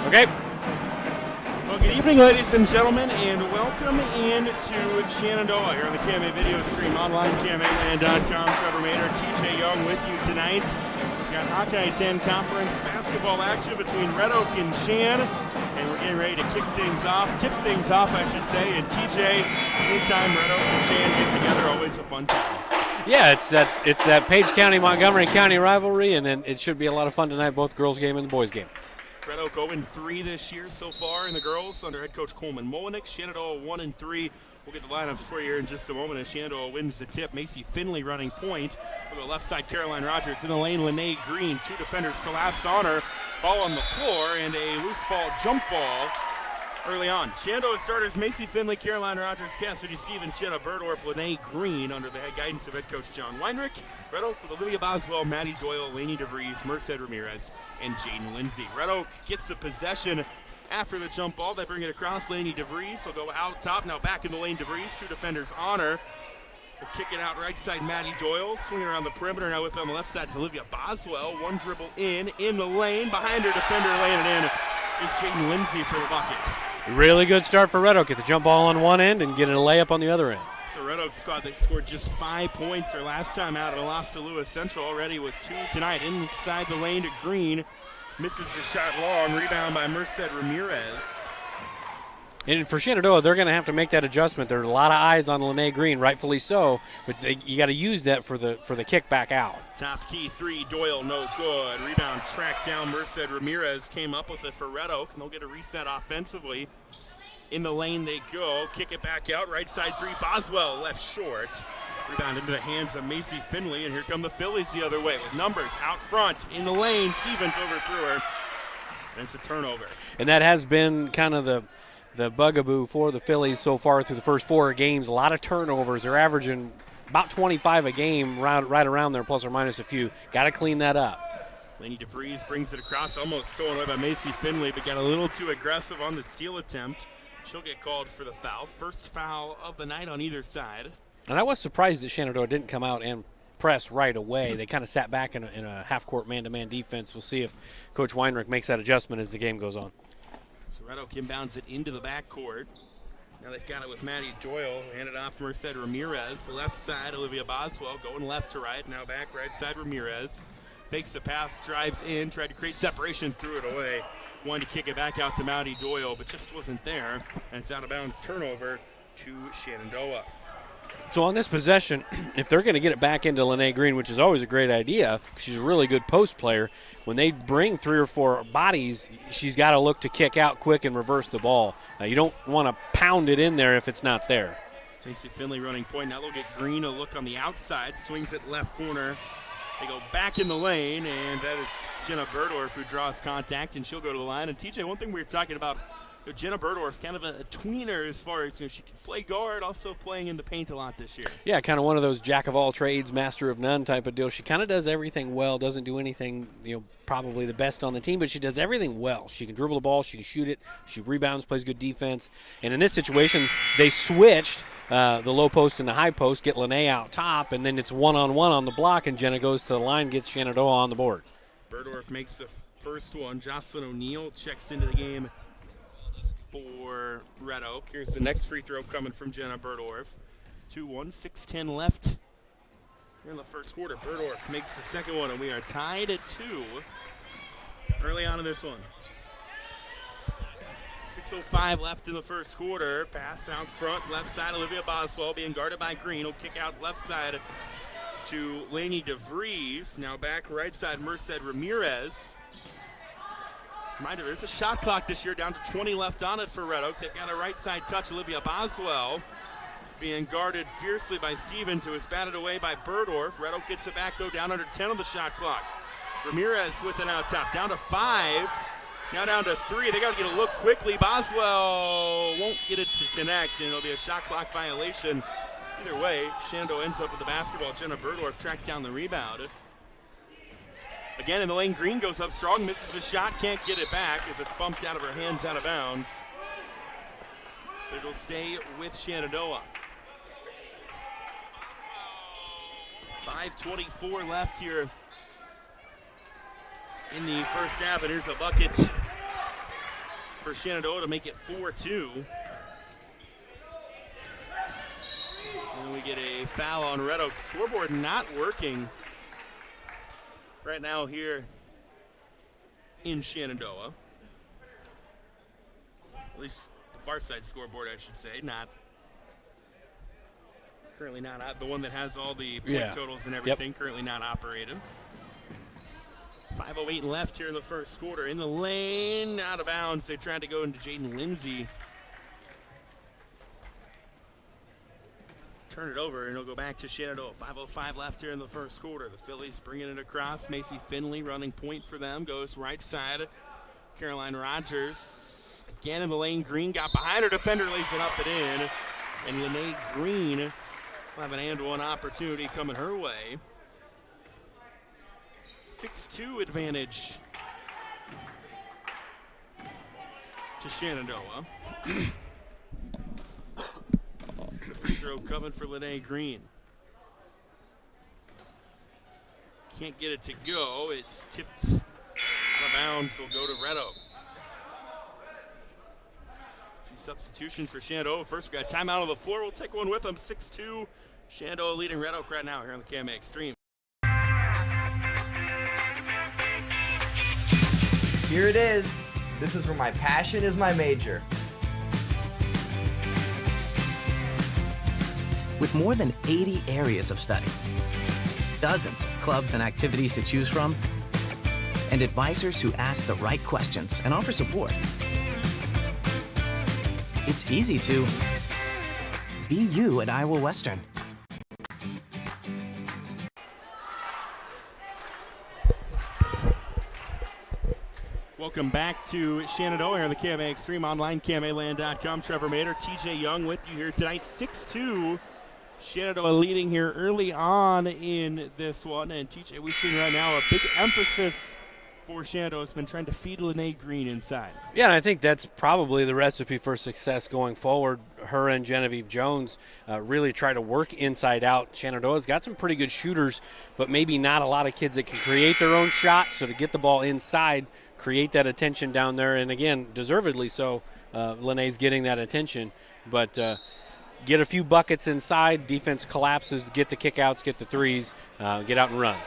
Okay. Well, good evening, ladies and gentlemen, and welcome in to Shenandoah here on the KMA video stream online, KMAland.com. Trevor Mader, TJ Young with you tonight. We've got Hawkeye 10 Conference basketball action between Red Oak and Shan, and we're getting ready to tip things off, I should say. And TJ, anytime Red Oak and Shan get together, always a fun time. Yeah, it's that Page County, Montgomery County rivalry, and then it should be a lot of fun tonight, both girls game and the boys game. Red Oak 0-3 this year so far in the girls under head coach Coleman Molinek. Shenandoah 1-3. We'll get the lineups for you here in just a moment as Shenandoah wins the tip. Macy Finley running point. We'll go left side, Caroline Rogers. In the lane, Lene Green. Two defenders collapse on her. Ball on the floor and a loose ball jump ball early on. Shenandoah starters Macy Finley, Caroline Rogers, Cassidy Stevens, Jenna Burdorf, Lene Green under the guidance of head coach John Weinrich. Red Oak with Olivia Boswell, Maddie Doyle, Lainey DeVries, Merced Ramirez, and Jaden Lindsay. Red Oak gets the possession after the jump ball. They bring it across. Lainey DeVries will go out top. Now back in the lane, DeVries. Two defenders on her. Will kick it out right side, Maddie Doyle. Swinging around the perimeter now with on the left side is Olivia Boswell. One dribble in the lane. Behind her defender laying it in is Jaden Lindsay for the bucket. Really good start for Red Oak. Get the jump ball on one end and get a layup on the other end. So Red Oak squad, they scored just 5 points their last time out and lost to Lewis Central, already with 2 tonight. Inside the lane to Green. Misses the shot long. Rebound by Merced Ramirez. And for Shenandoah, they're going to have to make that adjustment. There are a lot of eyes on Lene Green, rightfully so, but you got to use that for the kick back out. Top key three, Doyle, no good. Rebound tracked down. Merced Ramirez came up with it for Red Oak, and they'll get a reset offensively. In the lane they go. Kick it back out. Right side three, Boswell left short. Rebound into the hands of Macy Finley, and here come the Phillies the other way with numbers out front. In the lane, Stevens overthrew her. And it's a turnover. And that has been kind of the bugaboo for the Phillies so far through the first 4 games. A lot of turnovers. They're averaging about 25 a game, right around there, plus or minus a few. Got to clean that up. Lainey DeVries brings it across, almost stolen away by Macy Finley, but got a little too aggressive on the steal attempt. She'll get called for the foul. First foul of the night on either side. And I was surprised that Shenandoah didn't come out and press right away. They kind of sat back in a half-court man-to-man defense. We'll see if Coach Weinrich makes that adjustment as the game goes on. So Red Oak inbounds it into the backcourt. Now they've got it with Maddie Doyle. Handed off Merced Ramirez. Left side, Olivia Boswell going left to right. Now back right side, Ramirez. Fakes the pass, drives in, tried to create separation, threw it away. Wanted to kick it back out to Maddie Doyle, but just wasn't there. And it's out of bounds turnover to Shenandoah. So on this possession, if they're going to get it back into Lene Green, which is always a great idea, she's a really good post player, when they bring 3 or 4 bodies, she's got to look to kick out quick and reverse the ball. Now, you don't want to pound it in there if it's not there. Macy Finley running point. Now they'll get Green a look on the outside. Swings it left corner. They go back in the lane, and that is Jenna Burdorf who draws contact, and she'll go to the line. And TJ, one thing we were talking about, Jenna Burdorf, kind of a tweener as far as she can play guard, also playing in the paint a lot this year. Yeah, kind of one of those jack of all trades, master of none type of deal. She kind of does everything well, doesn't do anything, probably the best on the team, but she does everything well. She can dribble the ball, she can shoot it, she rebounds, plays good defense. And in this situation, they switched the low post and the high post, get Lene out top, and then it's one-on-one on the block, and Jenna goes to the line, gets Shenandoah on the board. Burdorf makes the first one. Jocelyn O'Neill checks into the game for Red Oak. Here's the next free throw coming from Jenna Burdorf. 2-1, 6:10 left here in the first quarter. Burdorf makes the second one, and we are tied at 2 early on in this one. 6:05 left in the first quarter. Pass out front, left side, Olivia Boswell being guarded by Green. Will kick out left side to Lainey DeVries. Now back right side, Merced Ramirez. Reminder, there's a shot clock this year, down to 20 left on it for Red Oak. They've got a right side touch, Olivia Boswell being guarded fiercely by Stevens, who is batted away by Burdorf. Red Oak gets it back, though, down under 10 on the shot clock. Ramirez with an out top, down to 5. Now down to 3. They got to get a look quickly. Boswell won't get it to connect, and it'll be a shot clock violation. Either way, Shenandoah ends up with the basketball. Jenna Burdorf tracked down the rebound. Again, in the lane, Green goes up strong, misses the shot, can't get it back as it's bumped out of her hands, out of bounds. But it'll stay with Shenandoah. 5:24 left here in the first half, and here's a bucket for Shenandoah to make it 4-2. And we get a foul on Red Oak. Scoreboard not working right now here in Shenandoah. At least the far side scoreboard, I should say. Currently not the one that has all the point totals and everything. Yep. Currently not operating. 5:08 left here in the first quarter. In the lane, out of bounds. They tried to go into Jaden Lindsay. Turn it over, and it'll go back to Shenandoah. 5:05 left here in the first quarter. The Phillies bringing it across. Macy Finley running point for them. Goes right side. Caroline Rogers again in the lane. Green got behind her defender, lays it up and in. And Lene Green will have an and-one opportunity coming her way. 6-2 advantage to Shenandoah. The free throw coming for Lene Green. Can't get it to go. It's tipped out of bounds. Will go to Red Oak. Two substitutions for Shenandoah. First, we got timeout on the floor. We'll take one with them. 6-2. Shenandoah leading Red Oak right now here on the KMA Extreme. Here it is. This is where my passion is my major. With more than 80 areas of study, dozens of clubs and activities to choose from, and advisors who ask the right questions and offer support, it's easy to be you at Iowa Western. Welcome back to Shenandoah here on the KMA Extreme online, KMAland.com. Trevor Mader, TJ Young with you here tonight. 6-2. Shenandoah leading here early on in this one. And TJ, we've seen right now a big emphasis for Shenandoah has been trying to feed Lene Green inside. Yeah, and I think that's probably the recipe for success going forward. Her and Genevieve Jones really try to work inside out. Shenandoah's got some pretty good shooters, but maybe not a lot of kids that can create their own shot. So to get the ball inside, create that attention down there, and again, deservedly so, Lene's getting that attention. But get a few buckets inside, defense collapses, get the kickouts, get the threes, get out and run.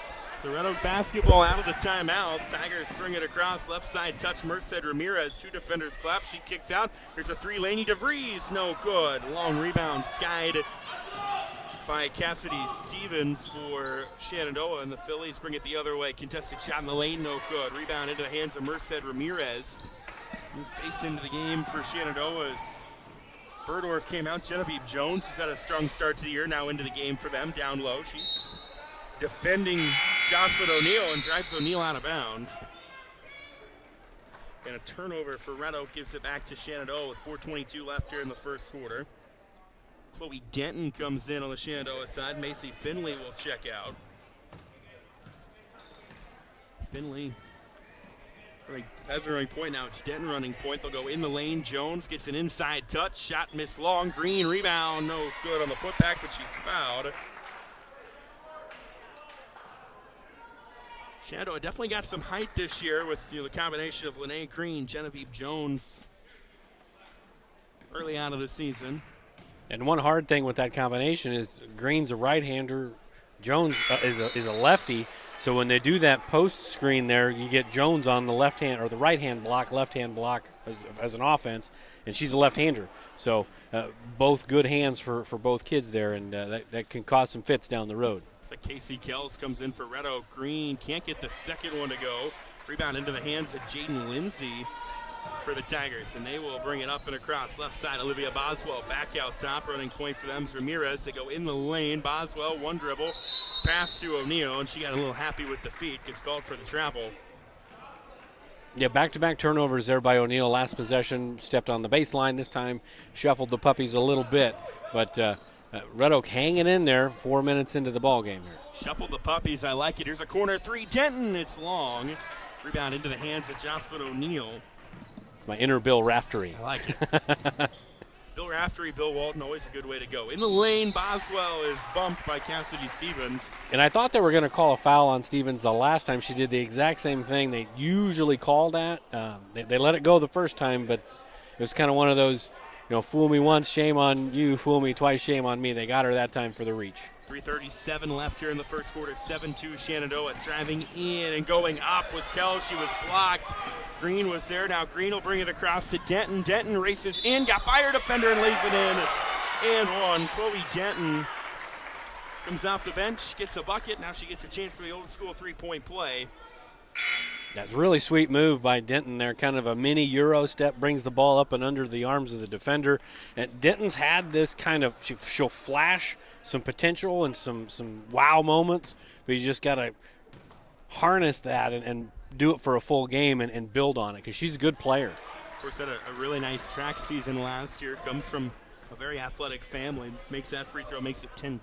So Red Oak basketball out of the timeout. Tigers bring it across, left side touch, Merced Ramirez, two defenders clap, she kicks out. There's a three, Laney DeVries, no good. Long rebound, skied by Cassidy Stevens for Shenandoah, and the Phillies bring it the other way. Contested shot in the lane, no good. Rebound into the hands of Merced Ramirez. New face into the game for Shenandoah's Burdorf came out. Genevieve Jones has had a strong start to the year, now into the game for them, down low. She's defending Jocelyn O'Neill and drives O'Neill out of bounds. And a turnover for Red Oak gives it back to Shenandoah with 4:22 left here in the first quarter. Chloe Denton comes in on the Shenandoah side. Macy Finley will check out. Finley has a running point now. It's Denton running point. They'll go in the lane. Jones gets an inside touch. Shot missed long. Green rebound. No good on the putback, but she's fouled. Shenandoah definitely got some height this year with the combination of Lene Green, Genevieve Jones early on of the season. And one hard thing with that combination is Green's a right-hander, Jones is a lefty. So when they do that post screen there, you get Jones on the left hand or the right hand block, left hand block as an offense, and she's a left-hander. So both good hands for both kids there, and that can cause some fits down the road. So Casey Kells comes in for Red Oak. Green can't get the second one to go. Rebound into the hands of Jaden Lindsay for the Tigers, and they will bring it up and across. Left side, Olivia Boswell back out top. Running point for them is Ramirez. They go in the lane. Boswell, one dribble. Pass to O'Neill, and she got a little happy with the feet. Gets called for the travel. Yeah, back-to-back turnovers there by O'Neill. Last possession, stepped on the baseline. This time shuffled the puppies a little bit, but Red Oak hanging in there 4 minutes into the ball game here. Shuffle the puppies, I like it. Here's a corner three, Denton, it's long. Rebound into the hands of Jocelyn O'Neill. My inner Bill Raftery. I like it. Bill Raftery, Bill Walton, always a good way to go. In the lane, Boswell is bumped by Cassidy Stevens. And I thought they were going to call a foul on Stevens the last time. She did the exact same thing they usually call that. They let it go the first time, but it was kind of one of those, fool me once, shame on you, fool me twice, shame on me. They got her that time for the reach. 3:37 left here in the first quarter. 7-2 Shenandoah. Driving in and going up was Kells. She was blocked. Green was there. Now Green will bring it across to Denton. Denton races in, got by her defender and lays it in. And one. Chloe Denton comes off the bench, gets a bucket. Now she gets a chance for the old school three-point play. That's a really sweet move by Denton there. Kind of a mini Euro step, brings the ball up and under the arms of the defender. And Denton's had this kind of, she'll flash some potential and some wow moments, but you just got to harness that and do it for a full game and build on it, because she's a good player. Of course, had a really nice track season last year. Comes from a very athletic family. Makes that free throw, makes it 10-2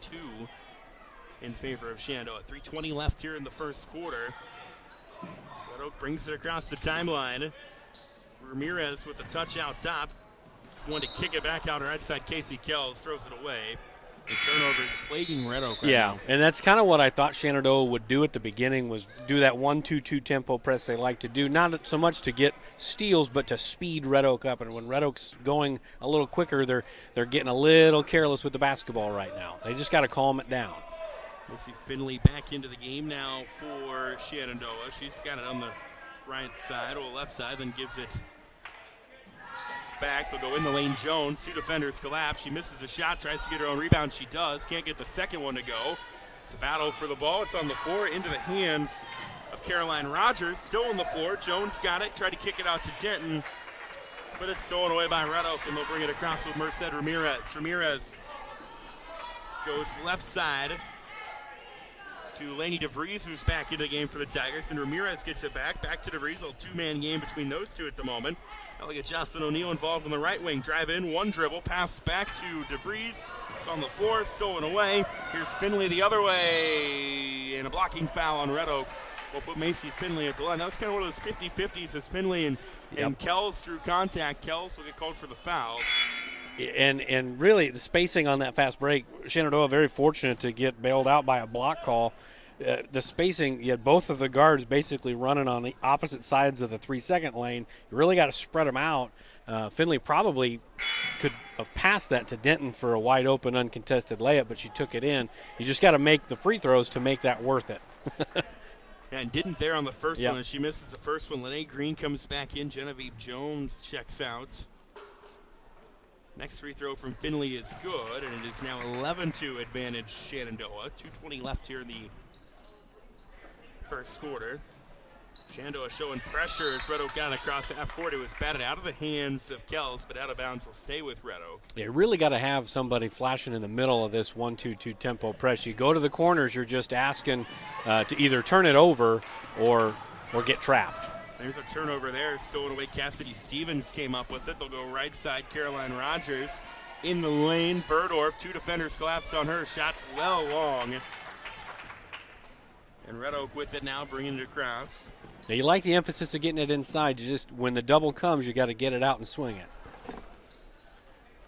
in favor of Shenandoah. 3:20 left here in the first quarter. Red Oak brings it across the timeline. Ramirez with the touch out top. Wanted to kick it back out right side. Casey Kells throws it away. The turnovers plaguing Red Oak right now. And that's kind of what I thought Shenandoah would do at the beginning, was do that 1-2-2 tempo press they like to do. Not so much to get steals, but to speed Red Oak up. And when Red Oak's going a little quicker, they're getting a little careless with the basketball right now. They just got to calm it down. Missy Finley back into the game now for Shenandoah. She's got it on the right side, or left side, then gives it back. They'll go in the lane. Jones, two defenders collapse. She misses a shot, tries to get her own rebound. She does. Can't get the second one to go. It's a battle for the ball. It's on the floor, into the hands of Caroline Rogers. Still on the floor. Jones got it, tried to kick it out to Denton, but it's stolen away by Red Oak, and they'll bring it across with Merced Ramirez. Ramirez goes left side to Lainey DeVries, who's back into the game for the Tigers. And Ramirez gets it back to DeVries. A two-man game between those two at the moment. Elliot Jocelyn O'Neill involved on the right wing. Drive in, one dribble, pass back to DeVries. It's on the floor, stolen away. Here's Finley the other way, and a blocking foul on Red Oak will put Macy Finley at the line. That was kind of one of those 50-50s as Finley and Kells drew contact. Kells will get called for the foul. And really, the spacing on that fast break, Shenandoah very fortunate to get bailed out by a block call. The spacing, you had both of the guards basically running on the opposite sides of the 3-second lane. You really got to spread them out. Finley probably could have passed that to Denton for a wide open, uncontested layup, but she took it in. You just got to make the free throws to make that worth it. And didn't there on the first one. As she misses the first one, Lene Green comes back in. Genevieve Jones checks out. Next free throw from Finley is good, and it is now 11-2 advantage Shenandoah. 2:20 left here in the first quarter. Shenandoah showing pressure as Red Oak got across half court. It was batted out of the hands of Kells, but out of bounds will stay with Red Oak. You really got to have somebody flashing in the middle of this 1-2-2 tempo press. You go to the corners, you're just asking to either turn it over or get trapped. There's a turnover there, stolen away. Cassidy Stevens came up with it. They'll go right side. Caroline Rogers in the lane. Burdorf, two defenders collapsed on her. Shot well long. And Red Oak with it now, bringing it across. Now you like the emphasis of getting it inside. You just, when the double comes, you got to get it out and swing it.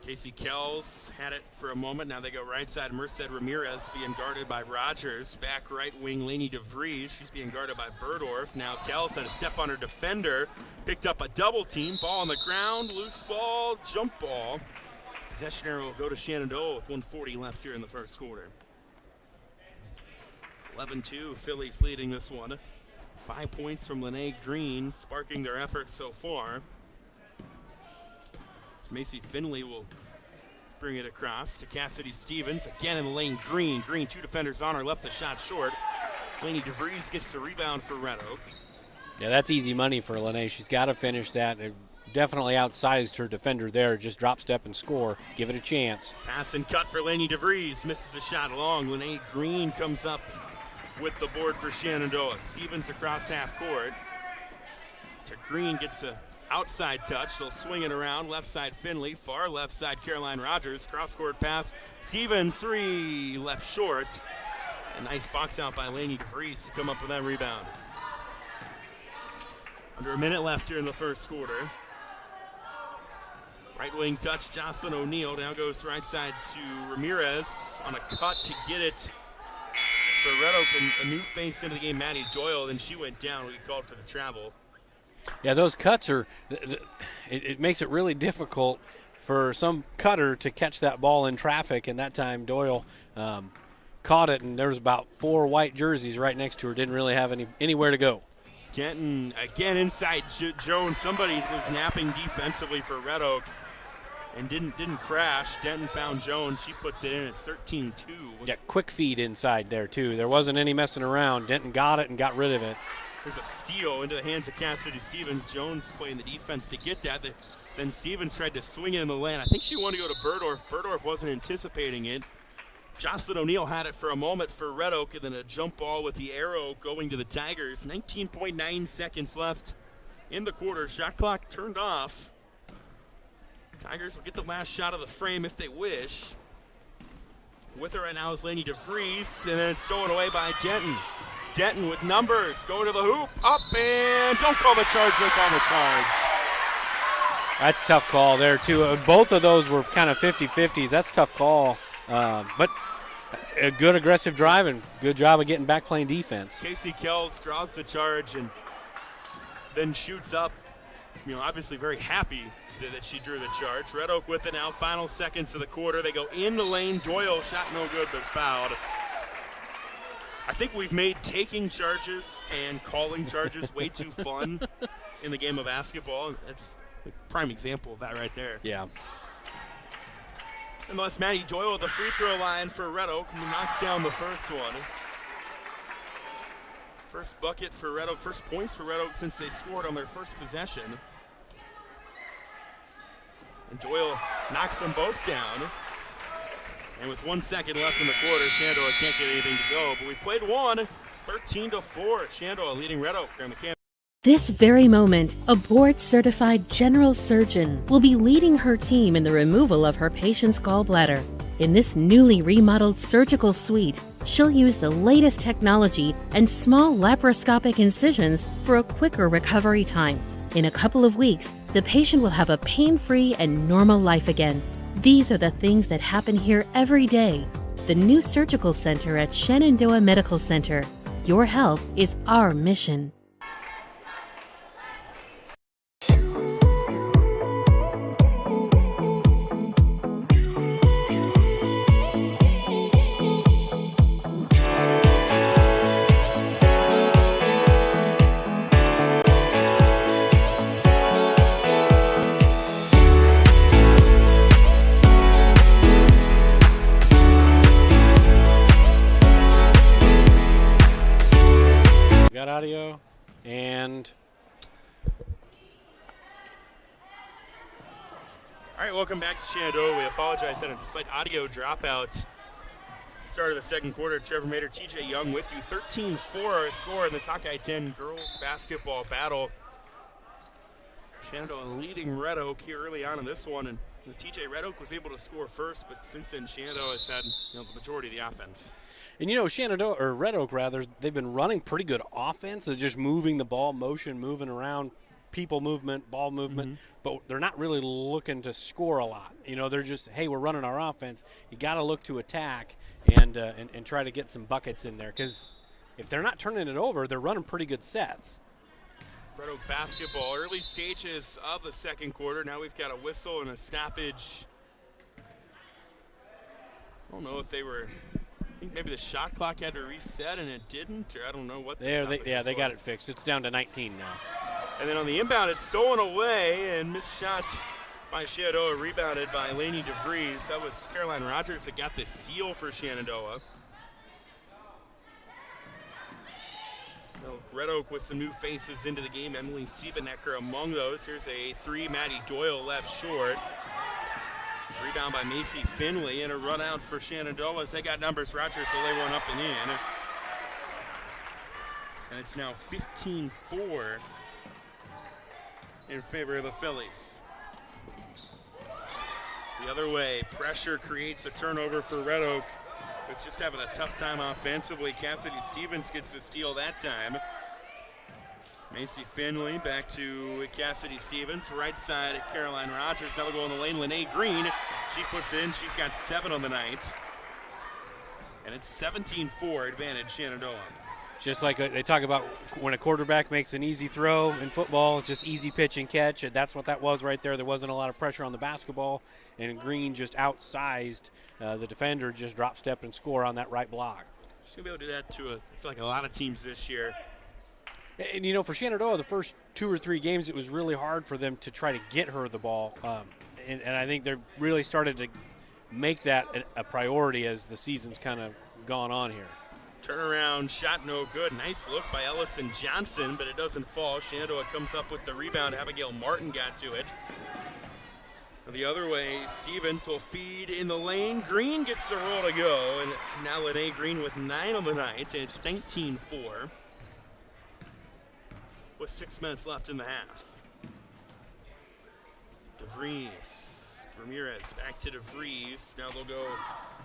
Casey Kells had it for a moment. Now they go right side. Merced Ramirez being guarded by Rogers. Back right wing, Lainey DeVries. She's being guarded by Burdorf. Now Kells had a step on her defender. Picked up a double team. Ball on the ground. Loose ball. Jump ball. Possession arrow will go to Shenandoah with 1:40 left here in the first quarter. 11-2. Phillies leading this one. 5 points from Lene Green, sparking their efforts so far. Macy Finley will bring it across to Cassidy Stevens. Again in the lane, Green. Green, two defenders on her, left the shot short. Lainey DeVries gets the rebound for Red Oak. Yeah, that's easy money for Lene. She's got to finish that. They definitely outsized her defender there. Just drop, step, and score. Give it a chance. Pass and cut for Lainey DeVries. Misses a shot long. Lene Green comes up with the board for Shenandoah. Stevens across half court. To Green, gets a outside touch. They'll swing it around. Left side Finley. Far left side Caroline Rogers. Cross-court pass. Stevens, three. Left short. A nice box out by Lainey DeVries to come up with that rebound. Under a minute left here in the first quarter. Right wing touch, Jocelyn O'Neal now goes right side to Ramirez on a cut to get it for Red Oak, and a new face into the game, Maddie Doyle. Then she went down. We called for the travel. Yeah, those cuts are, it makes it really difficult for some cutter to catch that ball in traffic, and that time Doyle caught it, and there was about 4 white jerseys right next to her. Didn't really have anywhere to go. Denton again inside Jones. Somebody was napping defensively for Red Oak and didn't crash. Denton found Jones. She puts it in at 13-2. Yeah, quick feed inside there too. There wasn't any messing around. Denton got it and got rid of it. There's a steal into the hands of Cassidy Stevens. Jones playing the defense to get that. Then Stevens tried to swing it in the lane. I think she wanted to go to Burdorf. Burdorf wasn't anticipating it. Jocelyn O'Neal had it for a moment for Red Oak, and then a jump ball with the arrow going to the Tigers. 19.9 seconds left in the quarter. Shot clock turned off. Tigers will get the last shot of the frame if they wish. With her right now is Lainey DeVries, and then it's stolen away by Denton. Denton with numbers, going to the hoop, up, and don't call the charge, don't call the charge. That's a tough call there, too. Both of those were kind of 50-50s. That's a tough call. But a good aggressive drive and good job of getting back playing defense. Casey Kells draws the charge and then shoots up. Obviously very happy that she drew the charge. Red Oak with it now, final seconds of the quarter. They go in the lane. Doyle shot no good but fouled. I think we've made taking charges and calling charges way too fun in the game of basketball. That's a prime example of that right there. Yeah. Unless Maddie Doyle at the free throw line for Red Oak and knocks down the first one. First bucket for Red Oak, first points for Red Oak since they scored on their first possession. And Doyle knocks them both down. And with 1 second left in the quarter, Shenandoah can't get anything to go. But we played one, 13-4. Shenandoah leading Red Oak on the campus. This very moment, a board-certified general surgeon will be leading her team in the removal of her patient's gallbladder. In this newly remodeled surgical suite, she'll use the latest technology and small laparoscopic incisions for a quicker recovery time. In a couple of weeks, the patient will have a pain-free and normal life again. These are the things that happen here every day. The new surgical center at Shenandoah Medical Center. Your health is our mission. Audio and all right, welcome back to Shenandoah. We apologize for a slight audio dropout. Start of the second quarter. Trevor Mater, TJ Young with you. 13-4 our score in this Hawkeye 10 girls basketball battle. Shenandoah leading Red Oak here early on in this one, and TJ Red Oak was able to score first, but since then Shenandoah has had the majority of the offense. And Shenandoah, or Red Oak rather, they've been running pretty good offense. They're just moving the ball, motion, moving around, people movement, ball movement, but they're not really looking to score a lot. They're just, hey, we're running our offense. You got to look to attack and try to get some buckets in there, because if they're not turning it over, they're running pretty good sets. Red Oak basketball, early stages of the second quarter. Now we've got a whistle and a stoppage. I don't know if they were. I think maybe the shot clock had to reset and it didn't, or I don't know what. They got it fixed. It's down to 19 now. And then on the inbound, it's stolen away and missed shot by Shenandoah, rebounded by Lainey DeVries. That was Caroline Rogers that got the steal for Shenandoah. Red Oak with some new faces into the game. Emily Siebenecker among those. Here's a three. Maddie Doyle left short. Rebound by Macy Finley, and a run out for Shenandoah as they got numbers. Rogers will lay one up and in. And it's now 15-4 in favor of the Phillies. The other way, pressure creates a turnover for Red Oak. It's just having a tough time offensively. Cassidy Stevens gets the steal that time. Macy Finley back to Cassidy Stevens. Right side, Caroline Rogers. Now they'll go in the lane. Lene Green, she puts in. She's got 7 on the night. And it's 17-4 advantage Shenandoah. Just like they talk about when a quarterback makes an easy throw in football, it's just easy pitch and catch. And that's what that was right there. There wasn't a lot of pressure on the basketball. And Green just outsized the defender, just drop step and score on that right block. She's going to be able to do that to, I feel like, a lot of teams this year. And, you know, for Shenandoah, the first 2 or 3 games, it was really hard for them to try to get her the ball. And I think they're really started to make that a priority as the season's kind of gone on here. Turnaround shot, no good. Nice look by Ellison Johnson, but it doesn't fall. Shenandoah comes up with the rebound. Abigail Martin got to it. The other way, Stevens will feed in the lane. Green gets the roll to go, and now Lene Green with 9 on the night, and it's 19-4 with 6 minutes left in the half. DeVries, Ramirez back to DeVries. Now they'll go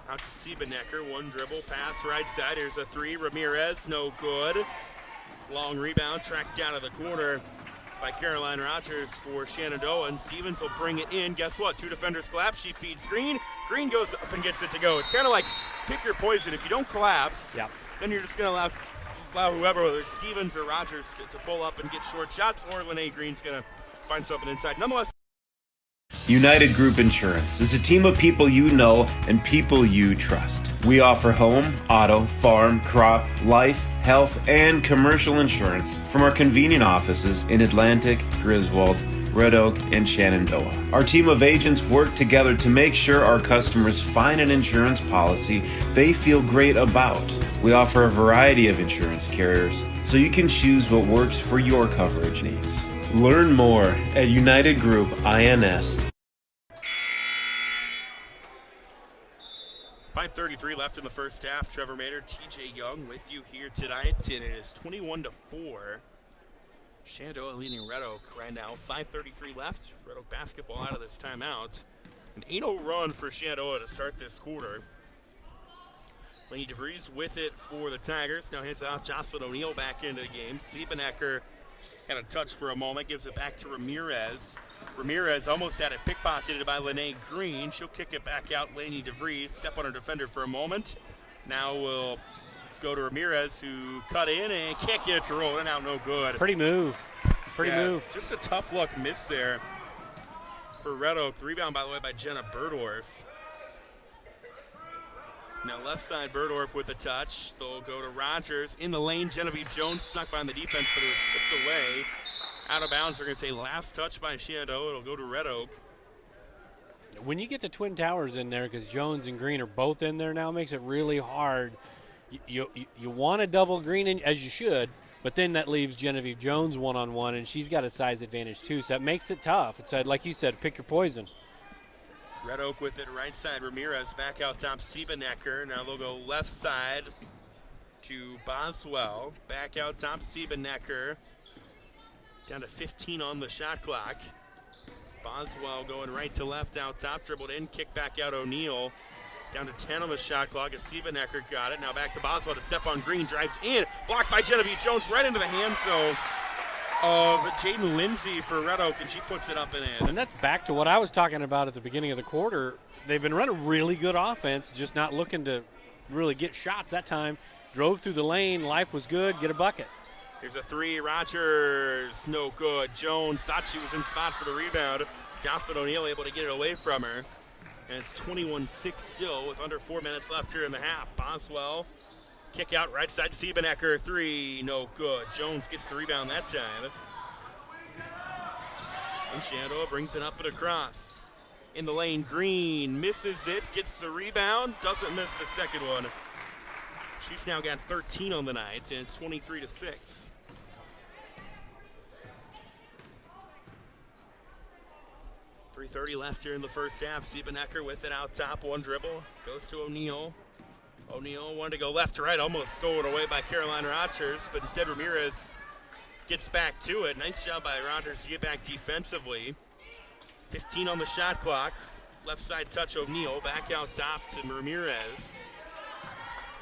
out to Siebenecker. 1 dribble, pass right side. Here's a 3. Ramirez, no good. Long rebound, tracked down to the corner by Caroline Rogers for Shenandoah, and Stevens will bring it in. Guess what? 2 defenders collapse. She feeds Green. Green goes up and gets it to go. It's kind of like pick your poison. If you don't collapse, then you're just going to allow whoever, whether it's Stevens or Rogers, to pull up and get short shots, or Lene Green's going to find something inside. Nonetheless, United Group Insurance is a team of people you know and people you trust. We offer home, auto, farm, crop, life, health, and commercial insurance from our convenient offices in Atlantic, Griswold, Red Oak, and Shenandoah. Our team of agents work together to make sure our customers find an insurance policy they feel great about. We offer a variety of insurance carriers, so you can choose what works for your coverage needs. Learn more at United Group INS. 5:33 left in the first half. Trevor Mader, TJ Young with you here tonight, and it is 21-4. Shenandoah leading Red Oak right now. 5:33 left. Red Oak basketball out of this timeout. An 8-0 run for Shenandoah to start this quarter. Lainey DeVries with it for the Tigers. Now hands off Jocelyn O'Neill back into the game. Siebenecker had a touch for a moment. Gives it back to Ramirez. Ramirez almost had it pickpocketed by Lene Green. She'll kick it back out. Lainey DeVries step on her defender for a moment. Now we'll go to Ramirez, who cut in and can't get it to roll. And out, no good. Pretty move. Just a tough luck miss there for Red Oak. The rebound, by the way, by Jenna Burdorf. Now left side, Burdorf with a touch. They'll go to Rogers. In the lane, Genevieve Jones snuck behind the defense, but it was tipped away. Out of bounds, they're going to say last touch by Shenandoah. It'll go to Red Oak. When you get the Twin Towers in there, because Jones and Green are both in there now, makes it really hard. You want to double Green, in, as you should, but then that leaves Genevieve Jones one-on-one, and she's got a size advantage too, so that makes it tough. It's like you said, pick your poison. Red Oak with it right side. Ramirez back out top. Siebenecker. Now they'll go left side to Boswell. Back out top. Siebenecker. Down to 15 on the shot clock. Boswell going right to left out top. Dribbled in. Kick back out O'Neill. Down to 10 on the shot clock as Siebenecker got it. Now back to Boswell to step on Green. Drives in. Blocked by Genevieve Jones right into the hand zone of Jaden Lindsay for Red Oak, and she puts it up and in. And that's back to what I was talking about at the beginning of the quarter. They've been running really good offense, just not looking to really get shots that time. Drove through the lane. Life was good. Get a bucket. Here's a 3. Rogers, no good. Jones thought she was in spot for the rebound. Jocelyn O'Neill able to get it away from her. And it's 21-6 still with under 4 minutes left here in the half. Boswell, kick out right side. Siebenecker, 3, no good. Jones gets the rebound that time. And Shenandoah brings it up and across. In the lane, Green misses it, gets the rebound, doesn't miss the second one. She's now got 13 on the night, and it's 23-6. 3:30 left here in the first half. Siebenecker with it out top. 1 dribble. Goes to O'Neill. O'Neill wanted to go left to right. Almost stolen away by Caroline Rogers, but instead Ramirez gets back to it. Nice job by Rogers to get back defensively. 15 on the shot clock. Left side touch O'Neill. Back out top to Ramirez.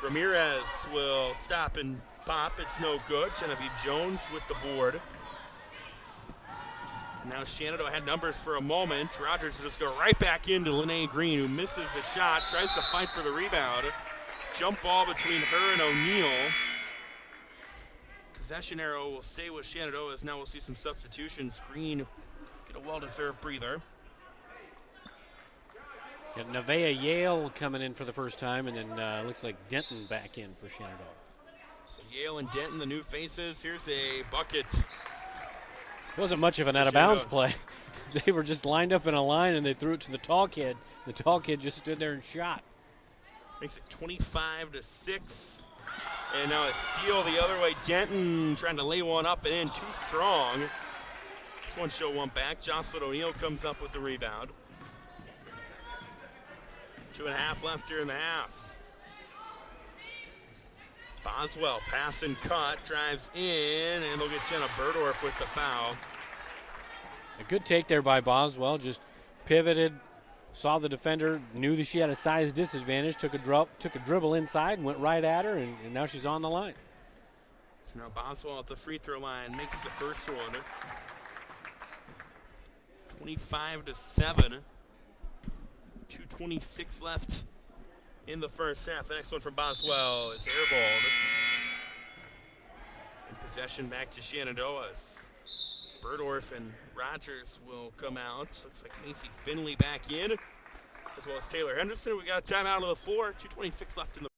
Ramirez will stop and pop, it's no good. Genevieve Jones with the board. Now Shenandoah had numbers for a moment. Rogers will just go right back into Lene Green, who misses a shot, tries to fight for the rebound. Jump ball between her and O'Neal. Possession arrow will stay with Shenandoah, as now we'll see some substitutions. Green get a well-deserved breather. Got Nevaeh Yale coming in for the first time, and then looks like Denton back in for Shenandoah. So Yale and Denton, the new faces. Here's a bucket. It wasn't much of an out-of-bounds play. They were just lined up in a line, and they threw it to the tall kid. The tall kid just stood there and shot. Makes it 25-6. And now a steal the other way. Denton trying to lay one up and in, too strong. This one show one back. Jocelyn O'Neal comes up with the rebound. 2.5 left here in the half. Boswell, pass and cut, drives in, and they'll get Jenna Burdorf with the foul. A good take there by Boswell. Just pivoted, saw the defender, knew that she had a size disadvantage, took a dribble inside and went right at her, and now she's on the line. So now Boswell at the free throw line makes the first one. 25-7. 2:26 left in the first half. The next one from Boswell is airballed. And possession back to Shenandoah's. Burdorf and Rogers will come out. Looks like Macy Finley back in, as well as Taylor Henderson. We got a timeout on the floor. 2:26 left in the.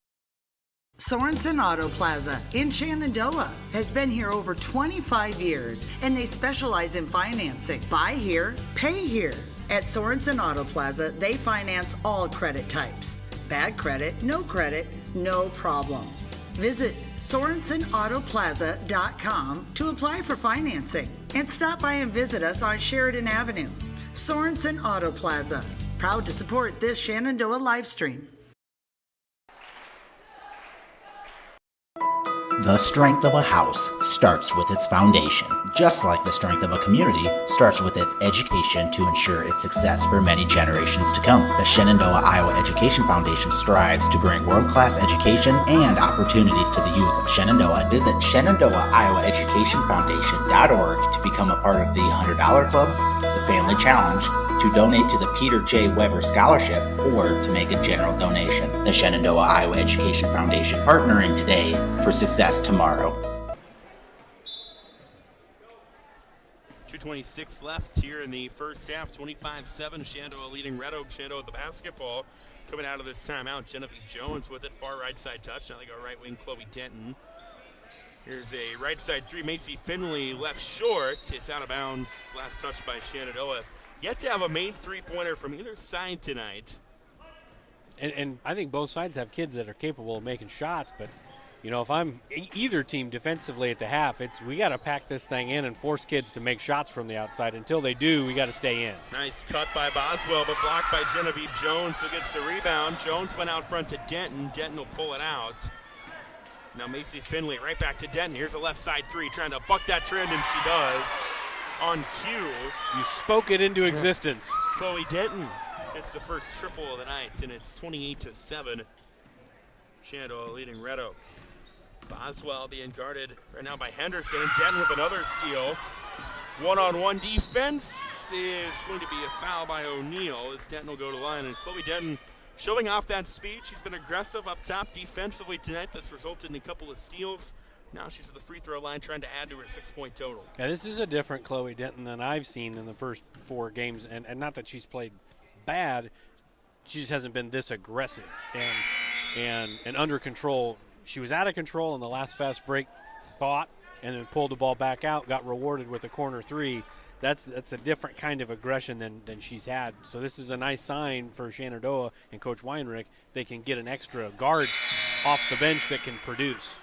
Sorensen Auto Plaza in Shenandoah has been here over 25 years, and they specialize in financing. Buy here, pay here. At Sorensen Auto Plaza, they finance all credit types. Bad credit, no problem. Visit SorensenAutoplaza.com to apply for financing and stop by and visit us on Sheridan Avenue. Sorensen Auto Plaza, proud to support this Shenandoah live stream. The strength of a house starts with its foundation, just like the strength of a community starts with its education to ensure its success for many generations to come. The Shenandoah Iowa Education Foundation strives to bring world-class education and opportunities to the youth of Shenandoah. Visit ShenandoahIowaEducationFoundation.org to become a part of the $100 Club, the Family Challenge, to donate to the Peter J. Weber Scholarship, or to make a general donation. The Shenandoah Iowa Education Foundation, partnering today for success tomorrow. 2:26 left here in the first half. 25-7. Shenandoah leading Red Oak. Shenandoah with the basketball. Coming out of this timeout, Genevieve Jones with it. Far right side touch. Now they go right wing, Chloe Denton. Here's a right side three. Macy Finley left short. It's out of bounds. Last touch by Shenandoah. Yet to have a main three-pointer from either side tonight. And I think both sides have kids that are capable of making shots, but you know, if I'm either team defensively at the half, we got to pack this thing in and force kids to make shots from the outside. Until they do, we got to stay in. Nice cut by Boswell, but blocked by Genevieve Jones, who gets the rebound. Jones went out front to Denton. Denton will pull it out. Now Macy Finley right back to Denton. Here's a left side three, trying to buck that trend, and she does. On cue. You spoke it into existence. Chloe Denton gets the first triple of the night, and it's 28-7. Shenandoah leading Red Oak. Boswell being guarded right now by Henderson, and Denton with another steal. One-on-one defense is going to be a foul by O'Neal as Denton will go to line, and Chloe Denton showing off that speed. She's been aggressive up top defensively tonight. That's resulted in a couple of steals. Now she's at the free throw line trying to add to her 6-point total. Yeah, this is a different Chloe Denton than I've seen in the first 4 games, and not that she's played bad, she just hasn't been this aggressive and under control. She was out of control in the last fast break, and then pulled the ball back out, got rewarded with a corner three. That's a different kind of aggression than she's had. So this is a nice sign for Shenandoah and Coach Weinrich. They can get an extra guard off the bench that can produce.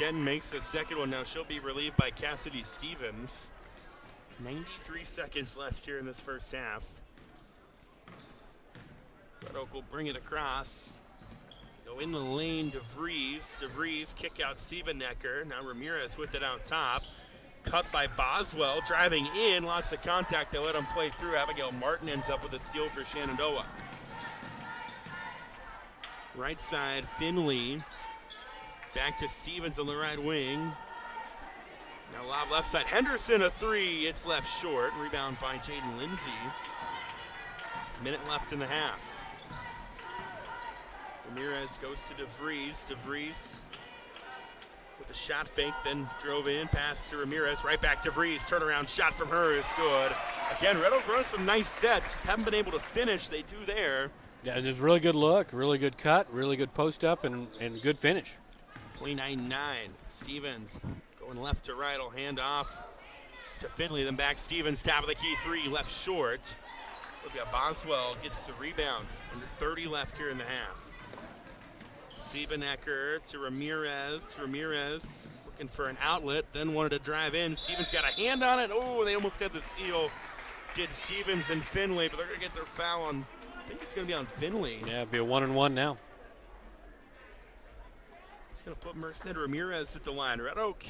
Denton makes the second one. Now she'll be relieved by Cassidy Stevens. 93 seconds left here in this first half. Red Oak will bring it across. Go in the lane, DeVries. DeVries kick out Siebenecker. Now Ramirez with it out top. Cut by Boswell, driving in. Lots of contact. They let him play through. Abigail Martin ends up with a steal for Shenandoah. Right side, Finley. Back to Stevens on the right wing. Now lob left side. Henderson a three. It's left short. Rebound by Jaden Lindsay. Minute left in the half. Ramirez goes to DeVries. DeVries with a shot fake, then drove in. Pass to Ramirez. Right back to DeVries. Turnaround shot from her is good. Again, Red Oak runs some nice sets. Just haven't been able to finish. They do there. Yeah, just really good look, really good cut, really good post up, and good finish. 29-9. Stevens going left to right. Will hand off to Finley. Then back Stevens. Top of the key three. Left short. Olivia Boswell gets the rebound. Under 30 left here in the half. Siebenecker to Ramirez. Ramirez looking for an outlet. Then wanted to drive in. Stevens got a hand on it. Oh, they almost had the steal. Did Stevens and Finley, but they're going to get their foul on, I think it's going to be on Finley. Yeah, it'll be a 1-and-1 now. It's going to put Merced Ramirez at the line. Red Oak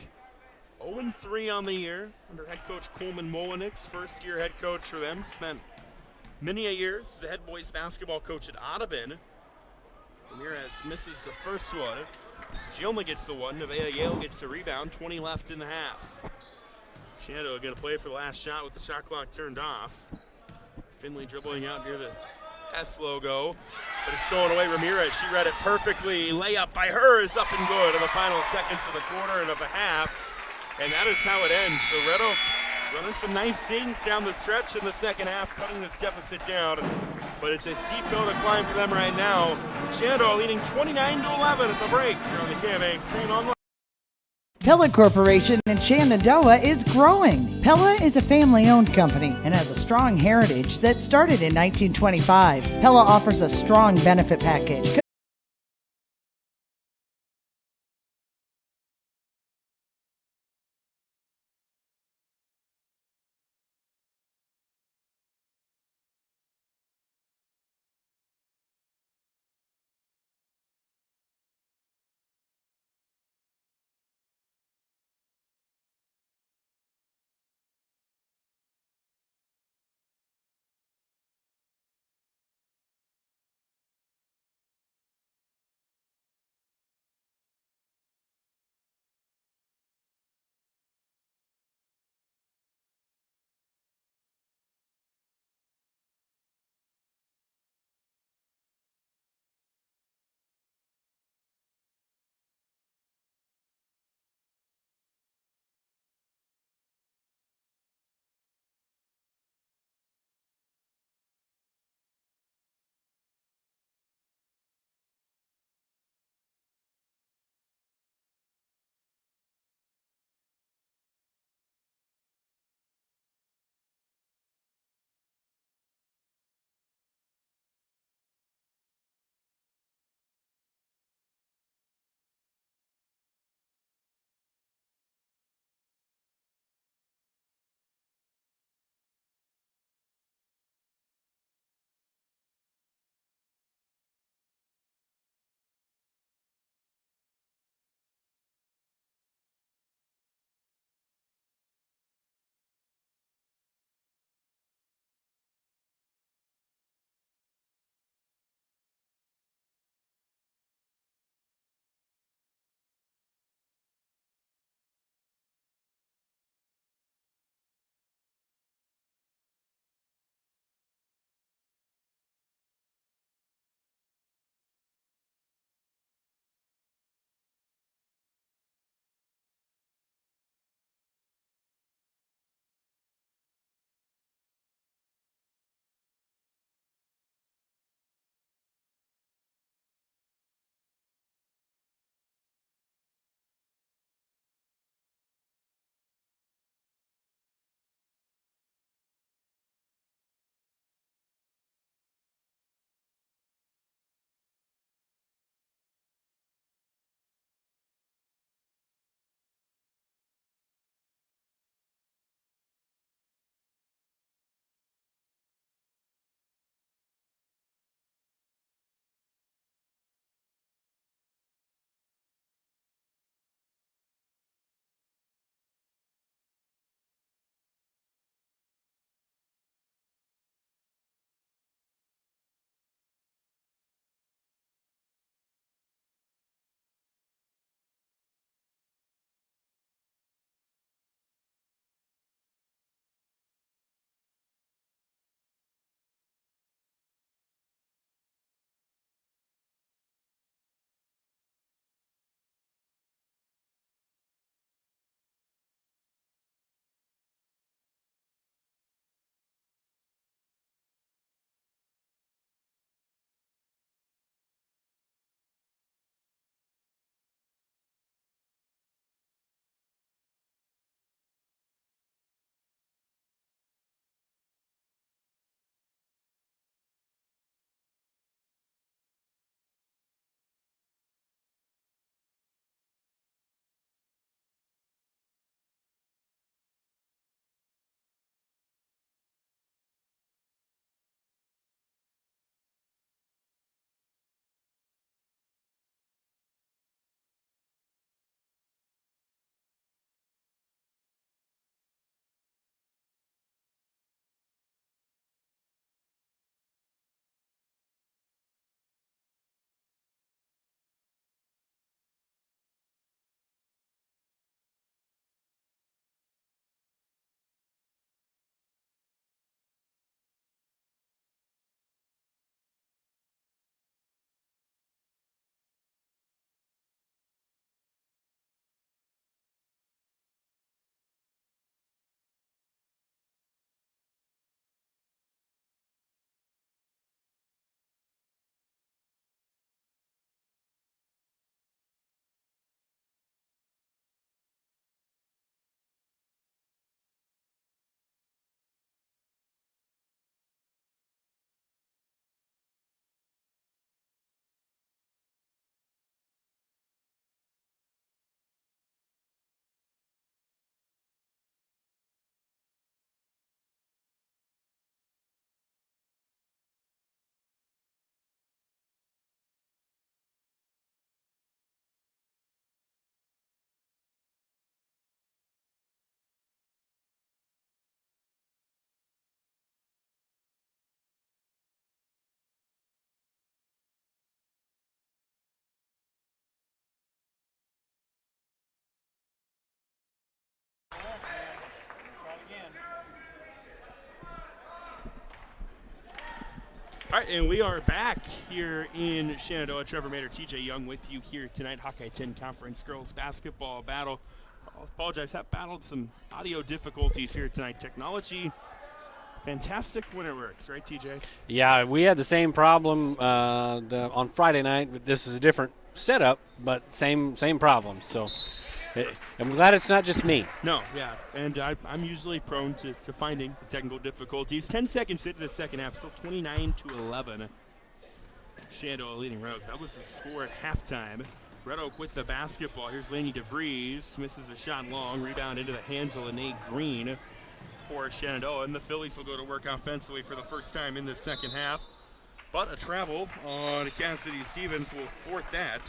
0-3 on the year under head coach Coleman Molinix. First year head coach for them. Spent many a years as the head boys basketball coach at Audubon. Ramirez misses the first one. She only gets the one. Nevaeh Yale gets the rebound. 20 left in the half. Shenandoah going to play for the last shot with the shot clock turned off. Finley dribbling out near the S logo, but it's stolen away. Ramirez, she read it perfectly. Layup by her is up and good in the final seconds of the quarter and of the half. And that is how it ends. So Red Oak running some nice things down the stretch in the second half, cutting this deficit down. But it's a steep hill to climb for them right now. Shenandoah leading 29-11 at the break here on the KMA Extreme Online. Pella Corporation in Shenandoah is growing. Pella is a family-owned company and has a strong heritage that started in 1925. Pella offers a strong benefit package. All right, and we are back here in Shenandoah. Trevor Mater, TJ Young with you here tonight. Hawkeye 10 Conference Girls Basketball Battle. I apologize, have battled some audio difficulties here tonight. Technology, fantastic when it works, right, TJ? Yeah, we had the same problem on Friday night, but this is a different setup, but same problem. So I'm glad it's not just me. No, yeah, and I'm usually prone to finding the technical difficulties. 10 seconds into the second half, still 29-11. Shenandoah leading Red Oak. That was the score at halftime. Red Oak with the basketball. Here's Lainey DeVries. Misses a shot long. Rebound into the hands of Lene Green for Shenandoah. And the Phillies will go to work offensively for the first time in the second half. But a travel on Cassidy Stevens will thwart that.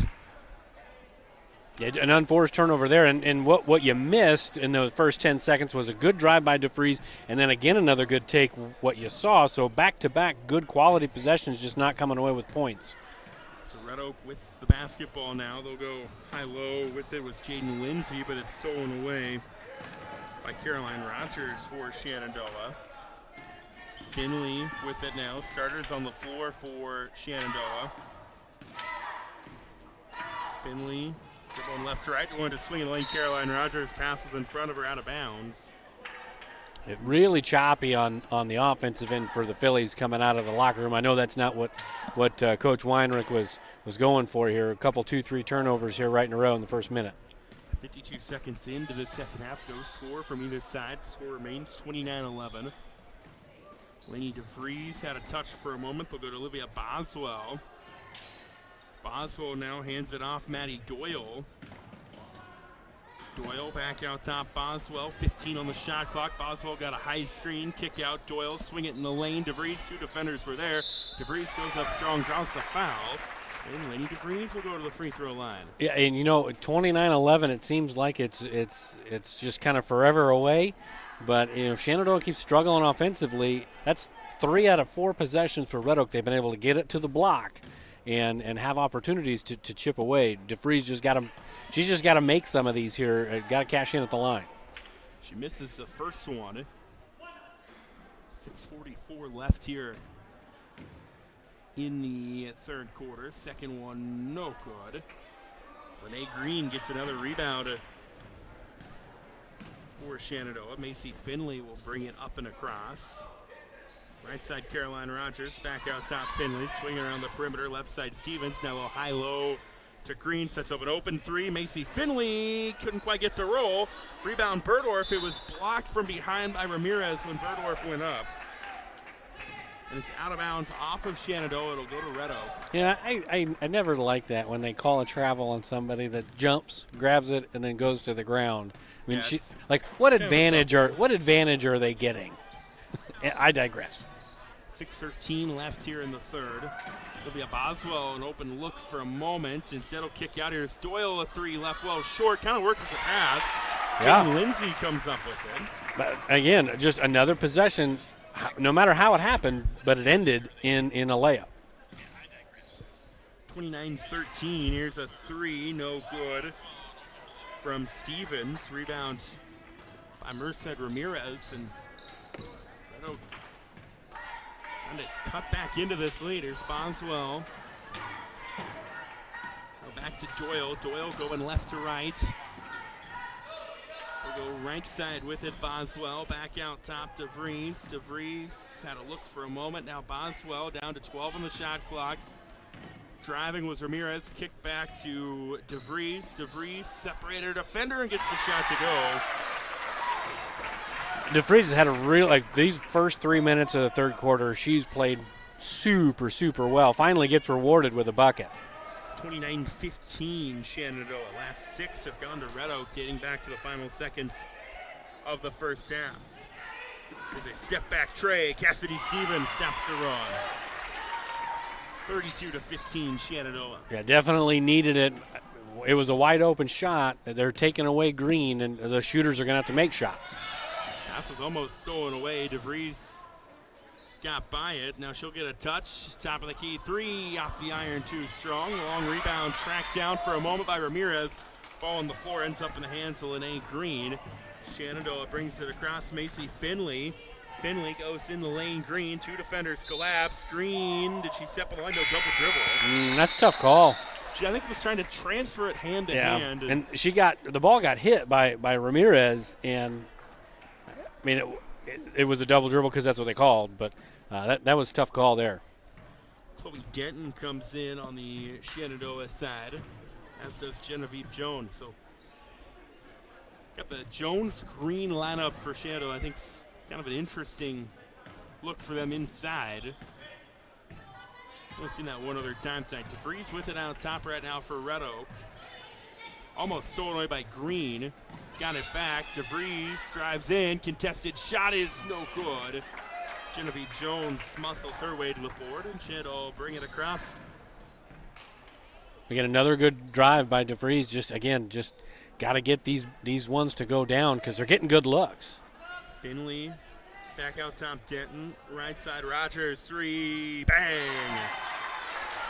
Yeah, an unforced turnover there, and what you missed in the first 10 seconds was a good drive by DeVries, and then again another good take, what you saw. So back-to-back good quality possessions, just not coming away with points. So Red Oak with the basketball now. They'll go high-low with it was Jaden Lindsay, but it's stolen away by Caroline Rogers for Shenandoah. Finley with it now. Starters on the floor for Shenandoah. Finley. Going left to right, going to swing in the lane. Caroline Rogers passes in front of her, out of bounds. It really choppy on the offensive end for the Phillies coming out of the locker room. I know that's not what Coach Weinrich was going for here. A couple, 2-3 turnovers here right in a row in the first minute. 52 seconds into the second half. No score from either side. The score remains 29-11. Lainey DeVries had a touch for a moment. They'll go to Olivia Boswell. Boswell now hands it off Maddie Doyle. Doyle back out top. Boswell, 15 on the shot clock. Boswell got a high screen, kick out. Doyle, swing it in the lane. DeVries, two defenders were there. DeVries goes up strong, draws the foul. And Lainey DeVries will go to the free throw line. Yeah, and 29-11, it seems like it's just kind of forever away. But if Shenandoah keeps struggling offensively, that's 3 out of 4 possessions for Red Oak. They've been able to get it to the block and have opportunities to chip away. DeVries she's just got to make some of these here. Got to cash in at the line. She misses the first one. 6:44 left here in the third quarter. Second one, no good. Lene Green gets another rebound for Shenandoah. Macy Finley will bring it up and across. Right side, Caroline Rogers. Back out top, Finley. Swinging around the perimeter. Left side, Stevens. Now a little high-low to Green. Sets up an open three. Macy Finley couldn't quite get the roll. Rebound, Berdorf. It was blocked from behind by Ramirez when Berdorf went up. And it's out of bounds off of Shenandoah. It'll go to Red Oak. Yeah, I never like that when they call a travel on somebody that jumps, grabs it, and then goes to the ground. I mean, Yes. what advantage are they getting? I digress. 6:13 left here in the third. There'll be a Boswell, an open look for a moment. Instead, he'll kick out. Here's Doyle, a three, left well short. Kind of works as a pass. Yeah. Jaden Lindsay comes up with it. But again, just another possession, no matter how it happened, but it ended in a layup. 29-13. Here's a three, no good from Stevens. Rebound by Merced Ramirez. And Red Oak trying to cut back into this lead. Here's Boswell. Go back to Doyle. Doyle going left to right. We'll go right side with it. Boswell back out top. DeVries. DeVries had a look for a moment. Now Boswell down to 12 on the shot clock. Driving was Ramirez. Kick back to DeVries. DeVries separated her defender and gets the shot to go. DeVries has had these first 3 minutes of the third quarter, she's played super, super well. Finally gets rewarded with a bucket. 29-15 Shenandoah. Last 6 have gone to Red Oak, dating back to the final seconds of the first half. There's a step back tray. Cassidy Stevens stops the run. 32-15 Shenandoah. Yeah, definitely needed it. It was a wide open shot. They're taking away Green, and the shooters are going to have to make shots. Pass was almost stolen away. DeVries got by it. Now she'll get a touch. Top of the key. Three off the iron, too strong. Long rebound tracked down for a moment by Ramirez. Ball on the floor ends up in the hands of Lene Green. Shenandoah brings it across. Macy Finley Finley goes in the lane. Green, 2 defenders collapse. Green, did she step on the line? No, double dribble. That's a tough call. She, I think, was trying to transfer it hand to hand. And the ball got hit by Ramirez, and I mean it was a double dribble because that's what they called, but that was a tough call there. Chloe Denton comes in on the Shenandoah side, as does Genevieve Jones. So got the Jones-Green lineup for Shenandoah. I think it's kind of an interesting look for them inside. We've seen that one other time tonight. DeVries with it out top right now for Red Oak. Almost stolen away by Green. Got it back. DeVries drives in. Contested shot is no good. Genevieve Jones muscles her way to the board, and Shenandoah bring it across. We get another good drive by DeVries. Just got to get these ones to go down because they're getting good looks. Finley back out top. Denton right side. Rogers 3 bang.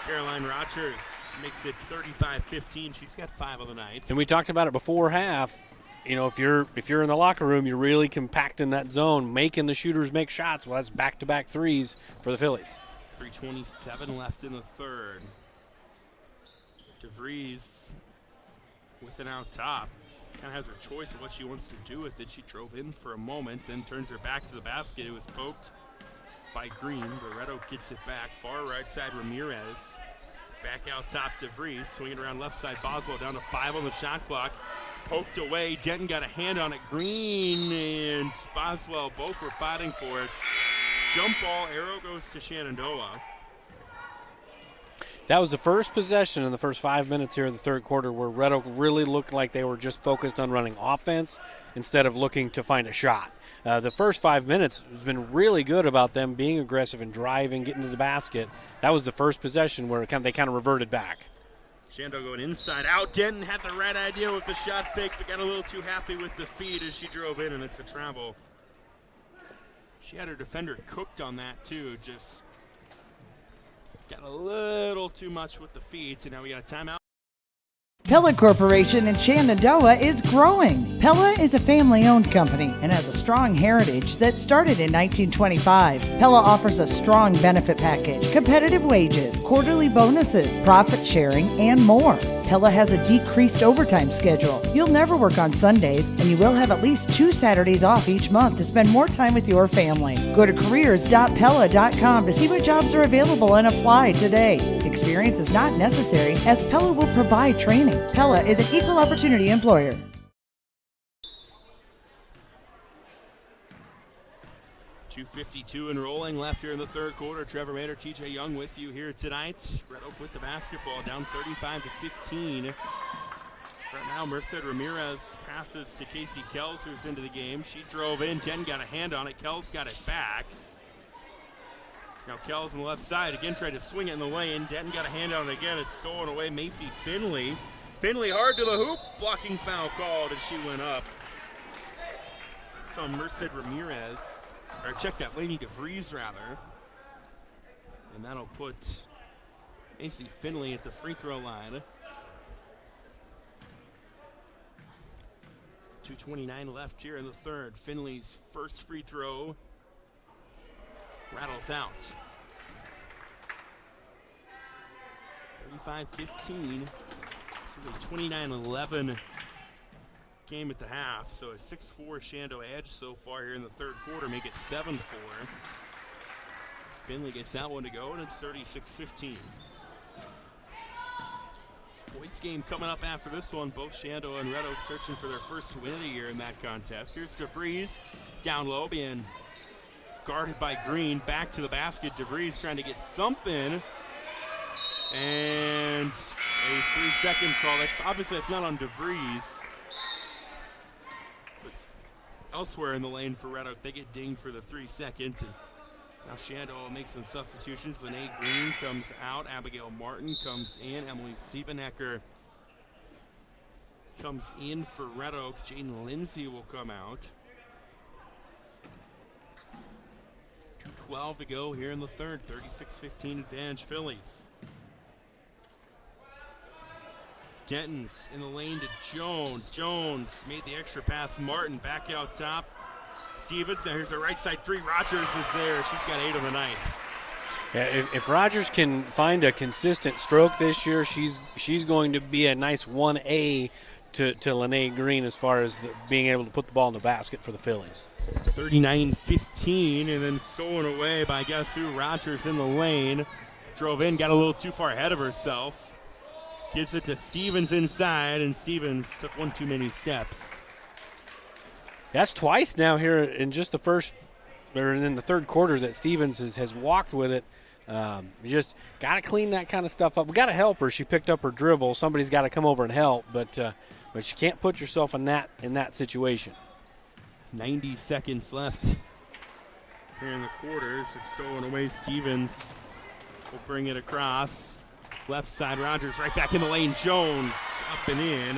Caroline Rogers makes it 35-15. She's got 5 on the night. And we talked about it before half. You know, if you're in the locker room, you're really compacting that zone, making the shooters make shots. Well, that's back-to-back threes for the Phillies. 3:27 left in the third. DeVries with it out top. Kind of has her choice of what she wants to do with it. She drove in for a moment, then turns her back to the basket. It was poked by Green, but Red Oak gets it back. Far right side, Ramirez. Back out top, DeVries. Swinging around left side, Boswell down to 5 on the shot clock. Poked away. Denton got a hand on it. Green and Boswell both were fighting for it. Jump ball, arrow goes to Shenandoah. That was the first possession in the first 5 minutes here in the third quarter where Red Oak really looked like they were just focused on running offense instead of looking to find a shot. The first 5 minutes has been really good about them being aggressive and driving, getting to the basket. That was the first possession where they kind of reverted back. Shenandoah going inside out. Denton had the right idea with the shot fake, but got a little too happy with the feed as she drove in, and it's a travel. She had her defender cooked on that, too. Just got a little too much with the feed, so now we got a timeout. Pella Corporation in Shenandoah is growing. Pella is a family-owned company and has a strong heritage that started in 1925. Pella offers a strong benefit package, competitive wages, quarterly bonuses, profit sharing, and more. Pella has a decreased overtime schedule. You'll never work on Sundays, and you will have at least 2 Saturdays off each month to spend more time with your family. Go to careers.pella.com to see what jobs are available and apply today. Experience is not necessary, as Pella will provide training. Pella is an equal opportunity employer. .252 and rolling left here in the third quarter. Trevor Mader, TJ Young with you here tonight. Red Oak with the basketball, down 35-15. Right now, Merced Ramirez passes to Casey Kells, who's into the game. She drove in, Denton got a hand on it. Kells got it back. Now Kells on the left side, again tried to swing it in the lane. Denton got a hand on it again. It's stolen away. Macy Finley. Finley hard to the hoop. Blocking foul called as she went up. It's on Merced Ramirez. Or check that, Lainey DeVries rather. And that'll put Macy Finley at the free throw line. 2:29 left here in the third. Finley's first free throw rattles out. 35-15. So a 29-11 game at the half. So a 6-4 Shenandoah edge so far here in the third quarter. Make it 7-4. Finley gets that one to go, and it's 36-15. Boys game coming up after this one. Both Shenandoah and Red Oak searching for their first win of the year in that contest. Here's DeVries down low, being guarded by Green. Back to the basket. DeVries trying to get something. And a 3-second call. Obviously, it's not on DeVries. But elsewhere in the lane for Red Oak, they get dinged for the 3 seconds. And now Shenandoah will make some substitutions. Lene Green comes out. Abigail Martin comes in. Emily Siebenecker comes in for Red Oak. Jaden Lindsay will come out. 2:12 to go here in the third. 36-15 advantage Phillies. Denton's in the lane to Jones. Jones made the extra pass. Martin back out top. Stevens. Now here's a right side three. Rogers is there. She's got 8 on the night. Yeah, if Rogers can find a consistent stroke this year, she's going to be a nice 1A to Lene Green as far as being able to put the ball in the basket for the Phillies. 39-15, and then stolen away by guess who? Rogers in the lane. Drove in, got a little too far ahead of herself. Gives it to Stevens inside, and Stevens took one too many steps. That's twice now here in just the first, or in the third quarter, that Stevens has walked with it. You just got to clean that kind of stuff up. We got to help her. She picked up her dribble. Somebody's got to come over and help, but you can't put yourself in that situation. 90 seconds left here in the quarters. It's stolen away. Stevens will bring it across. Left side, Rogers right back in the lane. Jones up and in.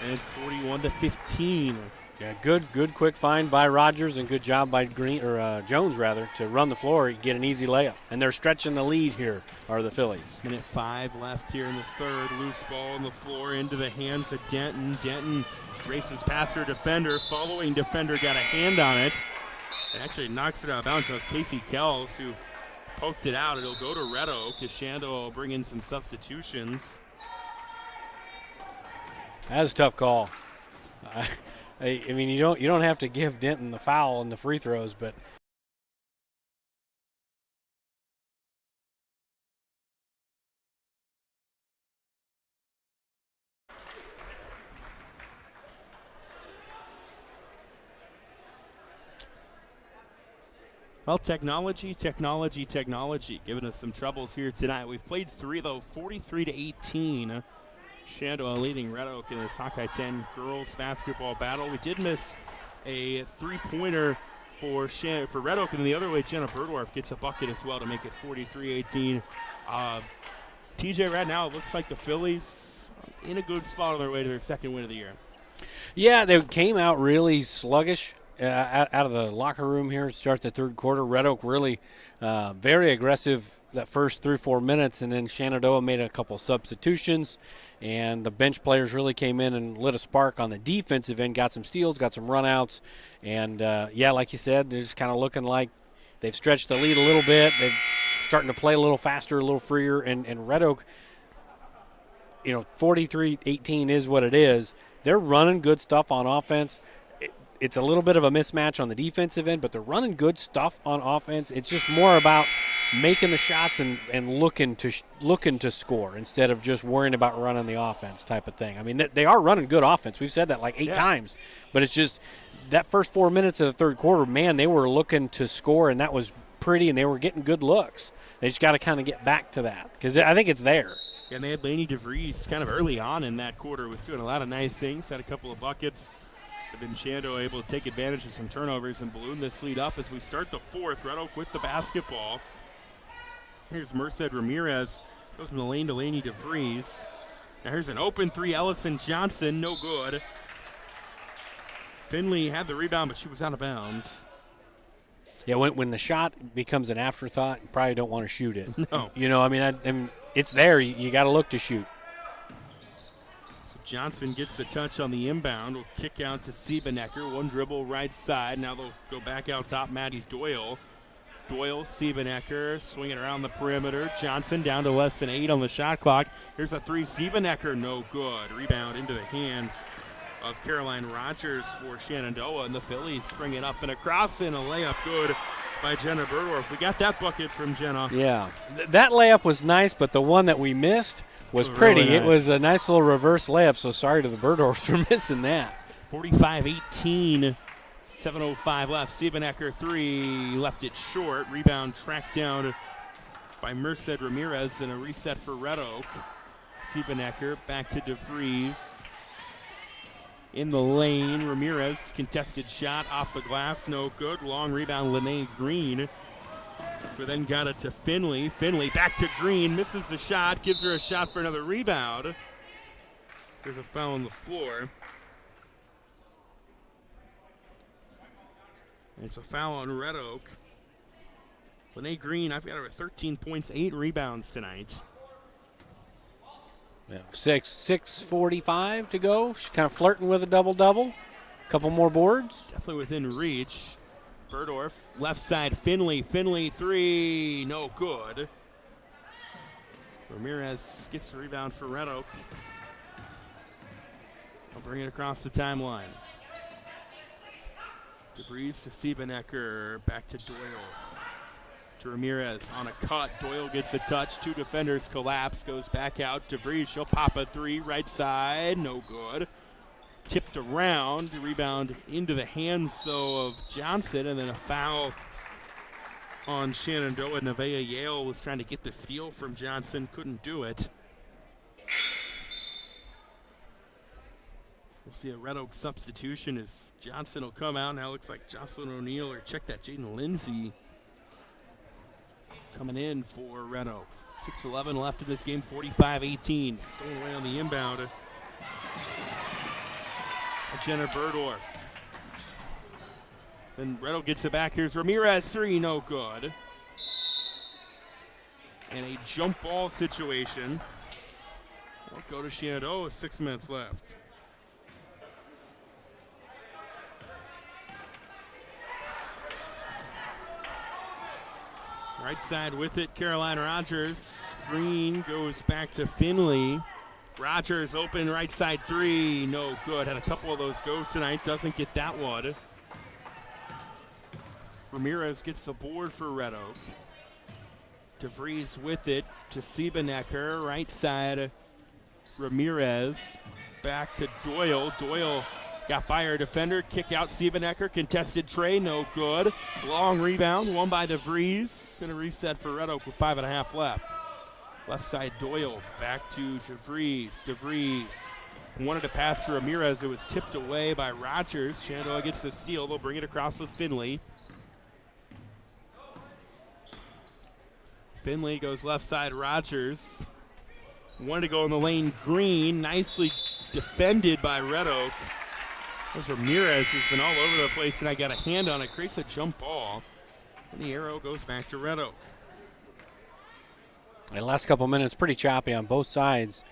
And it's 41-15. Yeah, good quick find by Rogers and good job by Jones rather to run the floor, get an easy layup. And they're stretching the lead here, are the Phillies. Minute 5 left here in the third. Loose ball on the floor into the hands of Denton. Denton races past her defender. Following defender got a hand on it. It actually knocks it out of bounds. That's Casey Kells who poked it out. It'll go to Red Oak as Shenandoah will bring in some substitutions. That's a tough call. I mean, you don't have to give Denton the foul and the free throws, but well, technology, giving us some troubles here tonight. We've played 3 though, 43-18. Shenandoah leading Red Oak in this Hawkeye 10 girls basketball battle. We did miss a three-pointer for Red Oak, and the other way, Jenna Birdorf gets a bucket as well to make it 43-18. TJ, right now it looks like the Phillies in a good spot on their way to their second win of the year. yeah, they came out really sluggish out of the locker room here to start the third quarter. Red Oak really very aggressive that first 3-4 minutes, and then Shenandoah made a couple substitutions, and the bench players really came in and lit a spark on the defensive end, got some steals, got some runouts, and yeah, like you said, they're just kind of looking like they've stretched the lead a little bit. They're starting to play a little faster, a little freer, and Red Oak, 43-18 is what it is. They're running good stuff on offense. It's a little bit of a mismatch on the defensive end, but they're running good stuff on offense. It's just more about making the shots and looking to score instead of just worrying about running the offense type of thing. I mean, they are running good offense. We've said that like 8 times, but it's just that first 4 minutes of the third quarter, man, they were looking to score, and that was pretty, and they were getting good looks. They just got to kind of get back to that because I think it's there. Yeah, and they had Lainey DeVries kind of early on in that quarter, was doing a lot of nice things, had a couple of buckets. But then Shenandoah able to take advantage of some turnovers and balloon this lead up as we start the fourth. Red Oak with the basketball. Here's Merced Ramirez. Goes from the lane to Lainey DeVries. Now here's an open three. Ellison Johnson, no good. Finley had the rebound, but she was out of bounds. Yeah, when the shot becomes an afterthought, you probably don't want to shoot it. No. I mean, it's there. You got to look to shoot. Johnson gets the touch on the inbound. Will kick out to Siebenecker. One dribble right side. Now they'll go back out top. Maddie Doyle. Siebenecker swinging around the perimeter. Johnson down to less than 8 on the shot clock. Here's a three. Siebenecker, no good. Rebound into the hands of Caroline Rogers for Shenandoah. And the Phillies bring it up and across, and a layup good by Jenna Birdorf. We got that bucket from Jenna. Yeah, that layup was nice, but the one that we missed was pretty. Really nice. It was a nice little reverse layup, so sorry to the Birdorfs for missing that. 45-18, 7:05 left. Siebenecker three, left it short. Rebound tracked down by Merced Ramirez, and a reset for Red Oak. Siebenecker back to DeVries. In the lane, Ramirez, contested shot off the glass, no good. Long rebound, Lene Green. Who then got it to Finley. Finley back to Green, misses the shot, gives her a shot for another rebound. There's a foul on the floor. And it's a foul on Red Oak. Lene Green, I've got her at 13 points, 8 rebounds tonight. Yeah, 6:45 to go. She's kind of flirting with a double-double. Couple more boards. Definitely within reach. Berdorf, left side, Finley. Finley, three, no good. Ramirez gets the rebound for Red Oak. I'll bring it across the timeline. DeVries to Siebenecker, back to Doyle. To Ramirez on a cut. Doyle gets a touch. Two defenders collapse. Goes back out. DeVries, she'll pop a three. Right side, no good. Tipped around. Rebound into the hands, of Johnson. And then a foul on Shenandoah. Nevaeh Yale was trying to get the steal from Johnson. Couldn't do it. We'll see a Red Oak substitution as Johnson will come out. Now looks like Jocelyn O'Neill, or check that, Jaden Lindsay coming in for Red Oak. 6:11 left in this game, 45-18. Stolen away on the inbound. Jenna Berdorf. Then Red Oak gets it back. Here's Ramirez, three, no good. And a jump ball situation. Won't go to Shenandoah, 6 minutes left. Right side with it, Caroline Rogers. Green goes back to Finley. Rogers open right side three, no good. Had a couple of those go tonight, doesn't get that one. Ramirez gets the board for Red Oak. DeVries with it to Siebenecker, right side. Ramirez back to Doyle. Doyle got by her defender, kick out Siebenecker, contested tray, no good. Long rebound, won by DeVries, and a reset for Red Oak with 5.5 left. Left side Doyle, back to DeVries. DeVries wanted to pass to Ramirez, it was tipped away by Rogers. Shenandoah gets the steal, they'll bring it across with Finley. Finley goes left side, Rogers. Wanted to go in the lane, Green, nicely defended by Red Oak. There's Ramirez, who's been all over the place, and I got a hand on it, creates a jump ball. And the arrow goes back to Red Oak. The last couple minutes, pretty choppy on both sides.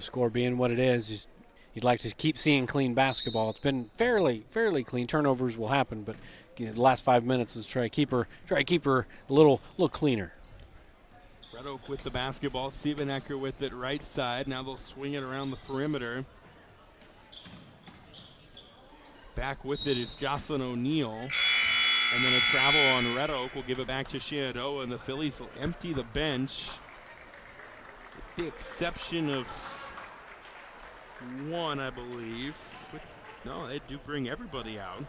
Score being what it is, you'd like to keep seeing clean basketball. It's been fairly clean. Turnovers will happen, but the last 5 minutes, let's try to keep her a little cleaner. Red Oak with the basketball. Siebenecker with it right side. Now they'll swing it around the perimeter. Back with it is Jocelyn O'Neill. And then a travel on Red Oak. Will give it back to Shenandoah, and the Phillies will empty the bench. With the exception of one, I believe. No, they do bring everybody out.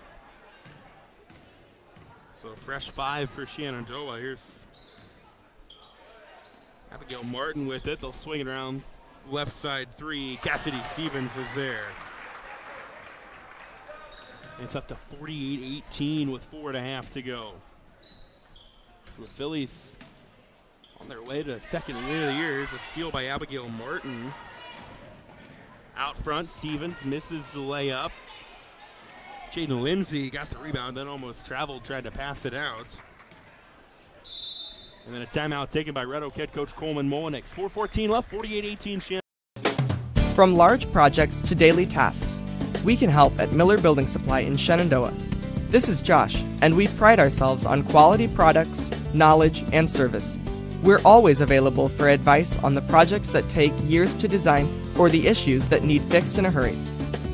So a fresh 5 for Shenandoah. Here's Abigail Martin with it. They'll swing it around left side three. Cassidy Stevens is there. It's up to 48-18 with 4.5 to go. So the Phillies on their way to second win of the year. Here's a steal by Abigail Martin. Out front, Stevens misses the layup. Jaden Lindsay got the rebound, then almost traveled, tried to pass it out. And then a timeout taken by Red Oak head coach Coleman Molinix. 4:14 left, 48-18 Shenandoah. From large projects to daily tasks, we can help at Miller Building Supply in Shenandoah. This is Josh, and we pride ourselves on quality products, knowledge, and service. We're always available for advice on the projects that take years to design or the issues that need fixed in a hurry.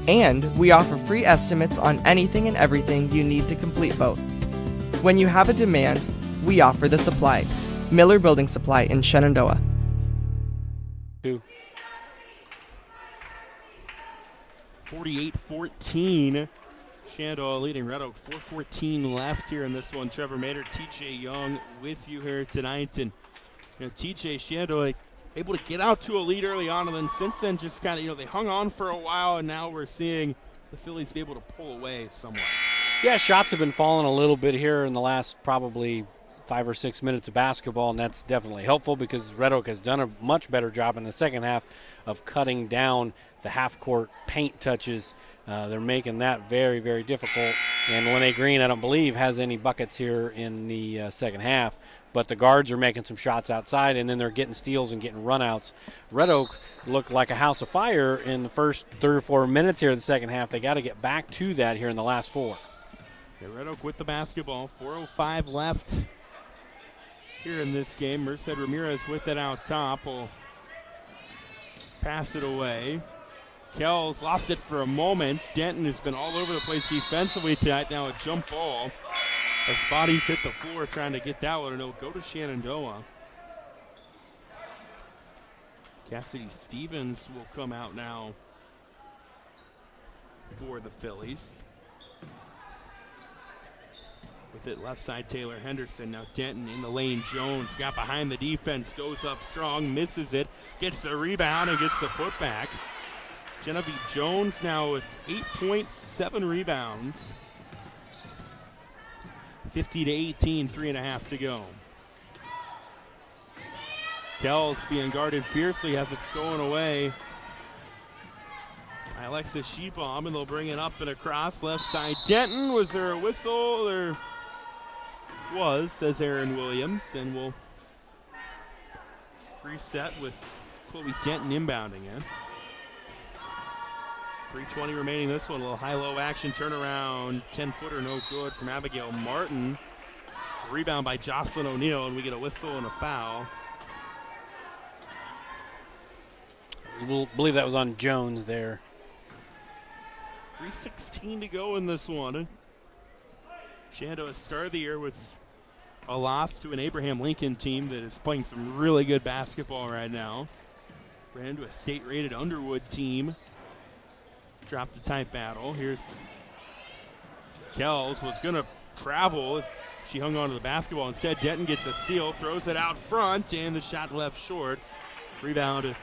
And we offer free estimates on anything and everything you need to complete both. When you have a demand, we offer the supply. Miller Building Supply in Shenandoah. 48-14. Shenandoah leading Red Oak. 4:14 left here in this one. Trevor Mader, TJ Young with you here tonight. And TJ, Shenandoah able to get out to a lead early on, and then since then just kind of, they hung on for a while, and now we're seeing the Phillies be able to pull away somewhat. Yeah, shots have been falling a little bit here in the last probably 5 or 6 minutes of basketball, and that's definitely helpful because Red Oak has done a much better job in the second half of cutting down the half-court paint touches. They're making that very, very difficult. And Lene Green, I don't believe, has any buckets here in the second half. but the guards are making some shots outside, and then they're getting steals and getting runouts. Red Oak looked like a house of fire in the first 3 or 4 minutes here of the second half. They got to get back to that here in the last 4. Yeah, Red Oak with the basketball. 4:05 left here in this game. Merced Ramirez with it out top. Will pass it away. Kells lost it for a moment. Denton has been all over the place defensively tonight. Now a jump ball as bodies hit the floor trying to get that one, and it'll go to Shenandoah. Cassidy Stevens will come out now for the Phillies. With it left side, Taylor Henderson. Now Denton in the lane. Jones got behind the defense, goes up strong, misses it, gets the rebound and gets the putback. Genevieve Jones now with 8 points, 7 rebounds. 50-18, 3.5 to go. Kells being guarded fiercely, has it stolen away by Alexis Shebaum, and they'll bring it up and across left side. Denton, was there a whistle? There was, says Aaron Williams, and we'll reset with Chloe Denton inbounding in. 3:20 remaining this one. A little high-low action turnaround. 10-footer no good from Abigail Martin. Rebound by Jocelyn O'Neill, and we get a whistle and a foul. I believe that was on Jones there. 3:16 to go in this one. Shenandoah started the year with a loss to an Abraham Lincoln team that is playing some really good basketball right now. Ran into a state-rated Underwood team. Dropped the tight battle. Here's Kells, was going to travel if she hung on to the basketball. Instead, Denton gets a steal, throws it out front, and the shot left short. Rebound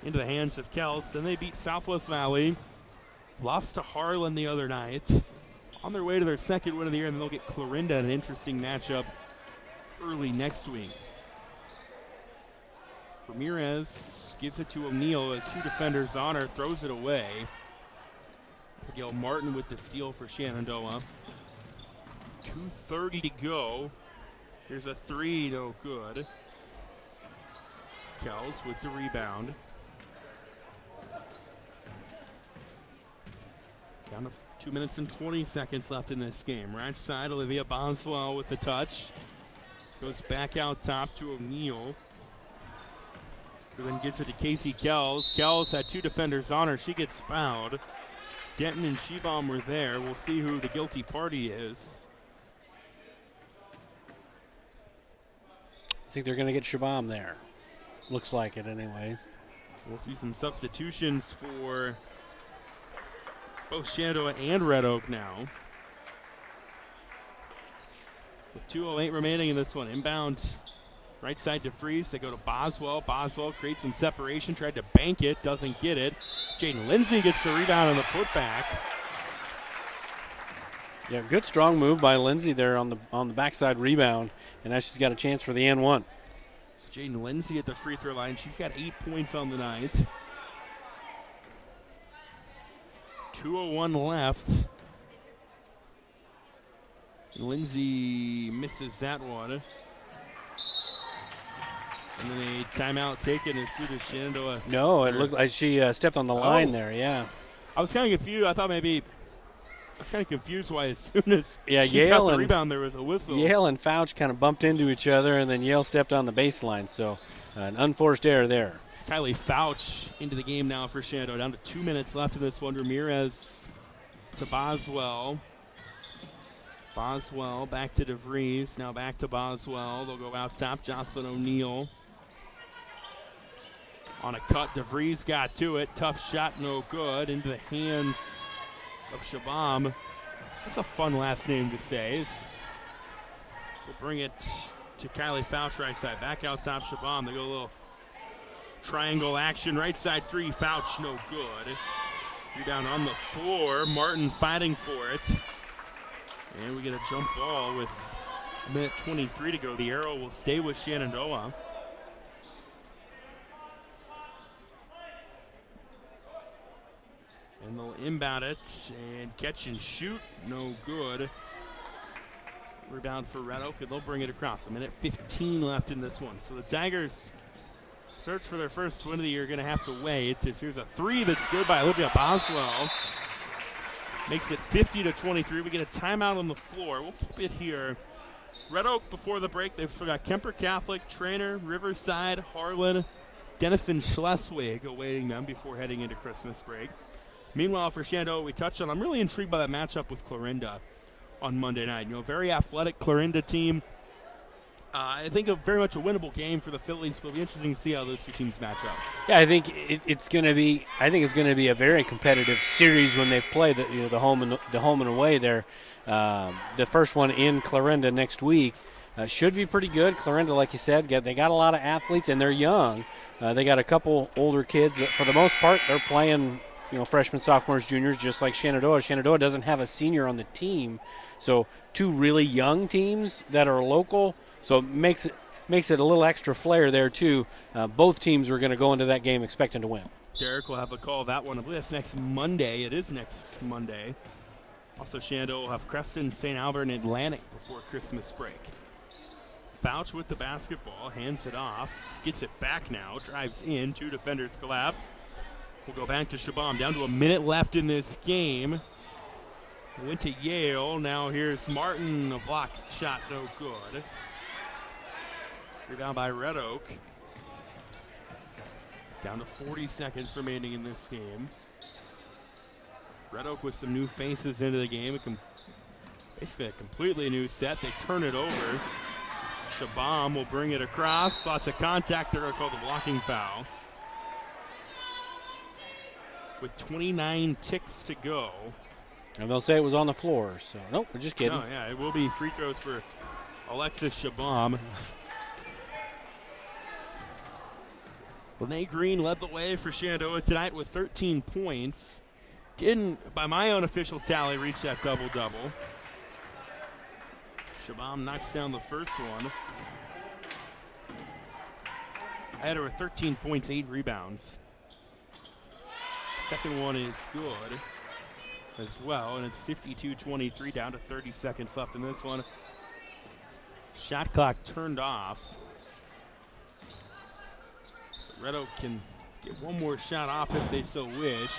into the hands of Kells. Then they beat Southwest Valley. Lost to Harlan the other night. On their way to their second win of the year, and then they'll get Clarinda in an interesting matchup early next week. Ramirez gives it to O'Neill as 2 defenders on her, throws it away. Abigail Martin with the steal for Shenandoah. 2:30 to go. Here's a 3, no good. Kells with the rebound. Down to 2 minutes and 20 seconds left in this game. Right side, Olivia Boswell with the touch. Goes back out top to O'Neill. Who then gives it to Casey Kells. Kells had 2 defenders on her. She gets fouled. Denton and Shebaum were there. We'll see who the guilty party is. I think they're going to get Shebaum there. Looks like it anyways. We'll see some substitutions for both Shenandoah and Red Oak now. With 2:08 remaining in this one. Inbound right side to Freeze. They go to Boswell. Boswell creates some separation. Tried to bank it. Doesn't get it. Jaden Lindsay gets the rebound on the putback. Yeah, good strong move by Lindsay there on the backside rebound. And now she's got a chance for the N1. So Jaden Lindsay at the free throw line. She's got 8 points on the night. 2:01 left. Lindsay misses that one. And then a timeout taken as soon as Shenandoah. No, it looked like she stepped on the line there, yeah. I was kind of confused. I thought maybe. I was kind of confused why as soon as she Yale got the rebound, there was a whistle. Yale and Fouch kind of bumped into each other, and then Yale stepped on the baseline. So an unforced error there. Kylie Fouch into the game now for Shenandoah. Down to 2 minutes left in this one. Ramirez to Boswell. Boswell back to DeVries. Now back to Boswell. They'll go out top. Jocelyn O'Neill. On a cut, DeVries got to it. Tough shot, no good. Into the hands of Shebaum. That's a fun last name to say. We'll bring it to Kylie Fouch right side. Back out top, Shebaum. They go a little triangle action. Right side 3, Fouch, no good. Rebound on the floor. Martin fighting for it. And we get a jump ball with 1:23 to go. The arrow will stay with Shenandoah. And they'll inbound it and catch and shoot. No good. Rebound for Red Oak, and they'll bring it across. A minute 15 left in this one. So the Tigers search for their first win of the year, going to have to wait. Here's a three that's good by Olivia Boswell. Makes it 50-23. We get a timeout on the floor. We'll keep it here. Red Oak, before the break, they've still got Kemper Catholic, Trainer, Riverside, Harlan, Denison, Schleswig awaiting them before heading into Christmas break. Meanwhile, for Shenandoah, we touched on, I'm really intrigued by that matchup with Clarinda on Monday night. Very athletic Clarinda team. I think very much a winnable game for the Phillies. It'll be interesting to see how those two teams match up. Yeah, I think it's going to be. I think it's going to be a very competitive series when they play the home and away there. The first one in Clarinda next week should be pretty good. Clarinda, like you said, they got a lot of athletes and they're young. They got a couple older kids, but for the most part, they're playing freshmen, sophomores, juniors, just like Shenandoah. Shenandoah doesn't have a senior on the team, so two really young teams that are local. So it makes it a little extra flair there, too. Both teams are going to go into that game expecting to win. Derek will have a call that one. I believe that's next Monday. It is next Monday. Also, Shenandoah will have Creston, St. Albert, and Atlantic before Christmas break. Fouch with the basketball, hands it off, gets it back now, drives in, two defenders collapse. We'll go back to Shabam, down to a minute left in this game. Went to Yale, now here's Martin, a blocked shot, no good. Rebound by Red Oak. Down to 40 seconds remaining in this game. Red Oak with some new faces into the game. Basically a completely new set. They turn it over. Shabam will bring it across. Lots of contact. They're going to call the blocking foul. With 29 ticks to go. And they'll say it was on the floor. So, nope, we're just kidding. No, yeah, it will be free throws for Alexis Shabam. Lene Green led the way for Shenandoah tonight with 13 points. Didn't, by my unofficial tally, reach that double-double. Shabam knocks down the first one. I had her with 13 points, 8 rebounds. Second one is good as well, and it's 52-23, down to 30 seconds left in this one. Shot clock turned off. Red Oak can get one more shot off if they so wish,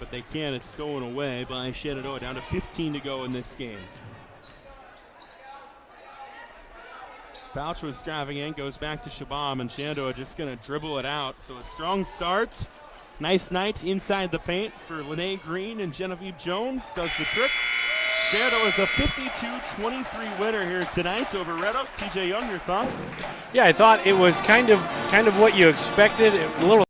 but they can't. It's stolen away by Shenandoah. Down to 15 to go in this game. Fouch was driving in, goes back to Shabam, and Shenandoah just going to dribble it out. So a strong start. Nice night inside the paint for Lene Green, and Genevieve Jones does the trick. Shenandoah is a 52-23 winner here tonight over Red Oak. TJ Young, your thoughts? Yeah, I thought it was kind of what you expected. A little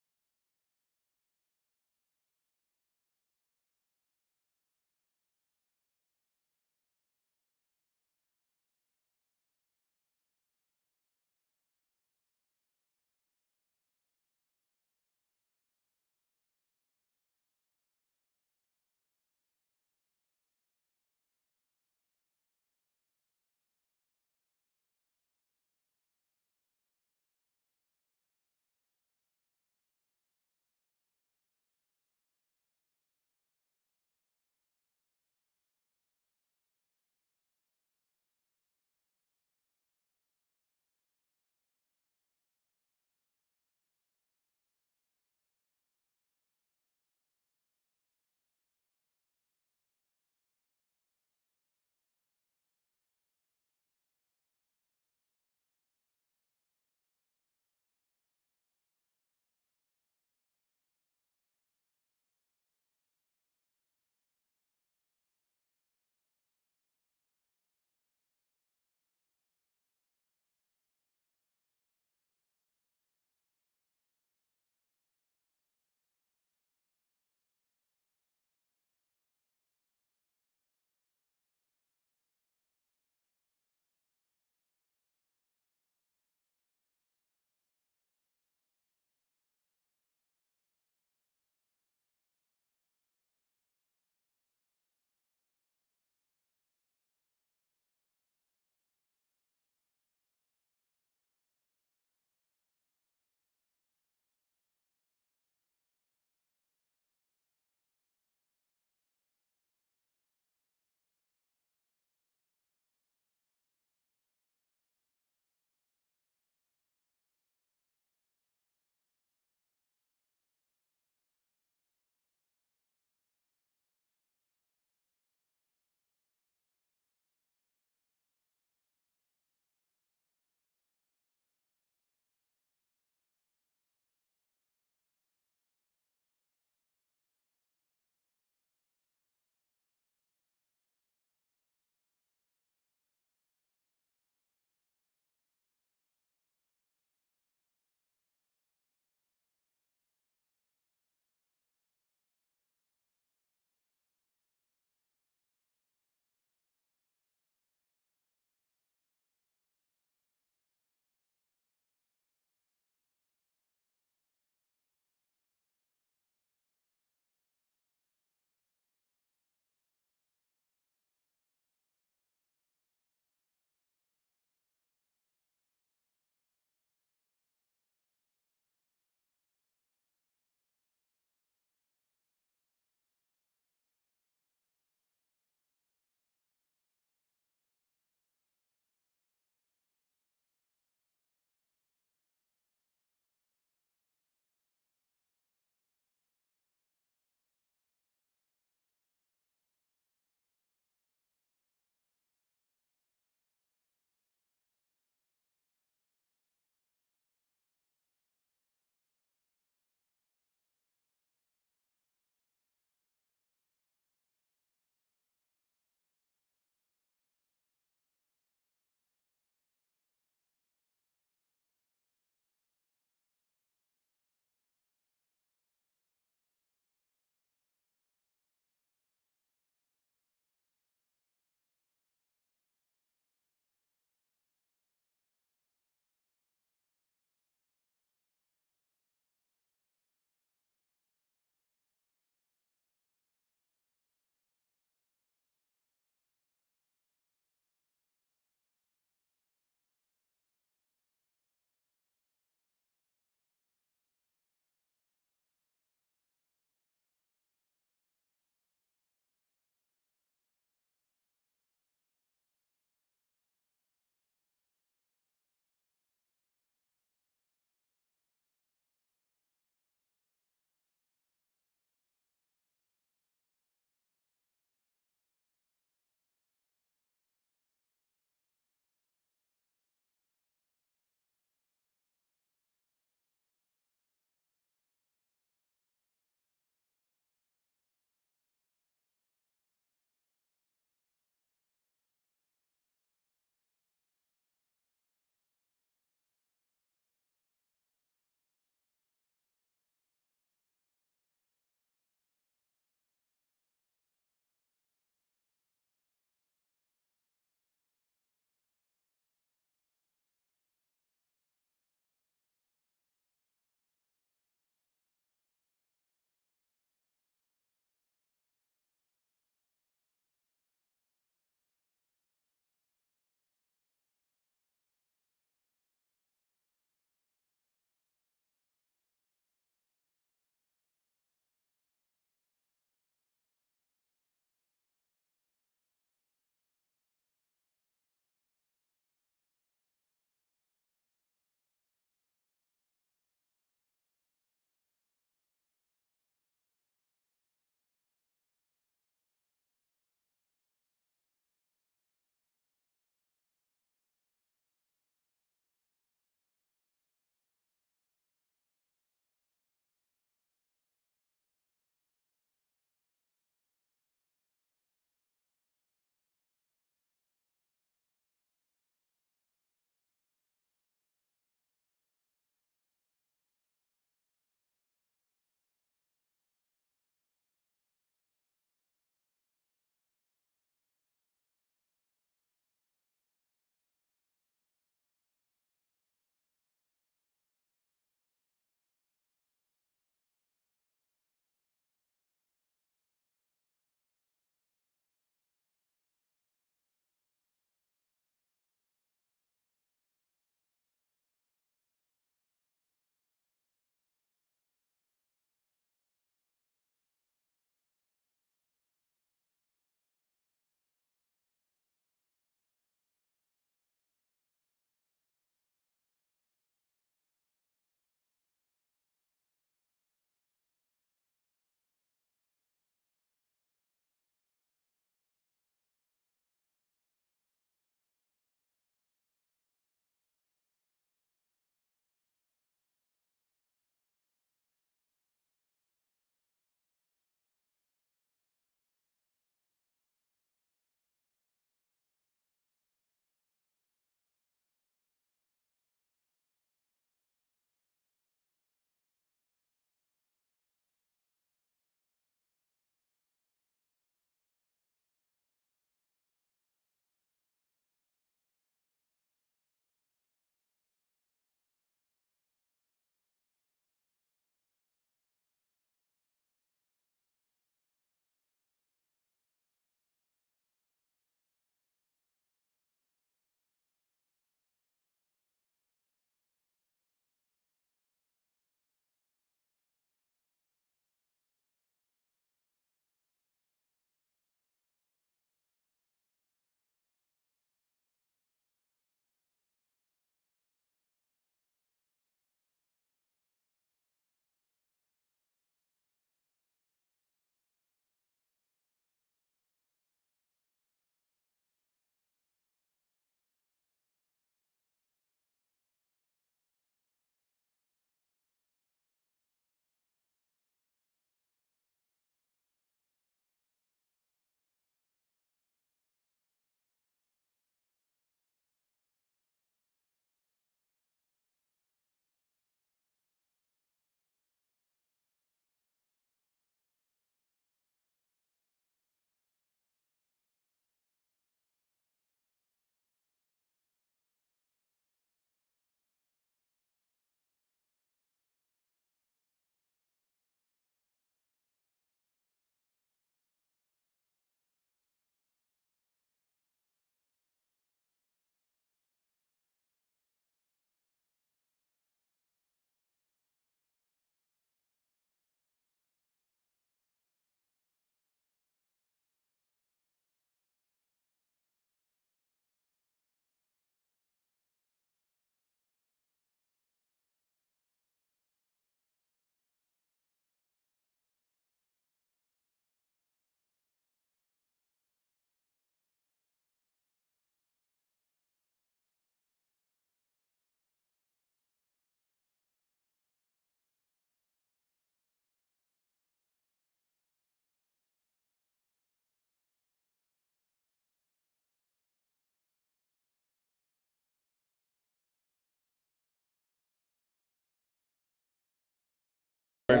And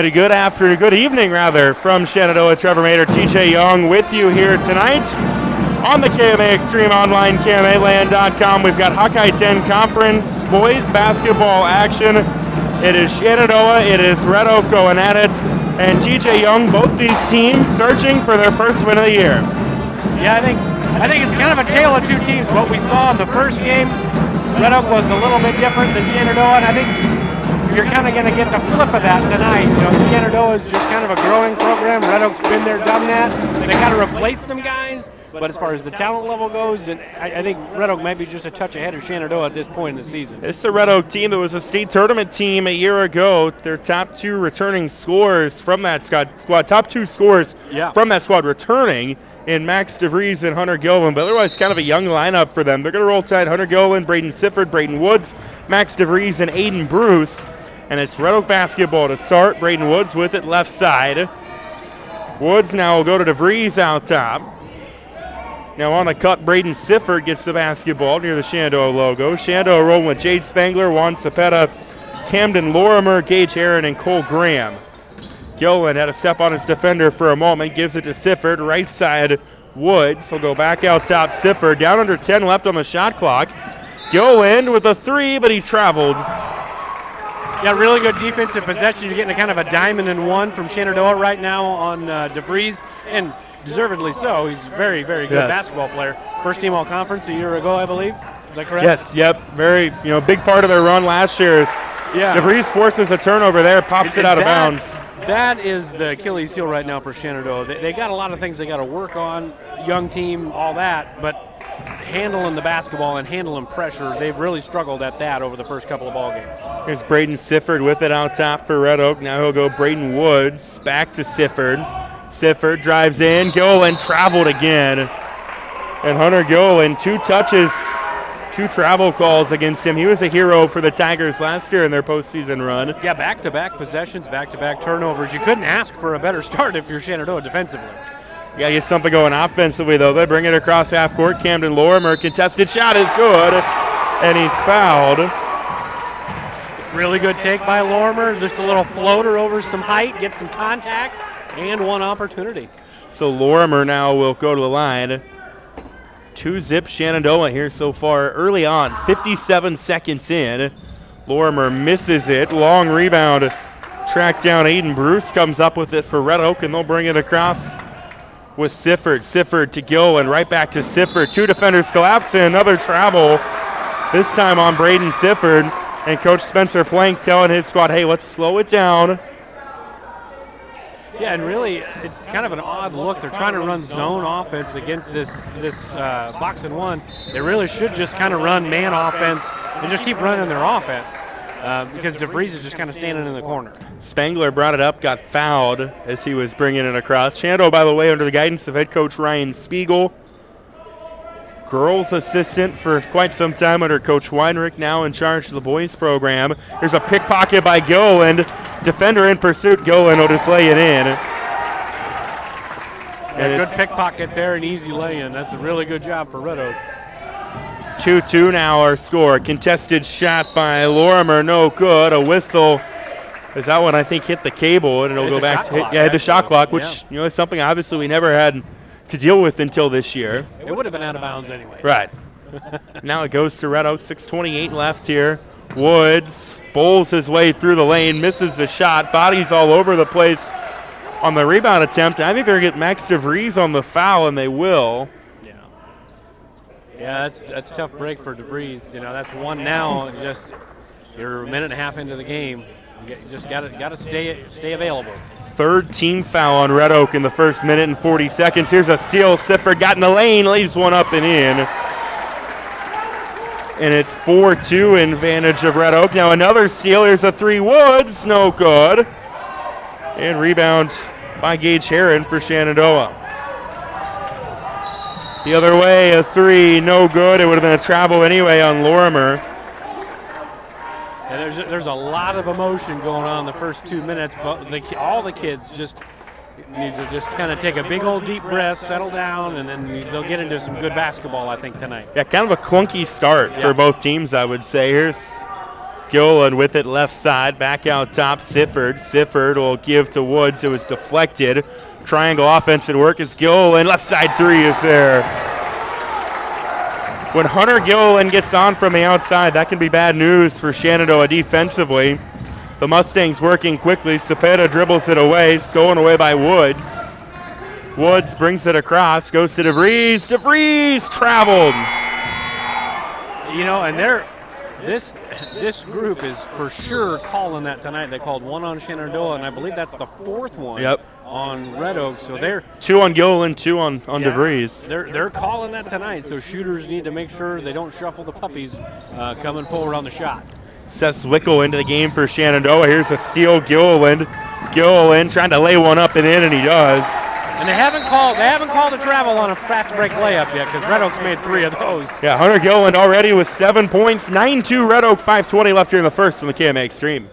a good evening from Shenandoah. Trevor Mater, TJ Young with you here tonight on the KMA Extreme Online, KMAland.com. We've got Hawkeye 10 Conference boys basketball action. It is Shenandoah, it is Red Oak going at it, and TJ Young, both these teams searching for their first win of the year. Yeah, I think it's kind of a tale of two teams. What we saw in the first game, Red Oak was a little bit different than Shenandoah, and I think you're kind of going to get the flip of that tonight. You know, Shenandoah is just kind of a growing program. Red Oak's been there, done that. They got to replace some guys, but as far as the talent level goes, and I think Red Oak might be just a touch ahead of Shenandoah at this point in the season. It's the Red Oak team that was a state tournament team a year ago. Their top two returning scorers from that squad, top two scorers from that squad returning in Max DeVries and Hunter Gilliland, but otherwise kind of a young lineup for them. They're going to roll tide: Hunter Gilliland, Braden Sifford, Braden Woods, Max DeVries, and Aiden Bruce. And it's Red Oak basketball to start. Braden Woods with it left side. Woods now will go to DeVries out top. Now on the cut, Braden Sifford gets the basketball near the Shenandoah logo. Shenandoah rolling with Jade Spangler, Juan Cepeda, Camden Lorimer, Gage Heron, and Cole Graham. Gilliland had a step on his defender for a moment, gives it to Sifford. Right side, Woods. He'll go back out top. Sifford down under 10 left on the shot clock. Gilliland with a three, but he traveled. Yeah, really good defensive possession. You're getting a kind of a diamond and one from Shenandoah right now on DeVries, and deservedly so. He's a very, very good basketball player. First team all-conference a year ago, I believe. Is that correct? Yes, yep. Very, big part of their run last year. DeVries forces a turnover there, pops it out of bounds. That is the Achilles heel right now for Shenandoah. They got a lot of things they got to work on, young team, all that, but handling the basketball and handling pressure, they've really struggled at that over the first couple of ball games. Here's Braden Sifford with it out top for Red Oak. Now he'll go Braden Woods back to Sifford. Sifford drives in. Gilliland traveled again. And Hunter Gilliland, 2 touches, 2 travel calls against him. He was a hero for the Tigers last year in their postseason run. Yeah, back-to-back possessions, back-to-back turnovers. You couldn't ask for a better start if you're Shenandoah defensively. Yeah, get something going offensively, though. They bring it across half court. Camden Lorimer, contested shot is good, and he's fouled. Really good take by Lorimer. Just a little floater over some height, get some contact, and one opportunity. So Lorimer now will go to the line. 2-zip Shenandoah here so far early on, 57 seconds in. Lorimer misses it. Long rebound. Tracked down. Aiden Bruce comes up with it for Red Oak, and they'll bring it across with Sifford. Sifford to Gilliland, right back to Sifford. 2 defenders collapse, and another travel, this time on Braden Sifford. And Coach Spencer Plank telling his squad, hey, let's slow it down. Yeah, and really, it's kind of an odd look. They're trying to run zone offense against this box and one. They really should just kind of run man offense and just keep running their offense. Because DeVries is just kind of standing in the corner. Spangler brought it up, got fouled as he was bringing it across. Shenandoah, by the way, under the guidance of head coach Ryan Spiegel. Girls assistant for quite some time under Coach Weinrich, now in charge of the boys program. Here's a pickpocket by Gilliland. Defender in pursuit. Gilliland will just lay it in. Good pickpocket there, an easy lay-in. That's a really good job for Red Oak. 2-2 now our score. Contested shot by Lorimer, no good. A whistle. As that one, I think, hit the cable, and it'll go back to hit the shot clock, which is something obviously we never had to deal with until this year. It would have been out of bounds anyway. Right. Now it goes to Red Oak. 6:28 left here. Woods bowls his way through the lane, misses the shot. Bodies all over the place on the rebound attempt. I think they're going to get Max DeVries on the foul, and they will. Yeah, that's a tough break for DeVries. That's one now. Just you're a minute and a half into the game. You just got to stay available. Third team foul on Red Oak in the first minute and 40 seconds. Here's a steal. Sifford got in the lane, leaves one up and in. And it's 4-2 in advantage of Red Oak. Now another steal. Here's a 3. Woods, no good. And rebound by Gage Heron for Shenandoah. The other way, a 3, no good. It would have been a travel anyway on Lorimer. Yeah, there's a lot of emotion going on the first 2 minutes, but all the kids just need to just kind of take a big old deep breath, settle down, and then they'll get into some good basketball, I think, tonight. Yeah, kind of a clunky start for both teams, I would say. Here's Gilliland with it left side, back out top, Sifford. Sifford will give to Woods. It was deflected. Triangle offense at work as Gilliland. Left side three is there. When Hunter Gilliland gets on from the outside, that can be bad news for Shenandoah defensively. The Mustangs working quickly. Cepeda dribbles it away, stolen away by Woods. Woods brings it across, goes to DeVries. DeVries traveled. You know, and this group is for sure calling that tonight. They called one on Shenandoah, and I believe that's the fourth one on Red Oak. So they're 2 on Gilliland, 2 on DeVries. They're calling that tonight. So shooters need to make sure they don't shuffle the puppies coming forward on the shot. Seth Zwickel into the game for Shenandoah. Here's a steal, Gilliland. Gilliland trying to lay one up and in, and he does. And they haven't called a travel on a fast break layup yet because Red Oak's made 3 of those. Yeah, Hunter Gilliland already with 7 points. 9-2 Red Oak, 5:20 left here in the first on the KMA Extreme.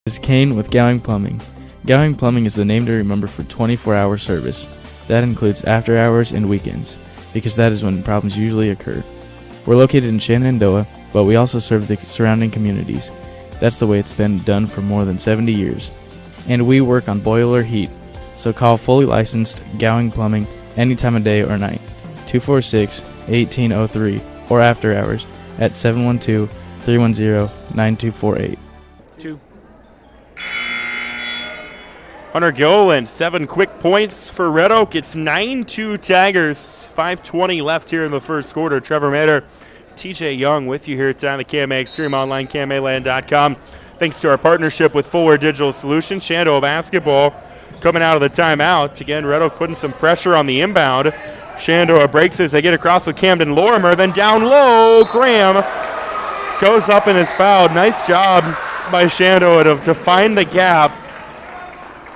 This is Kane with Gowing Plumbing. Gowing Plumbing is the name to remember for 24-hour service. That includes after hours and weekends, because that is when problems usually occur. We're located in Shenandoah, but we also serve the surrounding communities. That's the way it's been done for more than 70 years. And we work on boiler heat. So call fully licensed Gowing Plumbing any time of day or night, 246-1803, or after hours at 712-310-9248. 2. Hunter Gilliland, 7 quick points for Red Oak. It's 9-2 Tigers, 5:20 left here in the first quarter. Trevor Mader, TJ Young with you here tonight on the KMA Extreme online, KMAland.com. Thanks to our partnership with Fuller Digital Solutions. Shenandoah basketball coming out of the timeout. Again, Red Oak putting some pressure on the inbound. Shenandoah breaks as they get across with Camden Lorimer. Then down low, Graham goes up and is fouled. Nice job by Shenandoah to find the gap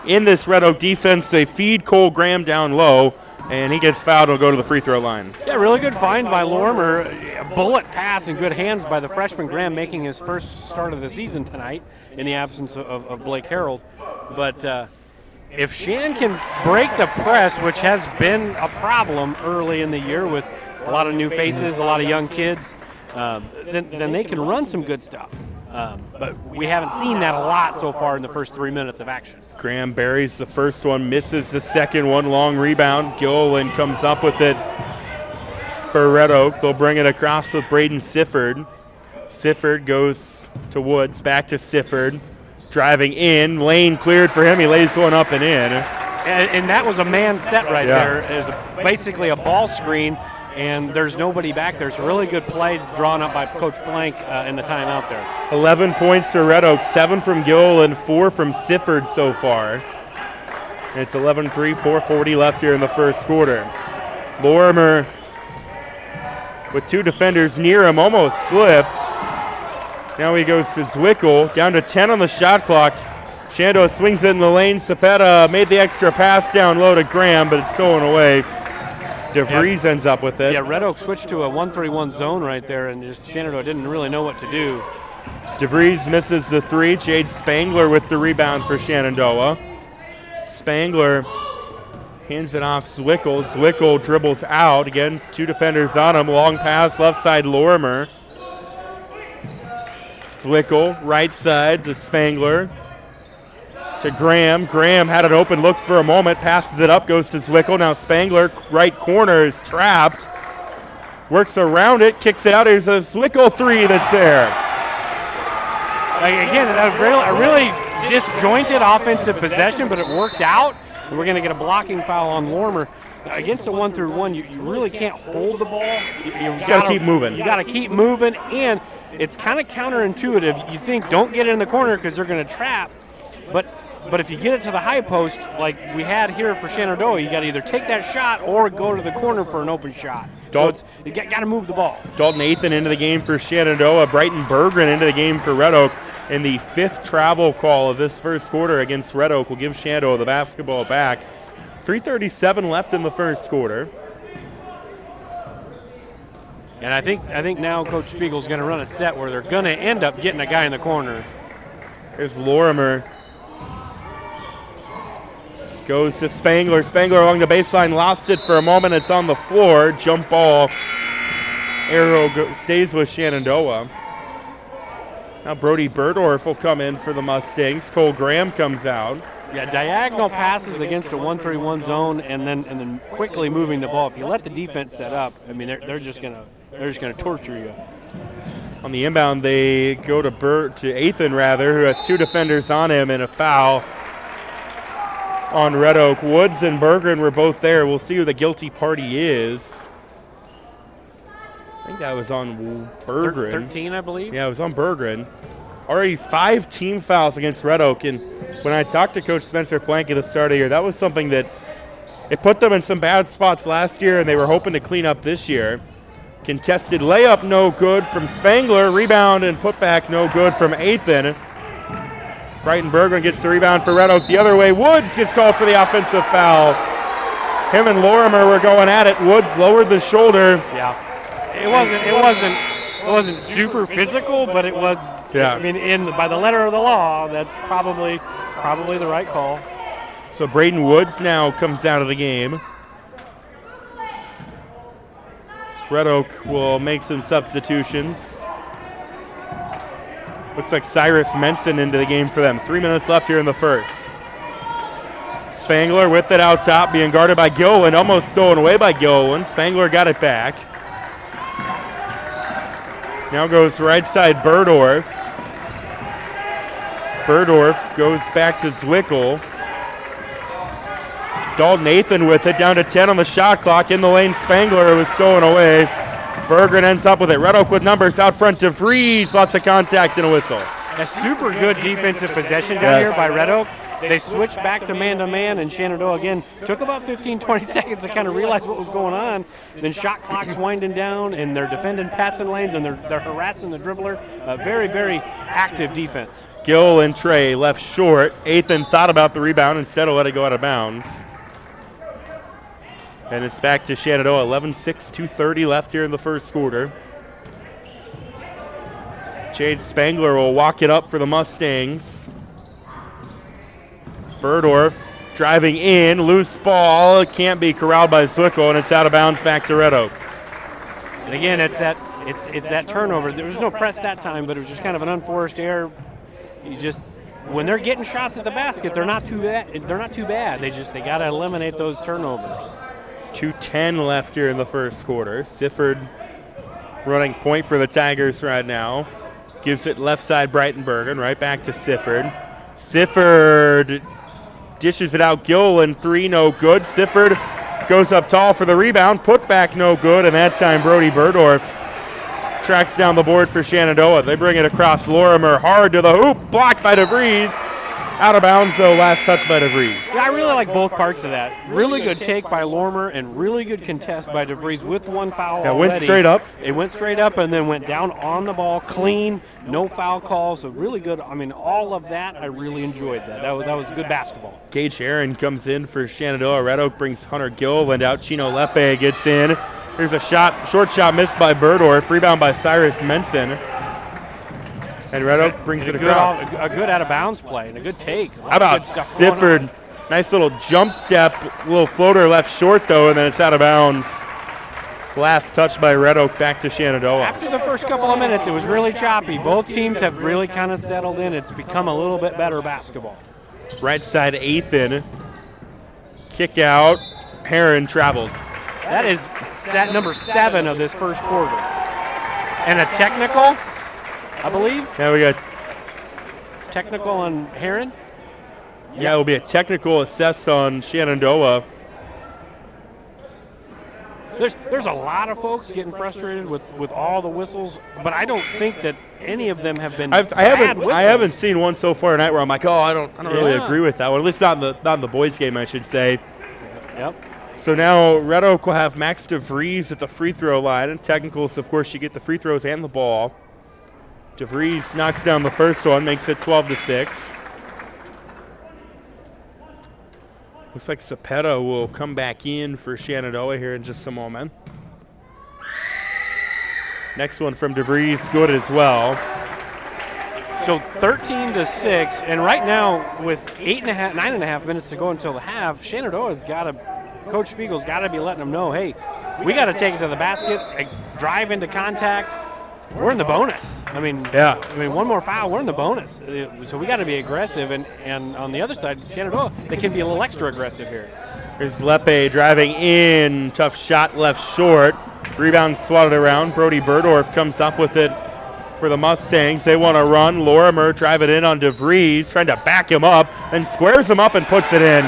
in this Red Oak defense. They feed Cole Graham down low, and he gets fouled and will go to the free throw line. Yeah, really good find by Lorimer. A bullet pass and good hands by the freshman Graham, making his first start of the season tonight in the absence of Blake Harold. But if Shan can break the press, which has been a problem early in the year with a lot of new faces, a lot of young kids, then they can run some good stuff. But we haven't seen that a lot so far in the first 3 minutes of action. Graham buries the first one, misses the second one, long rebound. Gilliland comes up with it for Red Oak. They'll bring it across with Braden Sifford. Sifford goes to Woods, back to Sifford. Driving in, lane cleared for him. He lays one up and in. And that was a man set right there. It was basically a ball screen, and there's nobody back there. It's a really good play drawn up by Coach Blank in the timeout there. 11 points to Red Oak, 7 from Gilliland, 4 from Sifford so far. And it's 11-3, 4:40 left here in the first quarter. Lorimer with 2 defenders near him, almost slipped. Now he goes to Zwickel, down to 10 on the shot clock. Shenandoah swings it in the lane. Cepeda made the extra pass down low to Graham, but it's stolen away. DeVries ends up with it. Yeah, Red Oak switched to a 1-3-1 zone right there, and just Shenandoah didn't really know what to do. DeVries misses the 3. Jade Spangler with the rebound for Shenandoah. Spangler hands it off Zwickel. Zwickel dribbles out. Again, 2 defenders on him. Long pass, left side Lorimer. Zwickel, right side to Spangler. To Graham. Graham had an open look for a moment, passes it up, goes to Zwickel. Now Spangler, right corner, is trapped. Works around it, kicks it out. Here's a Zwickel 3 that's there. Again, a really disjointed offensive possession, but it worked out. And we're going to get a blocking foul on Lorimer. Against a 1-through-1, you really can't hold the ball. You got to keep moving. You got to keep moving, and it's kind of counterintuitive. You think don't get in the corner because they're going to trap, but if you get it to the high post like we had here for Shenandoah, you got to either take that shot or go to the corner for an open shot. So you got to move the ball. Dalton Nathan into the game for Shenandoah. Brighton Berggren into the game for Red Oak. And the 5th travel call of this first quarter against Red Oak will give Shenandoah the basketball back. 3:37 left in the first quarter. And I think now Coach Spiegel's going to run a set where they're going to end up getting a guy in the corner. Here's Lorimer. Goes to Spangler. Spangler along the baseline, lost it for a moment. It's on the floor. Jump ball. Arrow stays with Shenandoah. Now Brody Burdorf will come in for the Mustangs. Cole Graham comes out. Yeah, diagonal passes against a 1-3-1 zone, and then quickly moving the ball. If you let the defense set up, I mean, they're just gonna torture you. On the inbound, they go to Athan rather, who has 2 defenders on him, and a foul on Red Oak. Woods and Berggren were both there. We'll see who the guilty party is. I think that was on Berggren. 13, I believe. Yeah, it was on Berggren. Already 5 team fouls against Red Oak, and when I talked to Coach Spencer Plank at the start of the year, that was something that it put them in some bad spots last year, and they were hoping to clean up this year. Contested layup, no good from Spangler. Rebound and putback, no good from Athan. Brighton Berggren gets the rebound for Red Oak the other way. Woods gets called for the offensive foul. Him and Lorimer were going at it. Woods lowered the shoulder. Yeah, it wasn't super physical, but it was. Yeah. I mean, by the letter of the law, that's probably the right call. So Braden Woods now comes out of the game. Red Oak will make some substitutions. Looks like Cyrus Menson into the game for them. 3 minutes left here in the first. Spangler with it out top, being guarded by Gilliland, almost stolen away by Gilliland. Spangler got it back. Now goes right side Burdorf. Burdorf goes back to Zwickel. Dalton Nathan with it, down to 10 on the shot clock. In the lane, Spangler was stolen away. Berggren ends up with it. Red Oak with numbers out front to Vries. Lots of contact and a whistle. A super good defensive possession down here by Red Oak. They switched back to man-to-man, and Shenandoah again took about 15-20 seconds to kind of realize what was going on. Then shot clock's winding down, and they're defending passing lanes, and they're harassing the dribbler. Very, very active defense. Gill and Trey left short. Athan thought about the rebound, instead of let it go out of bounds. And it's back to Shenandoah. 11-6, 2:30 left here in the first quarter. Jade Spangler will walk it up for the Mustangs. Burdorf driving in, loose ball. It can't be corralled by Zwickel, and it's out of bounds back to Red Oak. And again, it's that turnover. There was no press that time, but it was just kind of an unforced error. When they're getting shots at the basket, they're not too bad. They got to eliminate those turnovers. 2:10 left here in the first quarter. Sifford running point for the Tigers right now. Gives it left side Breitenbergen, right back to Sifford. Sifford dishes it out. Gilliland, 3, no good. Sifford goes up tall for the rebound. Put back, no good. And that time Brody Burdorf tracks down the board for Shenandoah. They bring it across Lorimer, hard to the hoop. Blocked by DeVries. Out of bounds, though, last touch by DeVries. Yeah, I really like both parts of that. Really good take by Lorimer and really good contest by DeVries with one foul already. Went straight up. It went straight up and then went down on the ball, clean, no foul calls. So really good. I mean, all of that, I really enjoyed that. That was good basketball. Gage Aaron comes in for Shenandoah. Red Oak brings Hunter Gilliland out. Chino Lepe gets in. Here's a short shot missed by Burdorf. Rebound by Cyrus Menson. And Red Oak brings it across. A good out-of-bounds play and a good take. How about Sifford? Nice little jump step, little floater left short, though, and then it's out of bounds. Last touch by Red Oak, back to Shenandoah. After the first couple of minutes, it was really choppy. Both teams have really kind of settled in. It's become a little bit better basketball. Right side, Athan. Kick out. Heron traveled. That is set number 7 of this first quarter. And a technical, I believe. Yeah, we got technical on Heron. Yeah, it will be a technical assessed on Shenandoah. There's a lot of folks getting frustrated with all the whistles, but I don't think that any of them have been I whistles. haven't seen one so far tonight where I'm like, I don't really agree with that one. At least not in the boys' game, I should say. Yep. So now Red Oak will have Max DeVries at the free throw line. And technicals, of course, you get the free throws and the ball. DeVries knocks down the first one, makes it 12-6. Looks like Cepeda will come back in for Shenandoah here in just a moment. Next one from DeVries, good as well. So 13-6, and right now with 9.5 minutes to go until the half, Shenandoah's got to. Coach Spiegel's got to be letting them know, hey, we got to take it to the basket, drive into contact, we're in the bonus. I mean, one more foul, we're in the bonus. So we got to be aggressive. And on the other side, Shenandoah, they can be a little extra aggressive here. Here's Lepe driving in. Tough shot left short. Rebound swatted around. Brody Burdorf comes up with it for the Mustangs. They want to run. Lorimer drive it in on DeVries, trying to back him up, then squares him up and puts it in.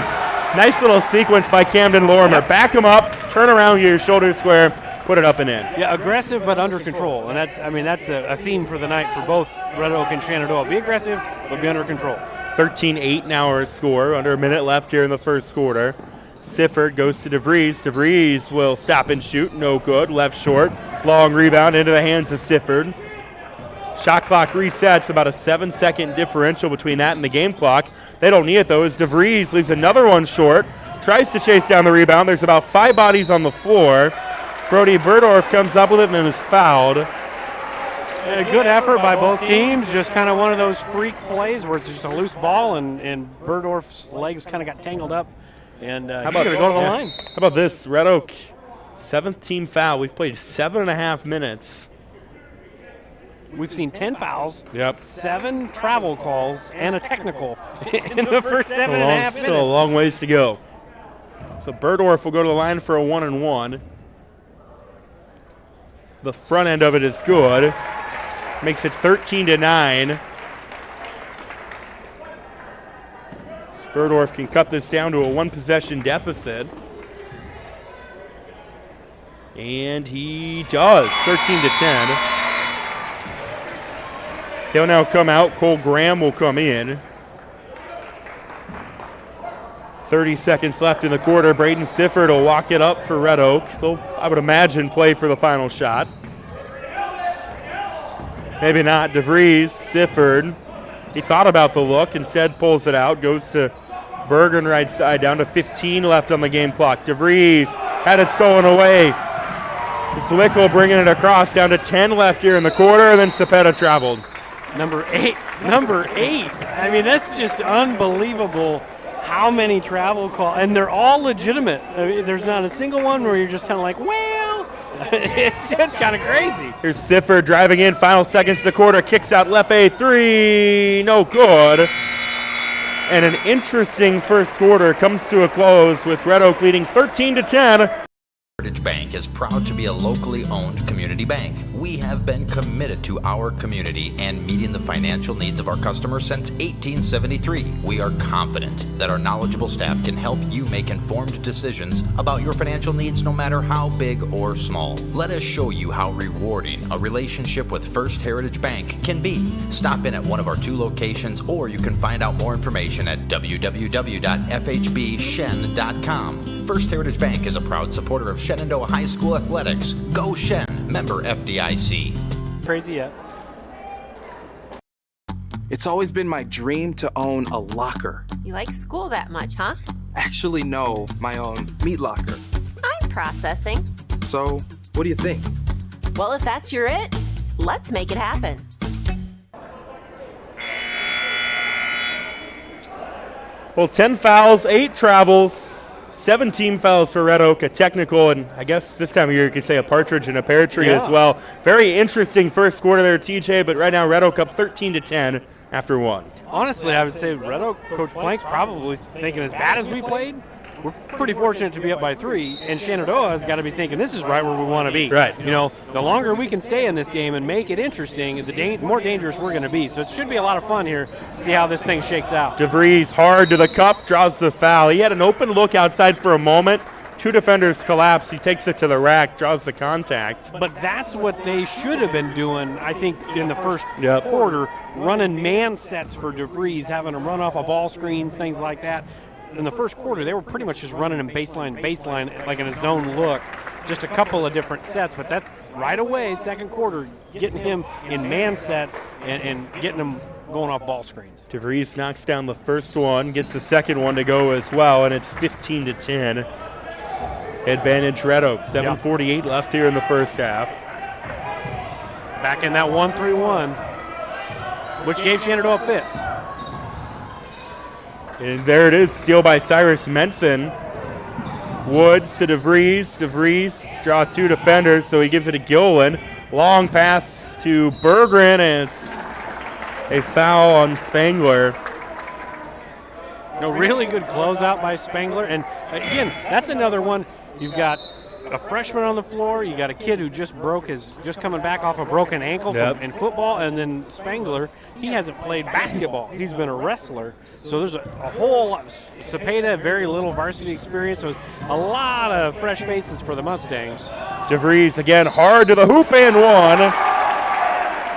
Nice little sequence by Camden Lorimer. Yep. Back him up, turn around, get your shoulder square, put it up and in. Yeah, aggressive but under control. And that's a theme for the night for both Red Oak and Shenandoah. Be aggressive, but be under control. 13-8 now our score. Under a minute left here in the first quarter. Sifford goes to DeVries. DeVries will stop and shoot. No good. Left short. Long rebound into the hands of Sifford. Shot clock resets. About a 7-second differential between that and the game clock. They don't need it, though, as DeVries leaves another one short. Tries to chase down the rebound. There's about 5 bodies on the floor. Brody Burdorf comes up with it and then is fouled. A good effort by both teams. Just kind of one of those freak plays where it's just a loose ball and Burdorf's legs kind of got tangled up. And he's going to go to the line. How about this? Red Oak, 7th team foul. We've played 7.5 minutes. We've seen 10 fouls, yep, 7 travel calls, and a technical in the first 7.5 minutes. Still a long ways to go. So Burdorf will go to the line for a 1-and-1. The front end of it is good. Makes it 13-9. Burdorf can cut this down to a 1-possession deficit. And he does, 13-10. He'll now come out. Cole Graham will come in. 30 seconds left in the quarter. Braden Sifford will walk it up for Red Oak. They'll, I would imagine, play for the final shot. Maybe not. DeVries, Sifford. He thought about the look, instead pulls it out, goes to Bergen right side, down to 15 left on the game clock. DeVries had it stolen away. Zwickle bringing it across, down to 10 left here in the quarter, and then Cepeda traveled. Number eight. I mean, that's just unbelievable how many travel calls, and they're all legitimate. I mean, there's not a single one where you're just kind of like, well, it's just kind of crazy. Here's Sifford driving in, final seconds of the quarter, kicks out Lepe, 3, no good. And an interesting first quarter comes to a close with Red Oak leading 13-10. Heritage Bank is proud to be a locally owned community bank. We have been committed to our community and meeting the financial needs of our customers since 1873. We are confident that our knowledgeable staff can help you make informed decisions about your financial needs no matter how big or small. Let us show you how rewarding a relationship with First Heritage Bank can be. Stop in at one of our 2 locations, or you can find out more information at www.fhbshen.com. First Heritage Bank is a proud supporter of Shenandoah High School athletics. Go Shen, member FDIC. Crazy yet? It's always been my dream to own a locker. You like school that much, huh? Actually, no, my own meat locker. I'm processing. So, what do you think? Well, if that's your it, let's make it happen. Well, 10 fouls, 8 travels. 17 fouls for Red Oak, a technical, and I guess this time of year you could say a partridge and a pear tree as well. Very interesting first quarter there, TJ, but right now Red Oak up 13-10 after 1. Honestly, I would say Red Oak, Coach Plank's probably thinking as bad as we played. We're pretty fortunate to be up by 3, and Shenandoah has got to be thinking this is right where we want to be. Right. You know, the longer we can stay in this game and make it interesting, the more dangerous we're going to be. So it should be a lot of fun here to see how this thing shakes out. DeVries hard to the cup, draws the foul. He had an open look outside for a moment. 2 defenders collapse. He takes it to the rack, draws the contact. But that's what they should have been doing, I think, in the first quarter, running man sets for DeVries, having him run off of ball screens, things like that. In the first quarter, they were pretty much just running him baseline, like in a zone look, just a couple of different sets. But that right away, second quarter, getting him in man sets and getting him going off ball screens. DeVries knocks down the first one, gets the second one to go as well, and it's 15-10. Advantage Red Oak. 7:48 left here in the first half. Back in that 1-3-1, which gave Shenandoah fits. And there it is, steal by Cyrus Menson. Woods to DeVries. DeVries draw 2 defenders, so he gives it to Gillen. Long pass to Berggren, and it's a foul on Spangler. A really good closeout by Spangler. And again, that's another one. You've got a freshman on the floor. You got a kid who just coming back off a broken ankle in football, and then Spangler, he hasn't played basketball. He's been a wrestler. So there's a whole lot. Cepeda, very little varsity experience. So a lot of fresh faces for the Mustangs. DeVries again hard to the hoop and one.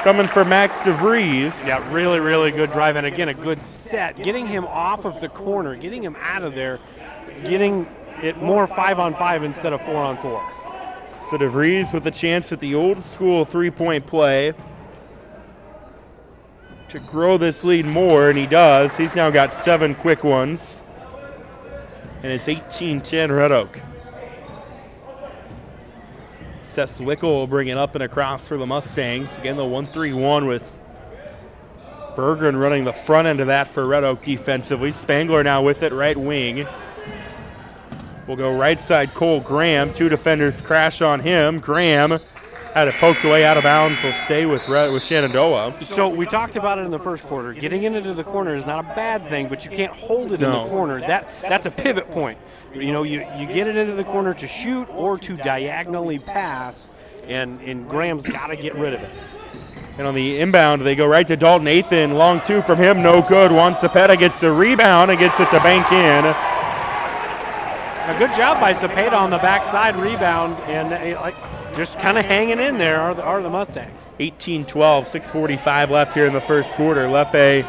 Coming for Max DeVries. Yeah, really, really good drive. And again, a good set. Getting him off of the corner, getting him out of there, getting it more 5-on-5 instead of 4-on-4. So DeVries with a chance at the old school three-point play to grow this lead more, and he does. He's now got 7 quick ones. And it's 18-10 Red Oak. Seth Zwickel will bring it up and across for the Mustangs. Again, the 1-3-1 with Berggren running the front end of that for Red Oak defensively. Spangler now with it, right wing. We'll go right side, Cole Graham. 2 defenders crash on him. Graham had it poked away out of bounds. Will stay with Shenandoah. So we talked about it in the first quarter. Getting into the corner is not a bad thing, but you can't hold it in the corner. That's a pivot point. You know, you get it into the corner to shoot or to diagonally pass, and Graham's got to get rid of it. And on the inbound, they go right to Dalton Nathan. Long 2 from him, no good. Juan Cepeda gets the rebound and gets it to bank in. A good job by Cepeda on the backside rebound, and just kind of hanging in there are the Mustangs. 18-12, 6:45 left here in the first quarter. Lepe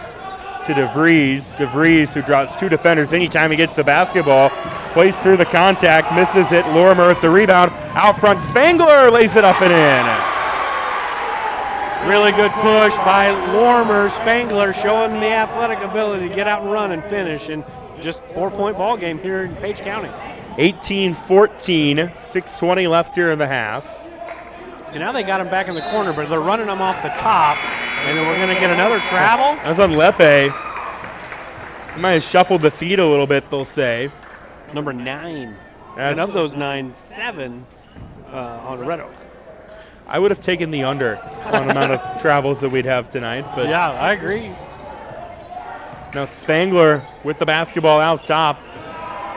to DeVries. DeVries, who draws 2 defenders anytime he gets the basketball, plays through the contact, misses it. Lorimer with the rebound. Out front, Spangler lays it up and in. Really good push by Lorimer. Spangler showing the athletic ability to get out and run and finish, and just 4-point ball game here in Page County. 18-14, 6:20 left here in the half. So now they got him back in the corner, but they're running him off the top, and then we're going to get another travel. That was on Lepe. He might have shuffled the feet a little bit, they'll say. Number 9. And of those 9, 7 on Red Oak. I would have taken the under on the amount of travels that we'd have tonight. But yeah, I agree. Now Spangler with the basketball out top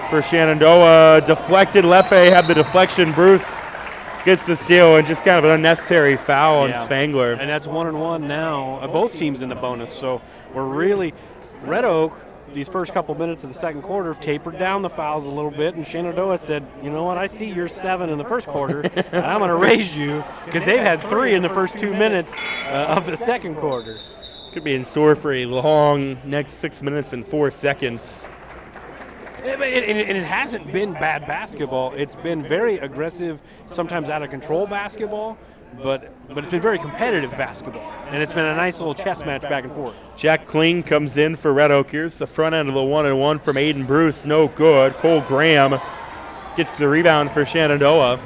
for Shenandoah. Deflected. Lepe had the deflection. Bruce gets the steal, and just kind of an unnecessary foul on Spangler. And that's 1-1 now. Both teams in the bonus. So we're really Red Oak. These first couple minutes of the second quarter tapered down the fouls a little bit, and Shenandoah said, you know what, I see you're 7 in the first quarter, and I'm going to raise you, because they've had 3 in the first 2 minutes of the second quarter. Could be in store for a long next 6 minutes and 4 seconds. And it hasn't been bad basketball. It's been very aggressive, sometimes out of control basketball, but it's been very competitive basketball, and it's been a nice little chess match back and forth. Jack Kling comes in for Red Oak. Here's the front end of the 1-and-1 from Aiden Bruce. No good. Cole Graham gets the rebound for Shenandoah.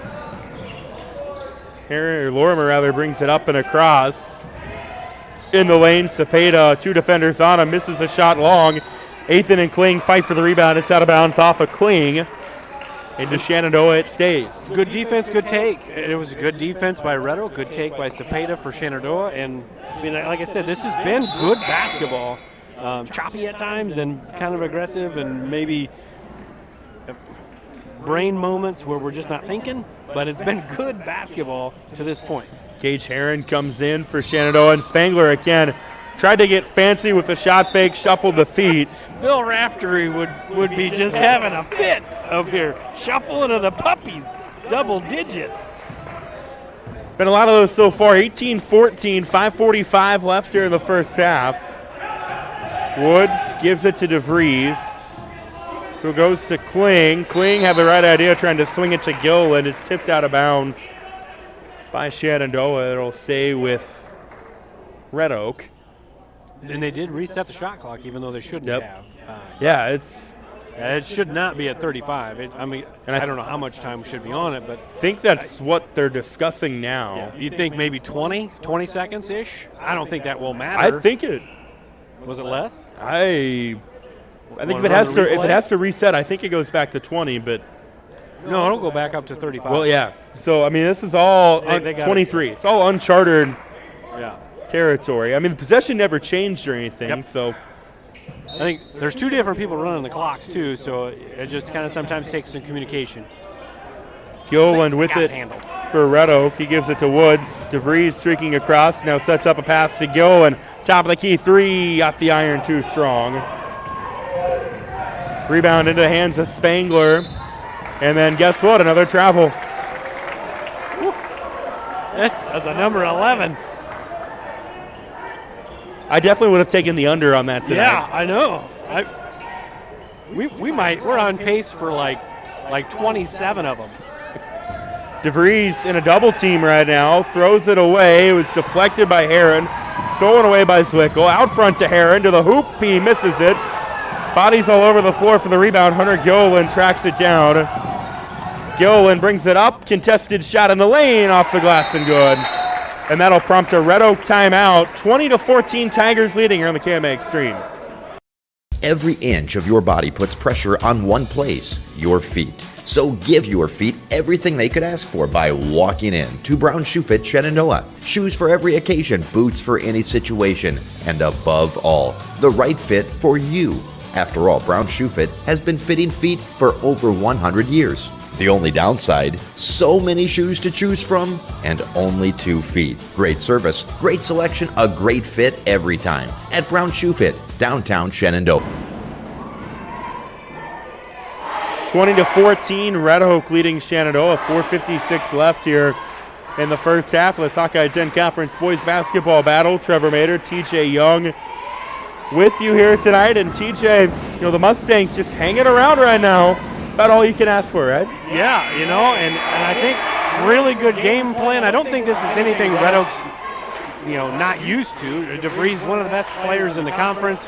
Lorimer brings it up and across. In the lane, Cepeda, 2 defenders on him, misses a shot long. Athan and Kling fight for the rebound. It's out of bounds off of Kling. Into Shenandoah it stays. Good defense, good take. It was a good defense by Red Oak, good take by Cepeda for Shenandoah. And I mean, like I said, this has been good basketball. Choppy at times and kind of aggressive, and maybe brain moments where we're just not thinking, but it's been good basketball to this point. Gage Herron comes in for Shenandoah, and Spangler again tried to get fancy with the shot fake, shuffled the feet. Bill Raftery would be just having a fit up here, shuffling of the puppies, double digits. Been a lot of those so far. 18-14, 5:45 left here in the first half. Woods gives it to DeVries, who goes to Kling. Kling had the right idea, trying to swing it to Gilliland. It's tipped out of bounds by Shenandoah. It'll stay with Red Oak. And they did reset the shot clock, even though they shouldn't have. It should not be at 35. I don't know how much time should be on it, but I think that's what they're discussing now. Yeah, you'd think maybe 20 seconds-ish? I don't think that will matter. I think it. Was it less? I think if it has to reset, I think it goes back to 20, but no, it'll go back up to 35. Well, yeah. So I mean, this is all 23. It's all uncharted territory. I mean, the possession never changed or anything, so. I think there's two different people running the clocks, too, so it just kind of sometimes takes some communication. Gilliland with it handled for Red Oak. He gives it to Woods. DeVries streaking across, now sets up a pass to Gilliland. Top of the key, 3 off the iron, too strong. Rebound into the hands of Spangler. And then guess what? Another travel. This is a number 11. I definitely would have taken the under on that tonight. Yeah, I know. We're on pace for like 27 of them. DeVries in a double team right now, throws it away. It was deflected by Heron, stolen away by Zwickle. Out front to Heron, to the hoop, he misses it. Bodies all over the floor for the rebound. Hunter Gilliland tracks it down. Gilliland brings it up, contested shot in the lane, off the glass and good. And that'll prompt a Red Oak timeout. 20-14 Tigers leading here on the KMA Extreme. Every inch of your body puts pressure on one place, your feet. So give your feet everything they could ask for by walking in to Brown Shoe Fit Shenandoah. Shoes for every occasion, boots for any situation, and above all, the right fit for you. After all, Brown Shoe Fit has been fitting feet for over 100 years. The only downside, so many shoes to choose from and only 2 feet. Great service, great selection, a great fit every time at Brown Shoe Fit, downtown Shenandoah. 20-14, Red Oak leading Shenandoah. 4:56 left here in the first half of the Sockeye 10 Conference Boys Basketball Battle. Trevor Mader, TJ Young with you here tonight. And TJ, the Mustangs just hanging around right now. About all you can ask for, right? Yeah, and I think really good game plan. I don't think this is anything Red Oak's, not used to. DeVries, one of the best players in the conference.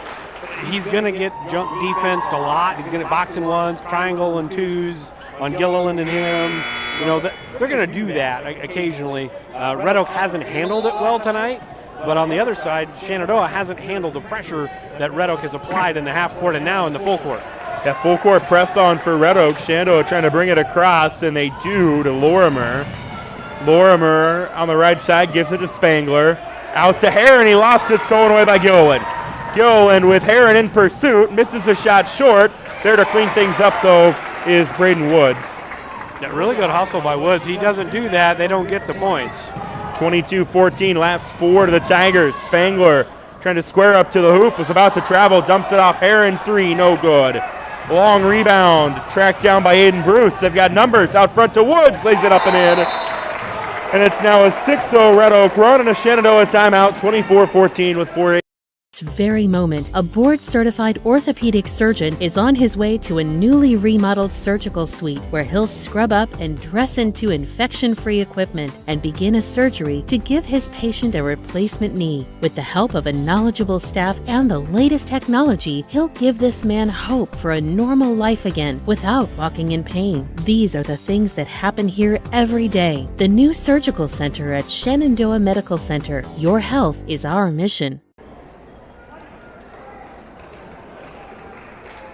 He's going to get jump defensed a lot. He's going to box in ones, triangle and twos on Gilliland and him. They're going to do that occasionally. Red Oak hasn't handled it well tonight, but on the other side, Shenandoah hasn't handled the pressure that Red Oak has applied in the half court and now in the full court. That full court press on for Red Oak. Shenandoah trying to bring it across, and they do to Lorimer. Lorimer on the right side gives it to Spangler. Out to Heron. He lost it, stolen away by Gilliland. Gilliland with Heron in pursuit. Misses the shot short. There to clean things up, though, is Braden Woods. Yeah, really good hustle by Woods. He doesn't do that, they don't get the points. 22-14, last 4 to the Tigers. Spangler trying to square up to the hoop. Was about to travel. Dumps it off. Heron, 3, no good. Long rebound, tracked down by Aiden Bruce. They've got numbers out front to Woods, lays it up and in. And it's now a 6-0 Red Oak run and a Shenandoah timeout, 24-14 with 4-8. This very moment, a board-certified orthopedic surgeon is on his way to a newly remodeled surgical suite where he'll scrub up and dress into infection-free equipment and begin a surgery to give his patient a replacement knee. With the help of a knowledgeable staff and the latest technology, he'll give this man hope for a normal life again without walking in pain. These are the things that happen here every day. The new surgical center at Shenandoah Medical Center. Your health is our mission.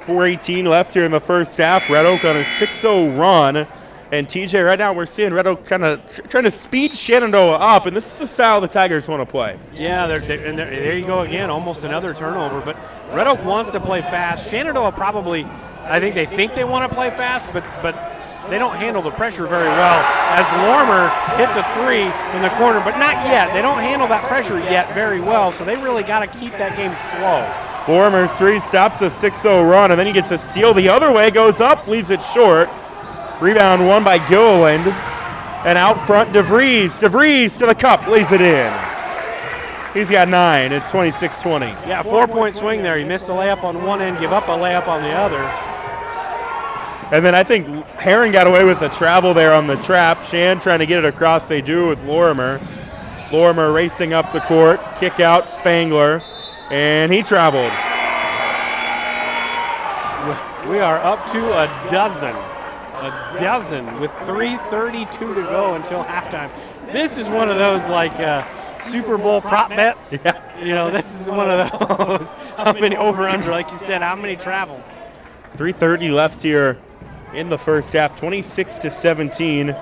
4:18 left here in the first half. Red Oak on a 6-0 run. And TJ, right now we're seeing Red Oak kind of trying to speed Shenandoah up, and this is the style the Tigers want to play. Yeah, there you go again, almost another turnover. But Red Oak wants to play fast. Shenandoah probably, I think they want to play fast, but they don't handle the pressure very well. As Lorimer hits a 3 in the corner, but not yet. They don't handle that pressure yet very well, so they really got to keep that game slow. Lorimer's 3 stops a 6-0 run, and then he gets a steal the other way, goes up, leaves it short. Rebound won by Gilliland. And out front, DeVries. DeVries to the cup, lays it in. He's got 9. It's 26-20. Yeah, 4-point swing there. He missed a layup on one end, give up a layup on the other. And then I think Heron got away with the travel there on the trap. Shan trying to get it across. They do with Lorimer. Lorimer racing up the court. Kick out Spangler. And he traveled. We are up to a dozen with 3:32 to go until halftime. This is one of those Super Bowl prop bets. Yeah. This is one of those. How many over-under, like you said, how many travels? 3:30 left here in the first half, 26-17.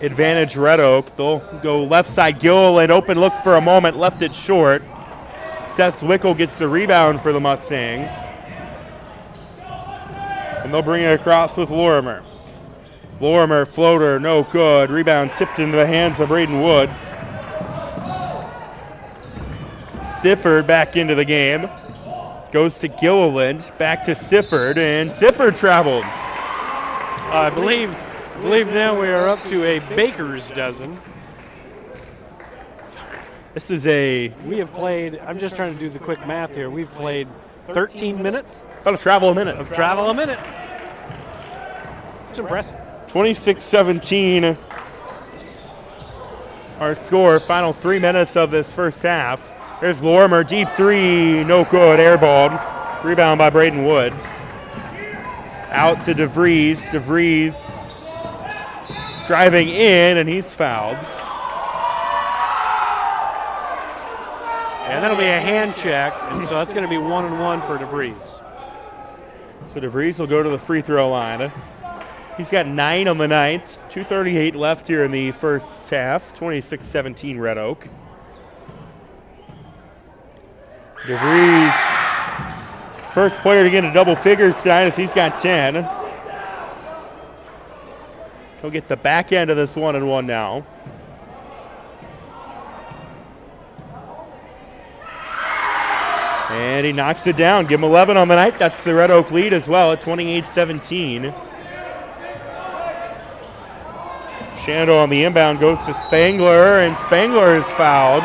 advantage Red Oak. They'll go left side. Gilliland open look for a moment, left it short. Seth Zwickel gets the rebound for the Mustangs. And they'll bring it across with Lorimer. Lorimer, floater, no good. Rebound tipped into the hands of Braden Woods. Sifford back into the game. Goes to Gilliland, back to Sifford, and Sifford traveled. I believe now we are up to a baker's dozen. This is we have played, I'm just trying to do the quick math here. We've played 13 minutes. About a travel a minute. It's impressive. 26-17. Our score, final 3 minutes of this first half. There's Lorimer, deep three, no good, airballed. Rebound by Braden Woods. Out to DeVries. DeVries driving in, and he's fouled. And that'll be a hand check, and so that's going to be 1-1 for DeVries. So DeVries will go to the free throw line. He's got 9 on the night. 2:38 left here in the first half. 26-17 Red Oak. DeVries, first player to get into double figures tonight as he's got 10. He'll get the back end of this 1-1 now. And he knocks it down. Give him 11 on the night. That's the Red Oak lead as well at 28-17. Shenandoah on the inbound goes to Spangler, and Spangler is fouled.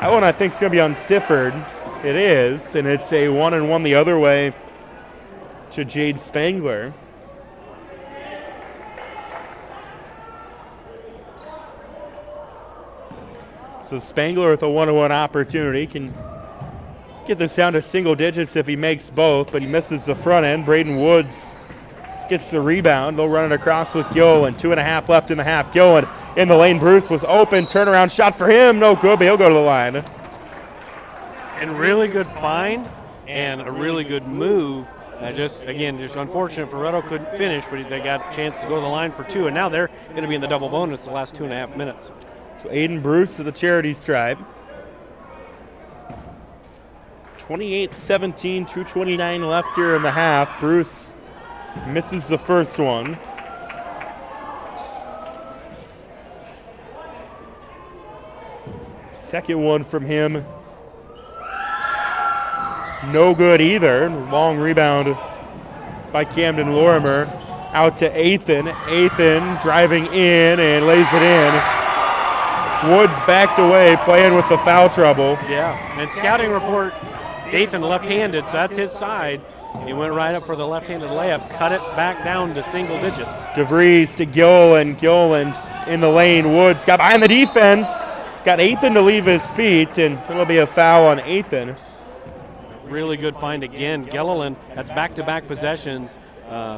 That one I think is going to be on Sifford. It is, and it's a 1-1 the other way to Jade Spangler. So Spangler with a 1-1 opportunity can get this down to single digits if he makes both, but he misses the front end. Braden Woods gets the rebound. They'll run it across with Gilliland. 2.5 left in the half. Gilliland in the lane. Bruce was open. Turnaround shot for him. No good, but he'll go to the line. And really good find and a really good move. Just unfortunate for Red Oak couldn't finish, but they got a chance to go to the line for 2, and now they're going to be in the double bonus the last 2.5 minutes. So Aiden Bruce to the charity stripe. 28-17, 2:29 left here in the half. Bruce misses the first one. Second one from him. No good either. Long rebound by Camden Lorimer. Out to Athan. Athan driving in and lays it in. Woods backed away, playing with the foul trouble. Yeah, and scouting report, Athan left-handed, so that's his side. He went right up for the left-handed layup, cut it back down to single digits. DeVries to Gilliland. Gilliland in the lane. Woods got behind the defense. Got Athan to leave his feet, and it'll be a foul on Athan. Really good find again. Gilliland, that's back-to-back possessions.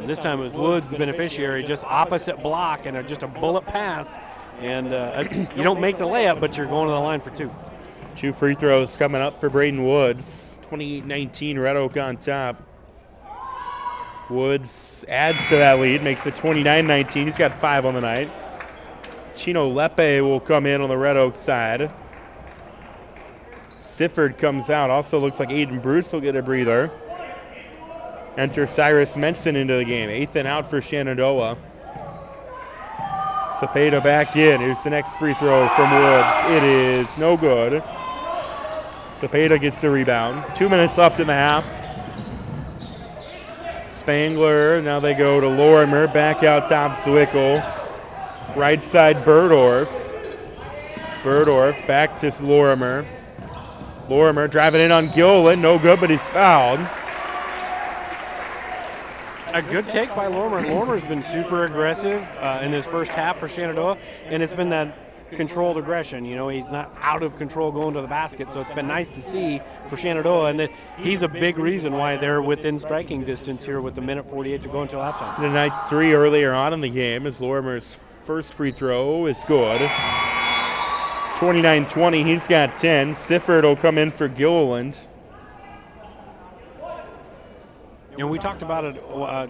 This time it was Woods, the beneficiary, just opposite block, and just a bullet pass. And you don't make the layup, but you're going to the line for 2. 2 free throws coming up for Braden Woods. 28-19, Red Oak on top. Woods adds to that lead, makes it 29-19. He's got 5 on the night. Chino Lepe will come in on the Red Oak side. Sifford comes out. Also looks like Aiden Bruce will get a breather. Enter Cyrus Menson into the game. Athan out for Shenandoah. Cepeda back in. Here's the next free throw from Woods. It is no good. Cepeda gets the rebound. 2 minutes left in the half. Spangler, now they go to Lorimer. Back out top, Zwickel. Right side, Burdorf. Burdorf back to Lorimer. Lorimer driving in on Gilliland. No good, but he's fouled. A good take by Lorimer. Lorimer's been super aggressive in his first half for Shenandoah, and it's been that controlled aggression. You know, he's not out of control going to the basket, so it's been nice to see for Shenandoah, and that he's a big reason why they're within striking distance here with the minute 48 to go until halftime. The night's 3 earlier on in the game as Lorimer's first free throw is good. 29-20, he's got 10. Sifford will come in for Gilliland. We talked about it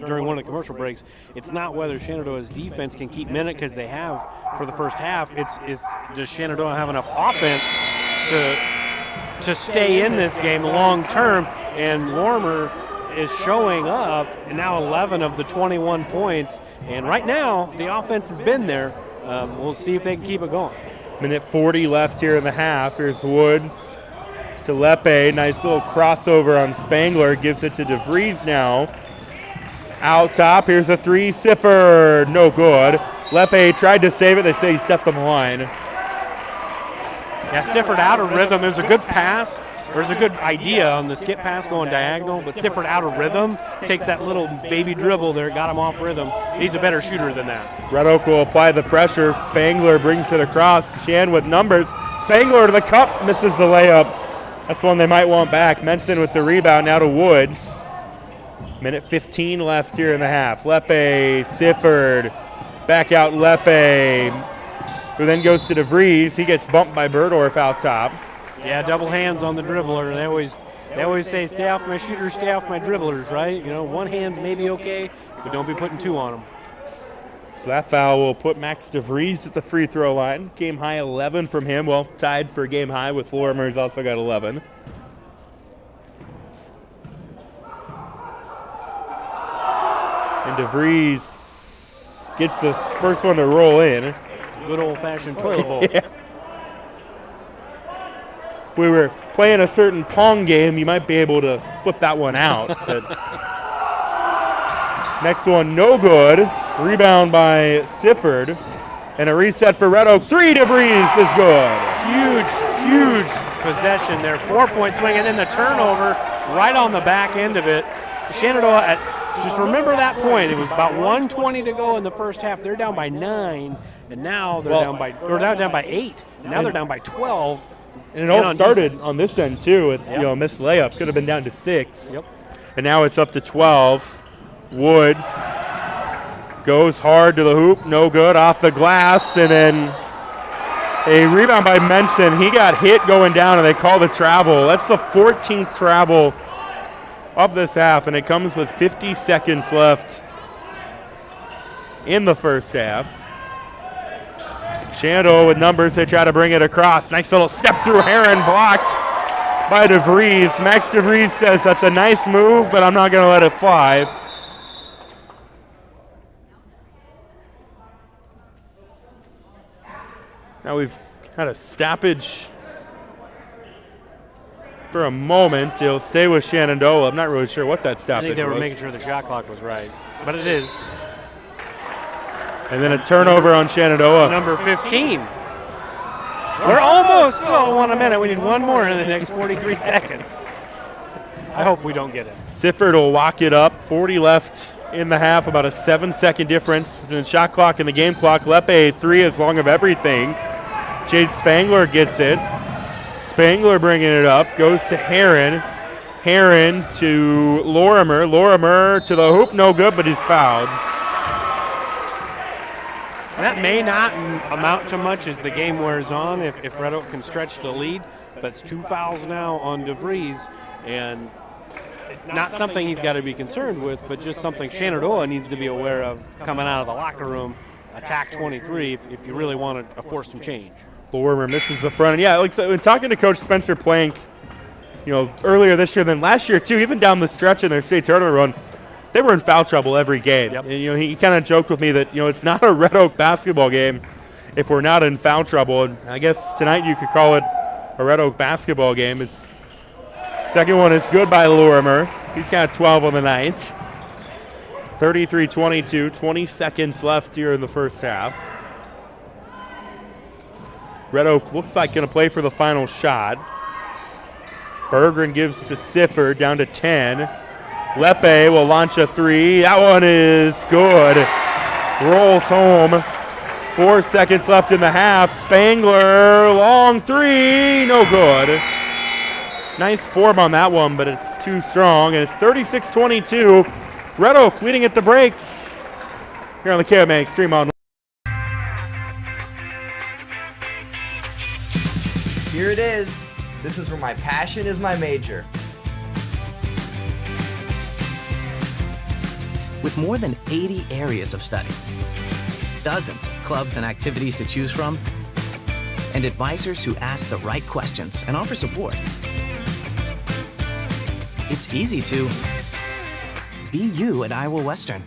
during one of the commercial breaks. It's not whether Shenandoah's defense can keep minute, because they have for the first half. It's does Shenandoah have enough offense to stay in this game long term? And Lorimer is showing up, and now 11 of the 21 points. And right now, the offense has been there. We'll see if they can keep it going. Minute 40 left here in the half. Here's Woods to Lepe. Nice little crossover on Spangler. Gives it to DeVries now. Out top. Here's a three. Sifford. No good. Lepe tried to save it. They say he stepped on the line. Yeah, Sifford out of rhythm. It was a good pass. There's a good idea on the skip pass going diagonal, but Sifford out of rhythm takes that little baby dribble there, got him off rhythm. He's a better shooter than that. Red Oak will apply the pressure. Spangler brings it across. Shan with numbers. Spangler to the cup, misses the layup. That's one they might want back. Menson with the rebound now to Woods. Minute 15 left here in the half. Lepe, Sifford, back out Lepe, who then goes to DeVries. He gets bumped by Burdorf out top. Yeah, double hands on the dribbler. They always say, stay off my shooters, stay off my dribblers, right? One hand's maybe okay, but don't be putting two on them. So that foul will put Max DeVries at the free throw line. Game high 11 from him. Well, tied for game high with Lorimer, who's also got 11. And DeVries gets the first one to roll in. Good old-fashioned toilet bowl. Yeah. If we were playing a certain Pong game, you might be able to flip that one out. But next one, no good. Rebound by Sifford. And a reset for Red Oak. Three, DeVries is good. Huge possession there. 4-point swing, and then the turnover right on the back end of it. Shenandoah, just remember that point. It was about 1:20 to go in the first half. They're down by 9, and now they're down by 8. And now they're down by 12. And it all started on this end, too, with a missed layup. Could have been down to 6. Yep. And now it's up to 12. Woods goes hard to the hoop. No good. Off the glass. And then a rebound by Menson. He got hit going down, and they call the travel. That's the 14th travel of this half, and it comes with 50 seconds left in the first half. Shenandoah with numbers. They try to bring it across. Nice little step through Heron, blocked by DeVries. Max DeVries says that's a nice move, but I'm not going to let it fly. Now we've had a stoppage for a moment. He'll stay with Shenandoah. I'm not really sure what that stoppage was. I think they were making sure the shot clock was right, but it is. And then a turnover on Shenandoah. Number 15. We're almost 1 a minute. We need one more in the next 43 seconds. I hope we don't get it. Sifford will walk it up. 40 left in the half, about a 7-second difference between the shot clock and the game clock. Lepe, 3 as long of everything. Jade Spangler gets it. Spangler bringing it up. Goes to Heron. Heron to Lorimer. Lorimer to the hoop. No good, but he's fouled. That may not amount to much as the game wears on if Red Oak can stretch the lead, but it's 2 fouls now on DeVries, and not something he's got to be concerned with, but just something Shenandoah needs to be aware of coming out of the locker room. Attack 23 if you really want to force some change. Lorimer misses the front. And yeah, like so, when talking to Coach Spencer Plank, earlier this year than last year too, even down the stretch in their state tournament run, they were in foul trouble every game. Yep. And, he kind of joked with me that, it's not a Red Oak basketball game if we're not in foul trouble. And I guess tonight you could call it a Red Oak basketball game. His second one is good by Lorimer. He's got 12 on the night. 33-22, 20 seconds left here in the first half. Red Oak looks like going to play for the final shot. Berggren gives to Sifford, down to 10. Lepe will launch a 3. That one is good. Rolls home. 4 seconds left in the half. Spangler, long 3. No good. Nice form on that one, but it's too strong. And it's 36-22. Red Oak leading at the break here on the KMA Extreme Online. Here it is. This is where my passion is my major. With more than 80 areas of study, dozens of clubs and activities to choose from, and advisors who ask the right questions and offer support, it's easy to be you at Iowa Western.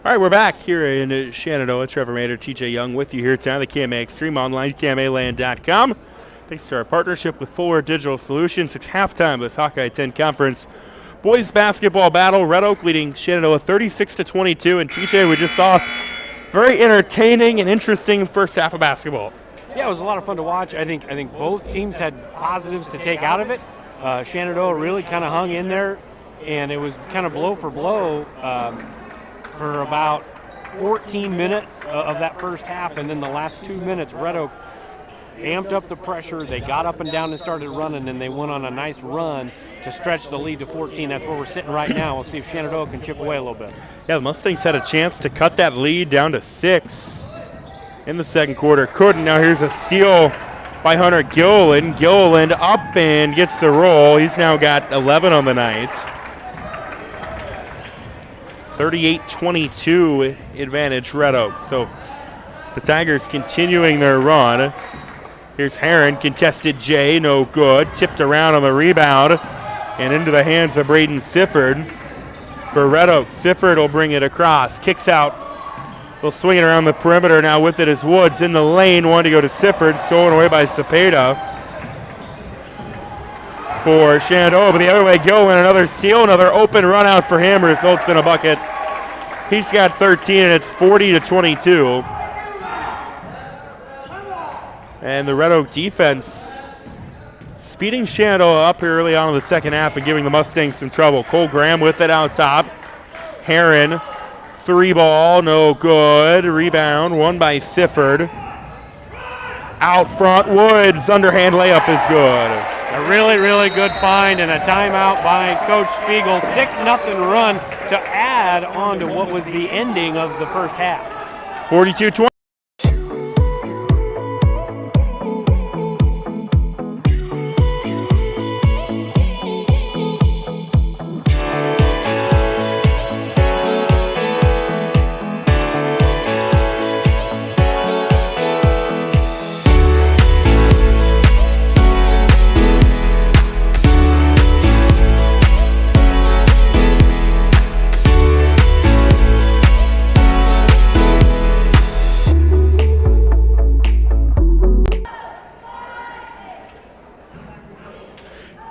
All right, we're back here in Shenandoah. Trevor Mader, TJ Young with you here tonight. The KMA Extreme online, KMAland.com. Thanks to our partnership with Forward Digital Solutions. It's halftime of this Hawkeye 10 Conference boys basketball battle. Red Oak leading Shenandoah 36-22. And TJ, we just saw very entertaining and interesting first half of basketball. Yeah, it was a lot of fun to watch. I think both teams had positives to take out of it. Shenandoah really kind of hung in there, and it was kind of blow for blow for about 14 minutes of that first half, and then the last 2 minutes, Red Oak amped up the pressure. They got up and down and started running, and they went on a nice run to stretch the lead to 14. That's where we're sitting right now. We'll see if Shenandoah can chip away a little bit. Yeah, the Mustangs had a chance to cut that lead down to 6 in the second quarter. Couldn't. Now here's a steal by Hunter Gilliland. Gilliland up and gets the roll. He's now got 11 on the night. 38-22 advantage Red Oak. So the Tigers continuing their run. Here's Heron, contested J, no good. Tipped around on the rebound and into the hands of Braden Sifford. For Red Oak, Sifford will bring it across. Kicks out. They'll swing it around the perimeter. Now with it is Woods in the lane. One to go to Sifford. Stolen away by Cepeda. For Shenandoah, but the other way, Gilliland, another steal, another open run out for him, results in a bucket. He's got 13, and it's 40-22. And the Red Oak defense speeding Shenandoah up here early on in the second half and giving the Mustangs some trouble. Cole Graham with it out top. Heron, 3-ball, no good. Rebound, won by Sifford. Out front, Woods, underhand layup is good. A really, really good find and a timeout by Coach Spiegel. 6-0 run to add on to what was the ending of the first half. 42-20.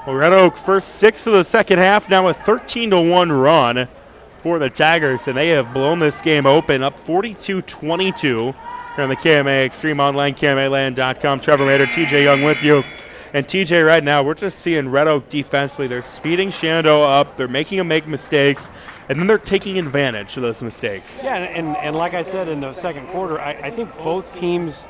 Red Oak first 6 of the second half, now a 13-1 run for the Tigers, and they have blown this game open, up 42-22 here on the KMA Extreme Online, KMAland.com. Trevor Mader, TJ Young with you. And TJ, right now, we're just seeing Red Oak defensively. They're speeding Shenandoah up. They're making them make mistakes, and then they're taking advantage of those mistakes. Yeah, and like I said in the second quarter, I think both teams,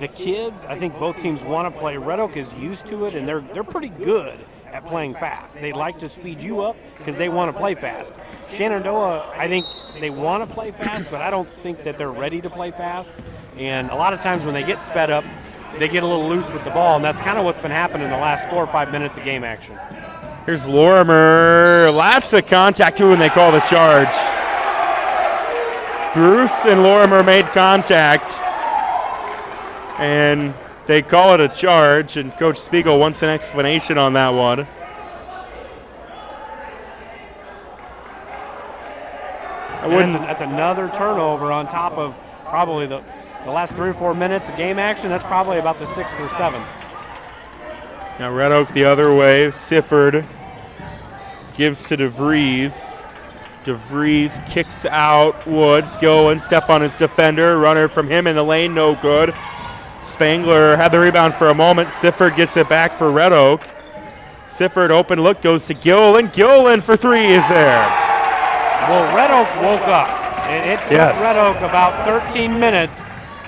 the kids, I think both teams want to play. Red Oak is used to it, and they're pretty good at playing fast. They like to speed you up because they want to play fast. Shenandoah, I think they want to play fast, but I don't think that they're ready to play fast. And a lot of times when they get sped up, they get a little loose with the ball, and that's kind of what's been happening in the last 4 or 5 minutes of game action. Here's Lorimer. Lots of contact, too, when they call the charge. Bruce and Lorimer made contact, and they call it a charge, and Coach Spiegel wants an explanation on that one. That's another turnover on top of probably the last 3 or 4 minutes of game action. That's probably about the 6th or 7th. Now Red Oak the other way. Sifford gives to DeVries. DeVries kicks out. Woods go and step on his defender. Runner from him in the lane, no good. Spangler had the rebound for a moment. Sifford gets it back for Red Oak. Sifford open look goes to Gilliland. Gilliland for 3 is there. Well, Red Oak woke up. It took Red Oak about 13 minutes,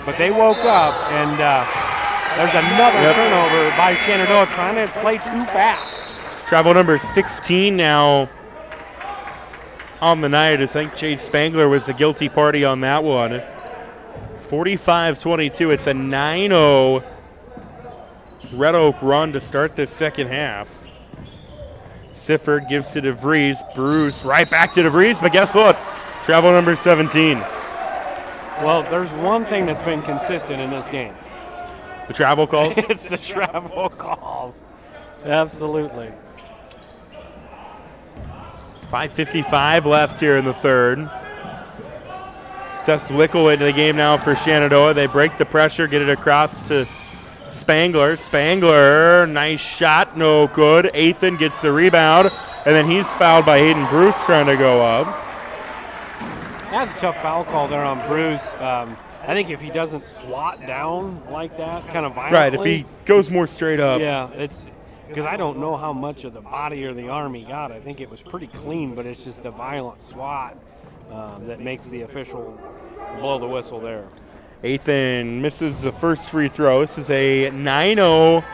but they woke up, and there's another turnover by Shenandoah trying to play too fast. Travel number 16 now on the night. I think Jade Spangler was the guilty party on that one. 45-22. It's a 9-0 Red Oak run to start this second half. Sifford gives to DeVries. Bruce right back to DeVries, but guess what? Travel number 17. Well, there's one thing that's been consistent in this game. The travel calls? It's the travel calls. Absolutely. 5:55 left here in the third. Seth Zwickel into the game now for Shenandoah. They break the pressure, get it across to Spangler. Spangler, nice shot, no good. Athan gets the rebound, and then he's fouled by Hayden Bruce trying to go up. That's a tough foul call there on Bruce. I think if he doesn't swat down like that, kind of violently. Right, if he goes more straight up. Yeah, it's because I don't know how much of the body or the arm he got. I think it was pretty clean, but it's just a violent swat that makes the official blow the whistle there. Athan misses the first free throw. This is a 9-0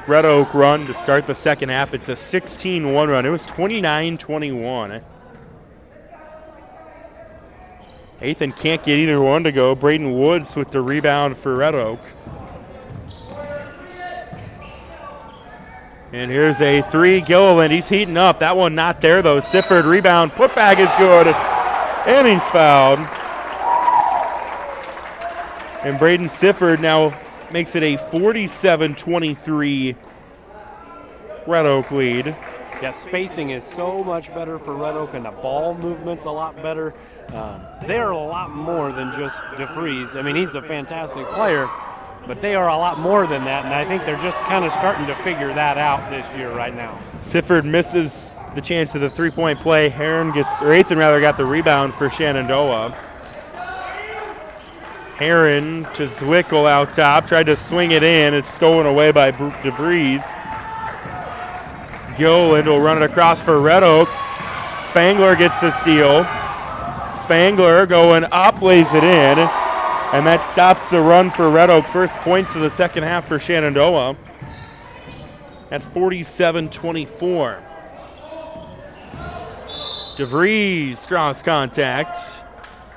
Red Oak run to start the second half. It's a 16-1 run. It was 29-21. Athan can't get either one to go. Braden Woods with the rebound for Red Oak. And here's a three. Gilliland, he's heating up. That one not there, though. Sifford rebound. Putback is good. And he's fouled. And Braden Sifford now makes it a 47-23 Red Oak lead. Yeah, spacing is so much better for Red Oak, and the ball movement's a lot better. They are a lot more than just DeFries. I mean, he's a fantastic player, but they are a lot more than that, and I think they're just kind of starting to figure that out this year right now. Sifford misses the chance of the three-point play. Athan got the rebound for Shenandoah. Heron to Zwickel out top, tried to swing it in. It's stolen away by DeVries. Gilliland will run it across for Red Oak. Spangler gets the steal. Spangler going up, lays it in, and that stops the run for Red Oak. First points of the second half for Shenandoah at 47-24. DeVries draws contact.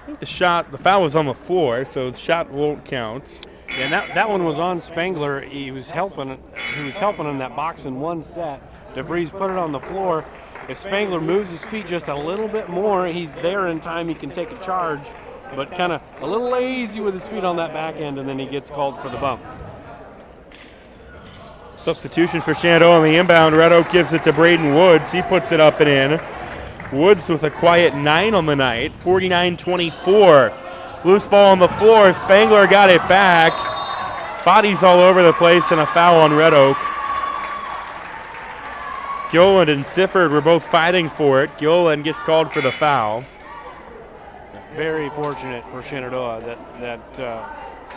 I think the foul was on the floor, so the shot won't count. Yeah, and that one was on Spangler. He was helping in that box in one set. DeVries put it on the floor. If Spangler moves his feet just a little bit more, he's there in time. He can take a charge, but kind of a little lazy with his feet on that back end, and then he gets called for the bump. Substitutions for Shenandoah on the inbound. Red Oak gives it to Braden Woods. He puts it up and in. Woods with a quiet 9 on the night, 49-24. Loose ball on the floor. Spangler got it back. Bodies all over the place and a foul on Red Oak. Gilliland and Sifford were both fighting for it. Gilliland gets called for the foul. Very fortunate for Shenandoah that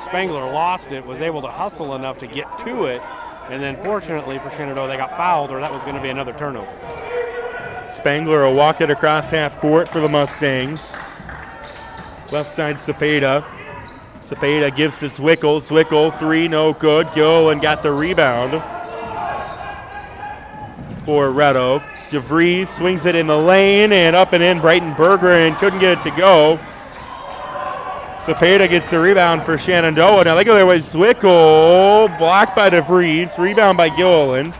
Spangler lost it, was able to hustle enough to get to it, and then fortunately for Shenandoah, they got fouled, or that was going to be another turnover. Spangler will walk it across half court for the Mustangs. Left side Cepeda. Cepeda gives to Zwickel. Zwickel, three, no good. Gilliland got the rebound for Red Oak. DeVries swings it in the lane and up and in. Brighton Bergeron couldn't get it to go. Cepeda gets the rebound for Shenandoah. Now they go their way. Zwickel blocked by DeVries. Rebound by Gilliland.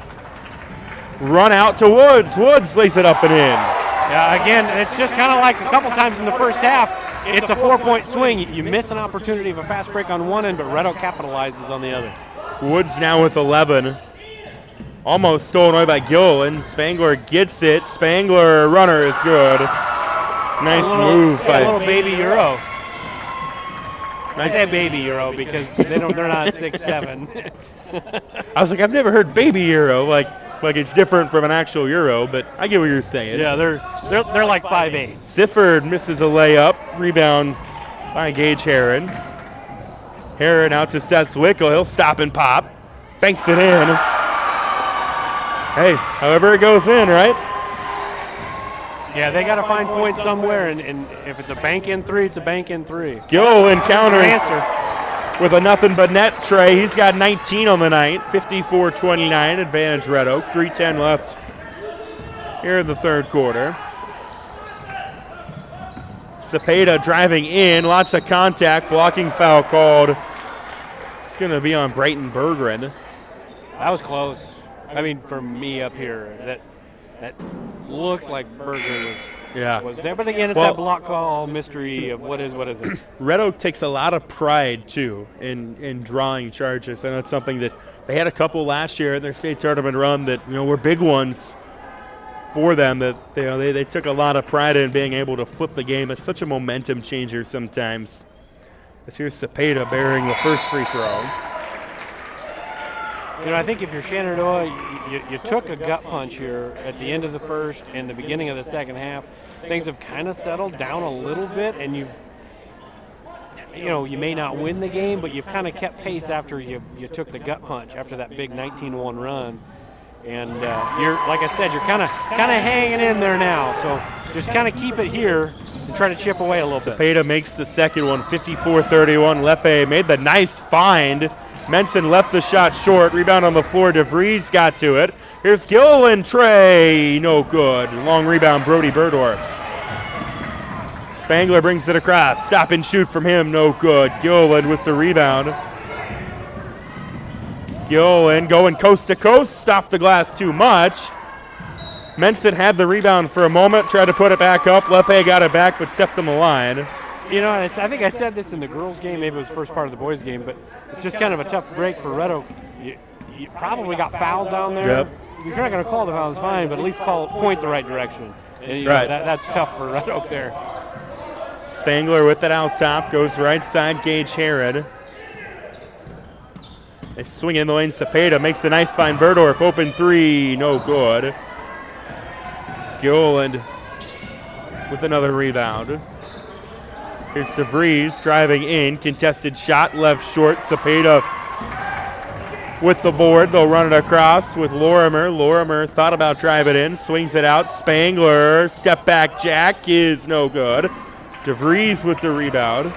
Run out to Woods. Woods lays it up and in. Yeah, again, it's just kind of like a couple times in the first half. It's a 4-point swing. You miss an opportunity of a fast break on one end, but Red Oak capitalizes on the other. Woods now with 11. Almost stolen away by Gilliland. Spangler gets it. Spangler runner is good. Nice move by a little baby Euro. I say baby Euro because they're not 6'7". I was like, I've never heard baby Euro like it's different from an actual Euro, but I get what you're saying. Yeah, they're like 5'8". Sifford misses a layup. Rebound by Gage Heron. Heron out to Seth Zwickel. He'll stop and pop. Banks it in. Hey, however it goes in, right? Yeah, they got to find points somewhere, and if it's a bank in three, it's a bank in three. Gilliland counters with a nothing but net tray. He's got 19 on the night, 54-29, advantage Red Oak. 3:10 left here in the third quarter. Cepeda driving in, lots of contact, blocking foul called. It's going to be on Brighton Bergeron. That was close. I mean, for me up here, that looked like Bergeron was there. But again, it's that block call mystery of what is it. Red Oak takes a lot of pride, too, in drawing charges. And that's something that they had a couple last year in their state tournament run that, were big ones. for them that they took a lot of pride in being able to flip the game. It's such a momentum changer sometimes. Let's hear Cepeda bearing the first free throw. I think if you're Shenandoah, you took a gut punch here at the end of the first and the beginning of the second half. Things have kind of settled down a little bit, and you may not win the game, but you've kind of kept pace after you took the gut punch after that big 19-1 run. And you're, like I said, you're kind of hanging in there now. So just kind of keep it here and try to chip away a little bit. Cepeda makes the second one, 54-31. Lepe made the nice find. Menson left the shot short. Rebound on the floor. DeVries got to it. Here's Gillen. Trey, no good. Long rebound, Brody Burdorf. Spangler brings it across. Stop and shoot from him, no good. Gillen with the rebound. Gillen going coast to coast. Off the glass too much. Menson had the rebound for a moment. Tried to put it back up. Lepe got it back, but stepped on the line. I think I said this in the girls' game. Maybe it was the first part of the boys' game, but it's just kind of a tough break for Red Oak. You probably got fouled down there. Yep. If you're not going to call the foul, it's fine, but at least point the right direction. And, right. That's tough for Red Oak there. Spangler with it out top. Goes right side, Gage Herod. They swing in the lane. Cepeda makes the nice find. Burdorf, open three, no good. Gilland with another rebound. Here's DeVries driving in. Contested shot, left short. Cepeda with the board. They'll run it across with Lorimer. Lorimer thought about driving in. Swings it out. Spangler, step back jack is no good. DeVries with the rebound.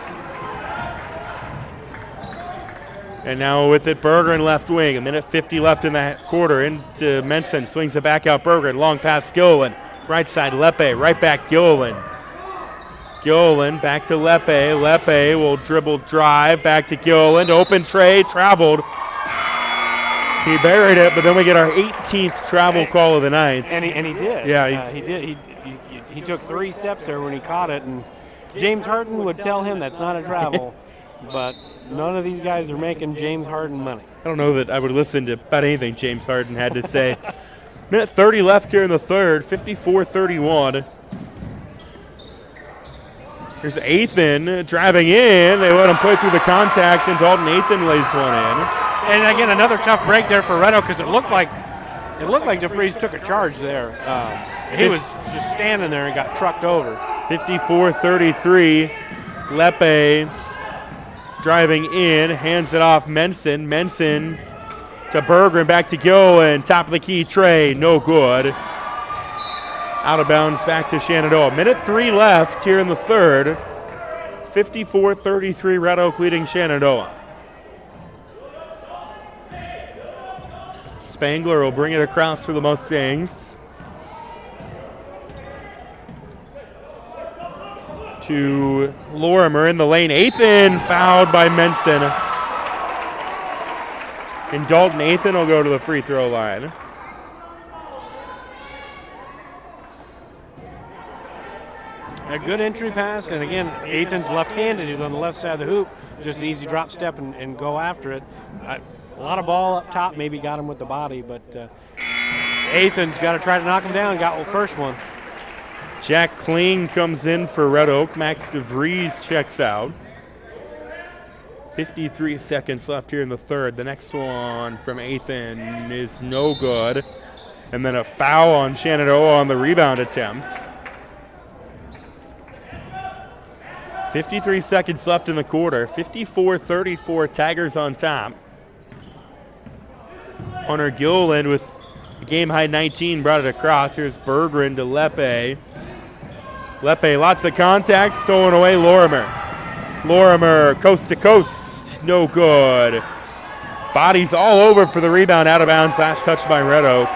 And now with it, Bergeron left wing. 1:50 left in the quarter. Into Menson. Swings it back out. Bergeron. Long pass. Gillen. Right side. Lepe. Right back. Gillen. Gillen back to Lepe. Lepe will dribble drive. Back to Gillen. Open Trey. Traveled. He buried it, but then we get our 18th travel call of the night. And he did. Yeah. He did. He took 3 steps there when he caught it. And James Harden would tell him that's not a travel. But none of these guys are making James Harden money. I don't know that I would listen to about anything James Harden had to say. 1:30 left here in the third, 54-31. Here's Athan driving in. They let him play through the contact, and Dalton Athan lays one in. And again, another tough break there for Red Oak because it looked like DeVries took a charge there. He was just standing there and got trucked over. 54-33. Lepe driving in, hands it off Menson. Menson to Bergeron, back to Gillen. Top of the key, Trey, no good. Out of bounds, back to Shenandoah. 3 left here in the third. 54-33, Red Oak leading Shenandoah. Spangler will bring it across for the Mustangs. To Lorimer in the lane. Athan fouled by Menson. And Dalton Athan will go to the free throw line. A good entry pass, and again, Athan's left-handed. He's on the left side of the hoop. Just an easy drop step and go after it. A lot of ball up top, maybe got him with the body, but Athan's got to try to knock him down. Got the first one. Jack Kling comes in for Red Oak. Max DeVries checks out. 53 seconds left here in the third. The next one from Athan is no good. And then a foul on Shenandoah on the rebound attempt. 53 seconds left in the quarter. 54-34, Tigers on top. Hunter Gilliland with a game-high 19 brought it across. Here's Bergeron to Lepe. Lepe, lots of contact, stolen away. Lorimer, coast to coast, no good. Bodies all over for the rebound, out of bounds. Last touch by Red Oak.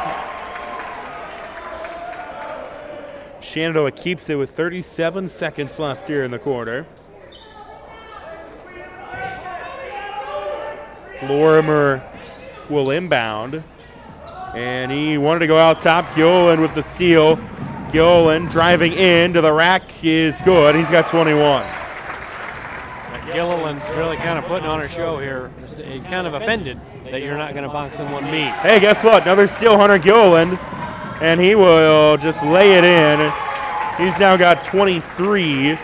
Shenandoah keeps it with 37 seconds left here in the quarter. Lorimer will inbound. And he wanted to go out top. Gilliland with the steal. Gilliland driving in to the rack is good. He's got 21. Gilliland's really kind of putting on a show here. He's kind of offended that you're not going to box in one meet. Hey, guess what? Another steal, Hunter Gilliland. and he will just lay it in. He's now got 23,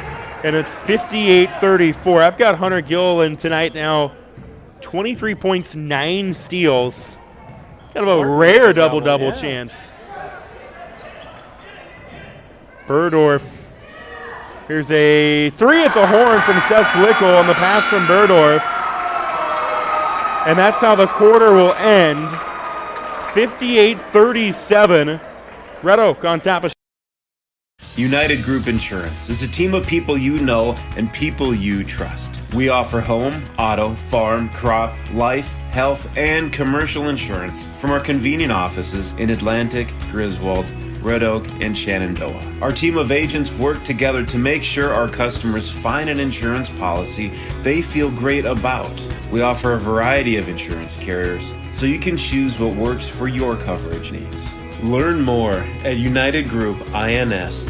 and it's 58-34. I've got Hunter Gilliland tonight now, 23 points, 9 steals. Kind of a rare double-double chance. Burdorf. Here's a 3 at the horn from Seth Zwickle on the pass from Burdorf. And that's how the quarter will end. 58-37. Red Oak on top of. United Group Insurance is a team of people you know and people you trust. We offer home, auto, farm, crop, life, health, and commercial insurance from our convenient offices in Atlantic, Griswold, Red Oak, and Shenandoah. Our team of agents work together to make sure our customers find an insurance policy they feel great about. We offer a variety of insurance carriers, so you can choose what works for your coverage needs. Learn more at United Group INS.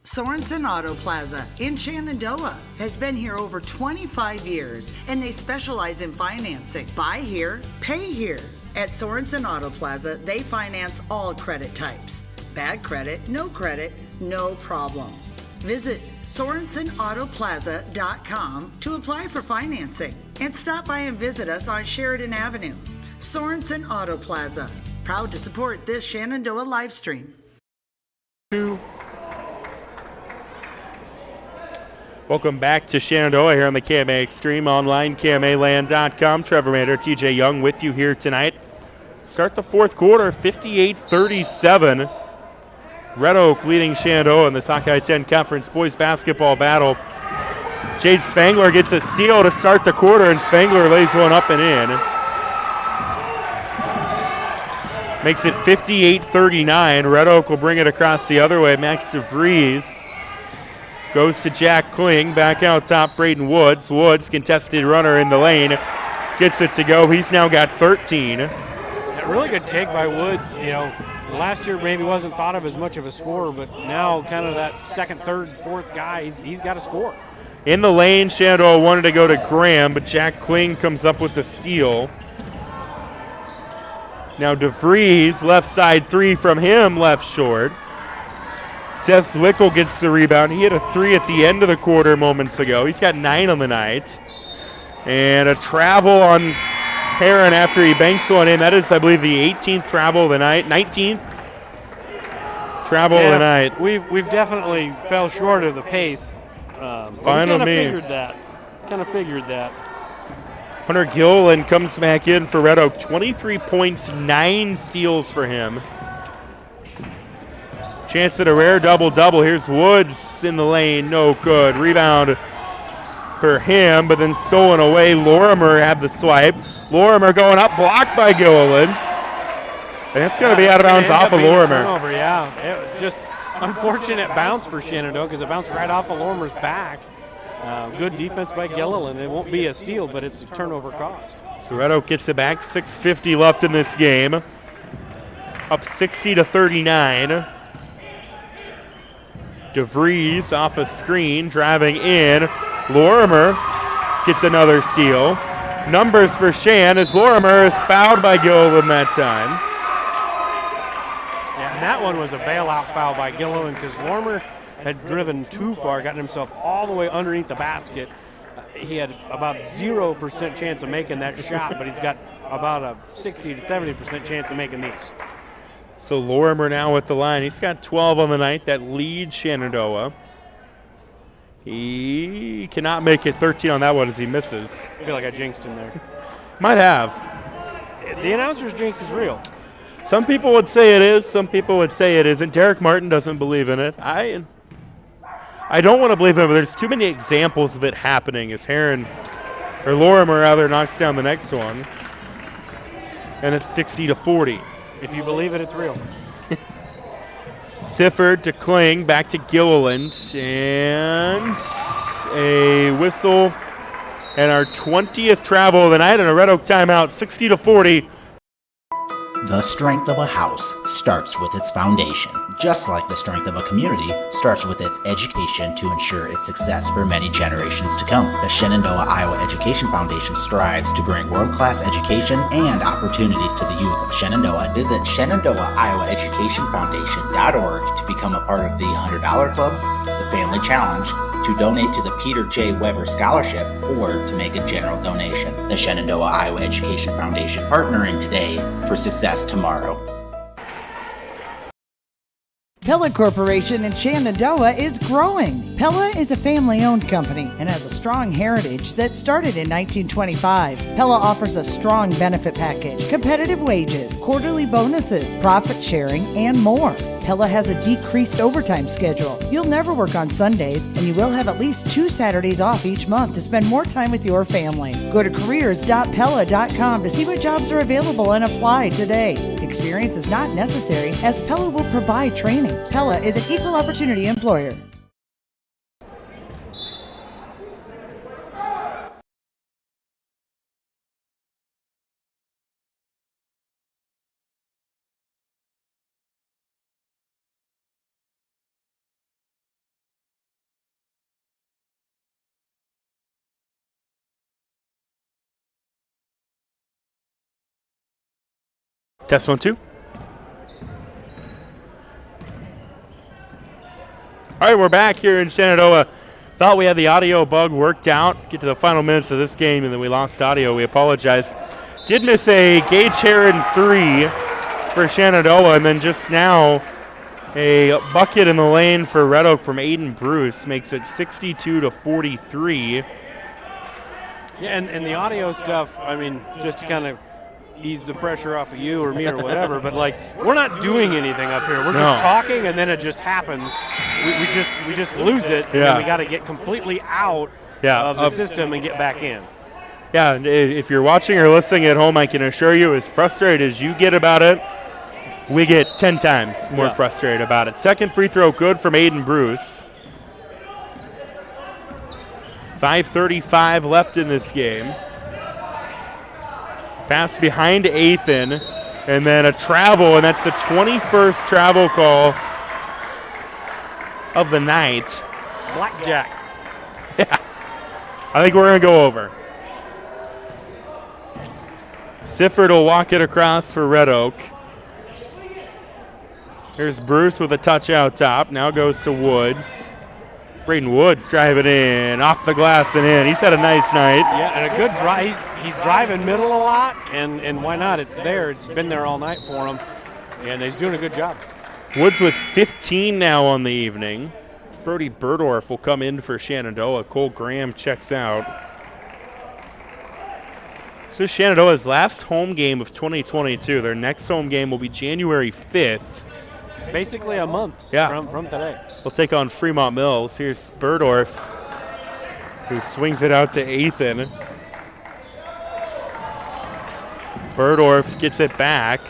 Sorensen Auto Plaza in Shenandoah has been here over 25 years, and they specialize in financing. Buy here, pay here. At Sorensen Auto Plaza, they finance all credit types. Bad credit, no problem. Visit SorensenAutoplaza.com to apply for financing, and stop by and visit us on Sheridan Avenue. Sorensen Auto Plaza, proud to support this Shenandoah live stream. Welcome back to Shenandoah here on the KMA Extreme online, KMAland.com. Trevor Mander, TJ Young with you here tonight. Start the fourth quarter, 58-37. Red Oak leading Shenandoah in the Sockeye 10 Conference Boys Basketball Battle. Jade Spangler gets a steal to start the quarter, and Spangler lays one up and in. Makes it 58-39. Red Oak will bring it across the other way. Max DeVries goes to Jack Kling. Back out top, Braden Woods. Woods, contested runner in the lane. Gets it to go. He's now got 13. A really good take by Woods. Last year maybe wasn't thought of as much of a scorer, but now kind of that second, third, fourth guy, he's got to score. In the lane, Shenandoah wanted to go to Graham, but Jack Kling comes up with the steal. Now DeVries, left side 3 from him, left short. Seth Zwickle gets the rebound. He hit a 3 at the end of the quarter moments ago. He's got 9 on the night. And a travel on Heron after he banks one in. That is, I believe, the 18th travel of the night. 19th travel of the night. We've definitely fell short of the pace. Fine with me. Kind of figured that. Hunter Gilliland comes back in for Red Oak. 23 points, 9 steals for him. Chance at a rare double-double. Here's Woods in the lane. No good. Rebound for him, but then stolen away. Lorimer had the swipe. Lorimer going up, blocked by Gilliland. And it's going to be out of bounds off of Lorimer. Turnover, yeah. It was just unfortunate bounce for Shenandoah because it bounced right off of Lorimer's back. Good defense by Gilliland. It won't be a steal, but it's a turnover cost. So Red Oak gets it back. 6:50 left in this game. Up 60-39. DeVries off a screen, driving in. Lorimer gets another steal. Numbers for Shan as Lorimer is fouled by Gilliland that time. Yeah, and that one was a bailout foul by Gilliland because Lorimer had driven too far, gotten himself all the way underneath the basket. He had about 0% chance of making that shot, but he's got about a 60 to 70% chance of making these. So Lorimer now at the line. He's got 12 on the night. That leads Shenandoah. He cannot make it 13 on that one as he misses. I feel like I jinxed him there. Might have. The announcer's jinx is real. Some people would say it is. Some people would say it isn't. Derek Martin doesn't believe in it. I don't want to believe in it, but there's too many examples of it happening as Lorimer rather knocks down the next one. And it's 60-40. If you believe it, it's real. Sifford to Kling, back to Gilliland, and a whistle, and our 20th travel of the night, and a Red Oak timeout, 60-40. The strength of a house starts with its foundation, just like the strength of a community starts with its education to ensure its success for many generations to come. The Shenandoah, Iowa Education Foundation strives to bring world-class education and opportunities to the youth of Shenandoah. Visit ShenandoahIowaEducationFoundation.org to become a part of the $100 Club, the Family Challenge, to donate to the Peter J. Weber Scholarship, or to make a general donation. The Shenandoah, Iowa Education Foundation, partnering today for success tomorrow. Pella Corporation in Shenandoah is growing. Pella is a family-owned company and has a strong heritage that started in 1925. Pella offers a strong benefit package, competitive wages, quarterly bonuses, profit sharing, and more. Pella has a decreased overtime schedule. You'll never work on Sundays, and you will have at least 2 Saturdays off each month to spend more time with your family. Go to careers.pella.com to see what jobs are available and apply today. Experience is not necessary, as Pella will provide training. Pella is an equal opportunity employer. Test 1, 2. All right, we're back here in Shenandoah. Thought we had the audio bug worked out. Get to the final minutes of this game, and then we lost audio. We apologize. Did miss a Gage Heron 3 for Shenandoah, and then just now a bucket in the lane for Red Oak from Aiden Bruce makes it 62-43. Yeah, and the audio stuff, I mean, just to kind of ease the pressure off of you or me or whatever, but like, we're not doing anything up here. We're just talking, and then it just happens. We just lose it, and then we got to get completely out of the system and get back in. Yeah, if you're watching or listening at home, I can assure you, as frustrated as you get about it, we get 10 times more frustrated about it. Second free throw good from Aiden Bruce. 5:35 left in this game. Pass behind Athan, and then a travel, and that's the 21st travel call of the night. Blackjack. Yeah. I think we're going to go over. Sifford will walk it across for Red Oak. Here's Bruce with a touch out top. Now goes to Woods. Braden Woods driving in, off the glass and in. He's had a nice night. Yeah, and a good drive. He's driving middle a lot, and why not? It's there. It's been there all night for him, and he's doing a good job. Woods with 15 now on the evening. Brody Burdorf will come in for Shenandoah. Cole Graham checks out. So Shenandoah's last home game of 2022. Their next home game will be January 5th. Basically a month from today. We'll take on Fremont Mills. Here's Burdorf, who swings it out to Athan. Burdorf gets it back.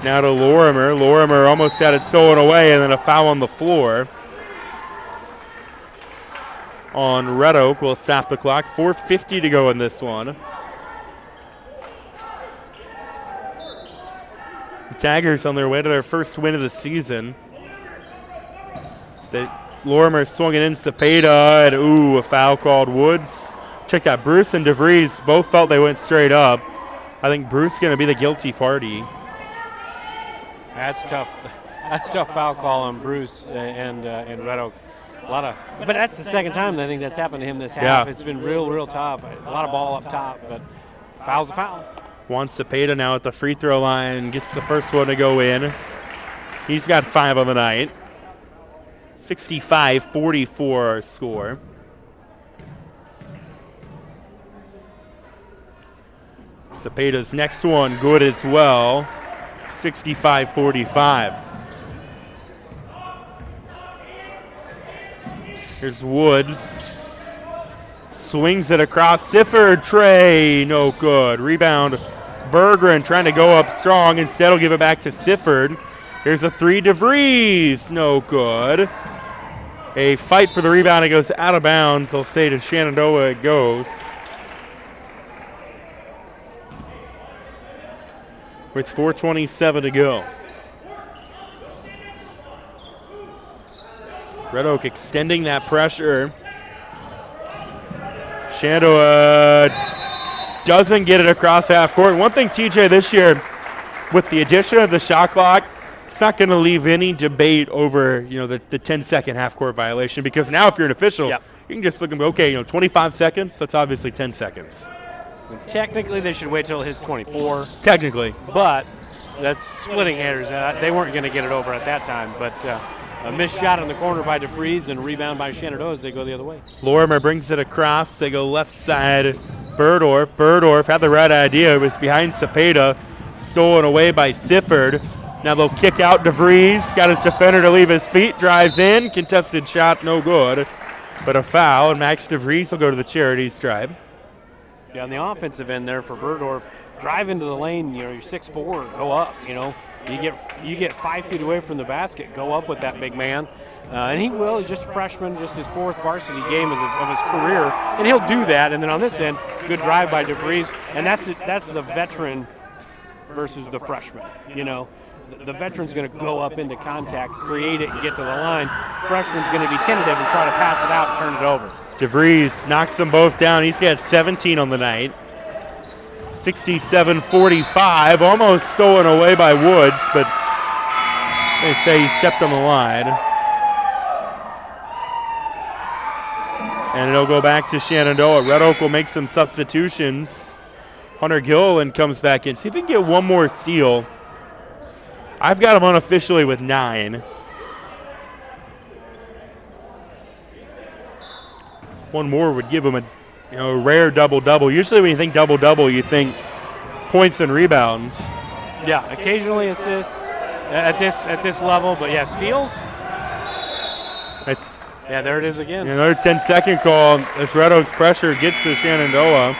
Now to Lorimer. Lorimer almost had it stolen away, and then a foul on the floor on Red Oak. Will stop the clock. 4:50 to go in this one. The Tigers on their way to their first win of the season. Lorimer swung it in Cepeda, and a foul called. Woods. Check that. Bruce and DeVries both felt they went straight up. I think Bruce going to be the guilty party. That's tough. That's a tough foul call on Bruce and Red Oak. But that's the second time I think that's happened to him this half. It's been real tough. A lot of ball up top, but foul's a foul. Juan Cepeda now at the free throw line, gets the first one to go in. He's got 5 on the night. 65-44 our score. Cepeda's next one good as well. 65-45. Here's Woods. Swings it across. Sifford, Trey, no good. Rebound, Berggren trying to go up strong. Instead, will give it back to Sifford. Here's a 3, DeVries, no good. A fight for the rebound. It goes out of bounds. They'll say to Shenandoah it goes. with 4:27 to go. Red Oak extending that pressure. Shenandoah doesn't get it across half court. One thing, TJ, this year, with the addition of the shot clock, it's not going to leave any debate over, the 10-second half-court violation, because now if you're an official, you can just look and go, okay, 25 seconds, that's obviously 10 seconds. Technically, they should wait till it hits 24. Technically. But that's splitting hairs. They weren't going to get it over at that time, but a missed shot in the corner by DeVries and a rebound by Shenandoah as they go the other way. Lorimer brings it across. They go left side. Burdorf had the right idea. It was behind Cepeda. Stolen away by Sifford. Now they'll kick out DeVries. Got his defender to leave his feet. Drives in. Contested shot, no good. But a foul, and Max DeVries will go to the charity stripe. Yeah, on the offensive end there for Burdorf, drive into the lane. You're 6'4", go up. You get 5 feet away from the basket, go up with that big man. And he will. He's just a freshman, just his 4th varsity game of his career, and he'll do that. And then on this end, good drive by DeVries, and that's the veteran versus the freshman. The veteran's going to go up into contact, create it, and get to the line. Freshman's going to be tentative and try to pass it out and turn it over. DeVries knocks them both down. He's got 17 on the night. 67-45, almost stolen away by Woods, but they say he stepped on the line. And it'll go back to Shenandoah. Red Oak will make some substitutions. Hunter Gilliland comes back in. See if he can get one more steal. I've got him unofficially with 9. One more would give him a rare double-double. Usually when you think double-double, you think points and rebounds. Yeah, occasionally assists at this level, but yeah, steals. Yeah, there it is again. Another 10-second call as Red Oak's pressure gets to Shenandoah.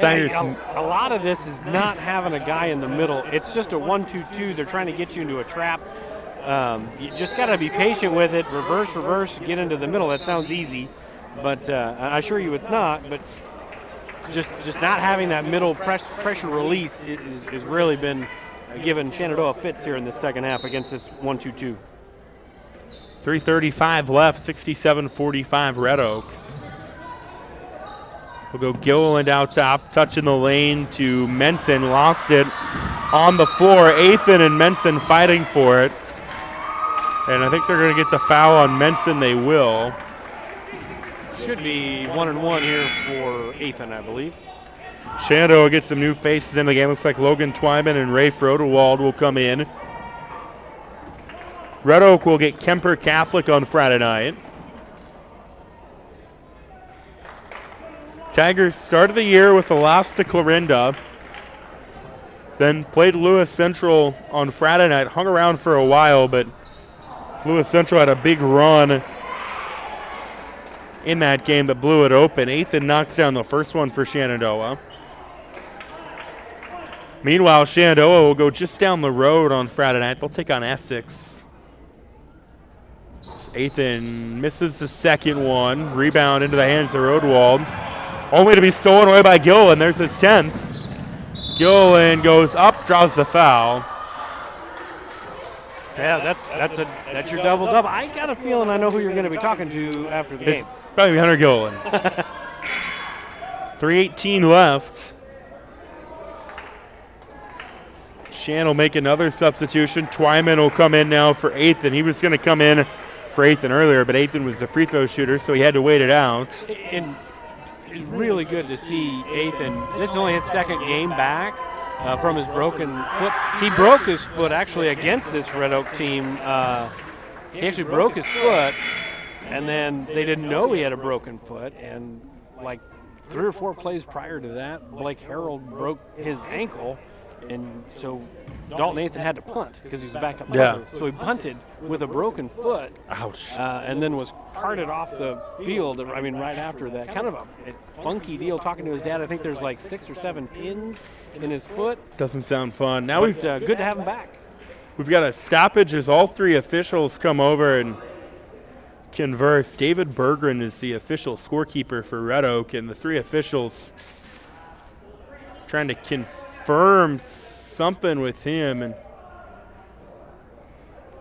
A lot of this is not having a guy in the middle. It's just a 1-2-2. They're trying to get you into a trap. You just got to be patient with it. Reverse, get into the middle. That sounds easy, but I assure you it's not. But just not having that middle pressure release has really been giving Shenandoah fits here in the second half against this 1-2-2. 3:35 left, 67-45 Red Oak. We'll go Gilliland out top, touching the lane to Menson. Lost it on the floor. Athan and Menson fighting for it. And I think they're going to get the foul on Menson. They will. Should be 1-1 here for Athan, I believe. Shenandoah gets some new faces in the game. Looks like Logan Twyman and Ray Frodewald will come in. Red Oak will get Kemper Catholic on Friday night. Tigers started the year with a loss to Clarinda. Then played Lewis Central on Friday night. Hung around for a while, but Lewis Central had a big run in that game that blew it open. Athan knocks down the first one for Shenandoah. Meanwhile, Shenandoah will go just down the road on Friday night. They'll take on Essex. Athan misses the second one. Rebound into the hands of Rodewald. Only to be stolen away by Gilliland. There's his 10th. Gilliland goes up, draws the foul. Yeah, that's your double-double. I got a feeling I know who you're going to be talking to after the game. Probably Hunter Gilliland. 3:18 left. Shan will make another substitution. Twyman will come in now for Athan. He was going to come in for Athan earlier, but Athan was the free throw shooter, so he had to wait it out. And it's really good to see Athan. This is only his second game back from his broken foot. He broke his foot actually against this Red Oak team. He actually broke his foot, and then they didn't know he had a broken foot. And like 3 or 4 plays prior to that, Blake Harold broke his ankle. And so Dalton Athan had to punt because he was back up. Yeah. So he punted with a broken foot. Ouch. And then was carted off the field, right after that. Kind of a funky deal. Talking to his dad, I think there's like 6 or 7 pins in his foot. Doesn't sound fun. Now good to have him back. We've got a stoppage as all 3 officials come over and converse. David Berggren is the official scorekeeper for Red Oak, and the 3 officials trying to confer confirm something with him, and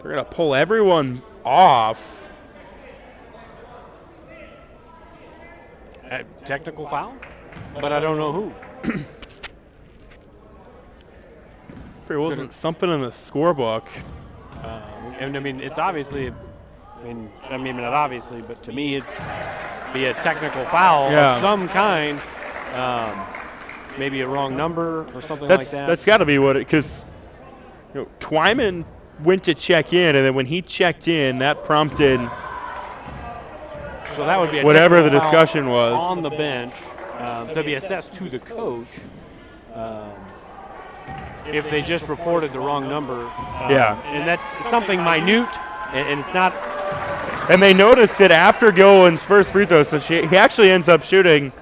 they're going to pull everyone off. Technical foul, but I don't know who. If there wasn't something in the scorebook. And I mean, it's obviously, I mean, not obviously, but to me, it's be a technical foul of some kind. Maybe a wrong number or something like that. That's got to be what it, because Twyman went to check in, and then when he checked in, that prompted. So that would be a whatever the discussion was on the bench. So it'd be assessed to the coach. If they just reported the wrong number. And that's something minute, and it's not. And they noticed it after Gilliland's first free throw, so he actually ends up shooting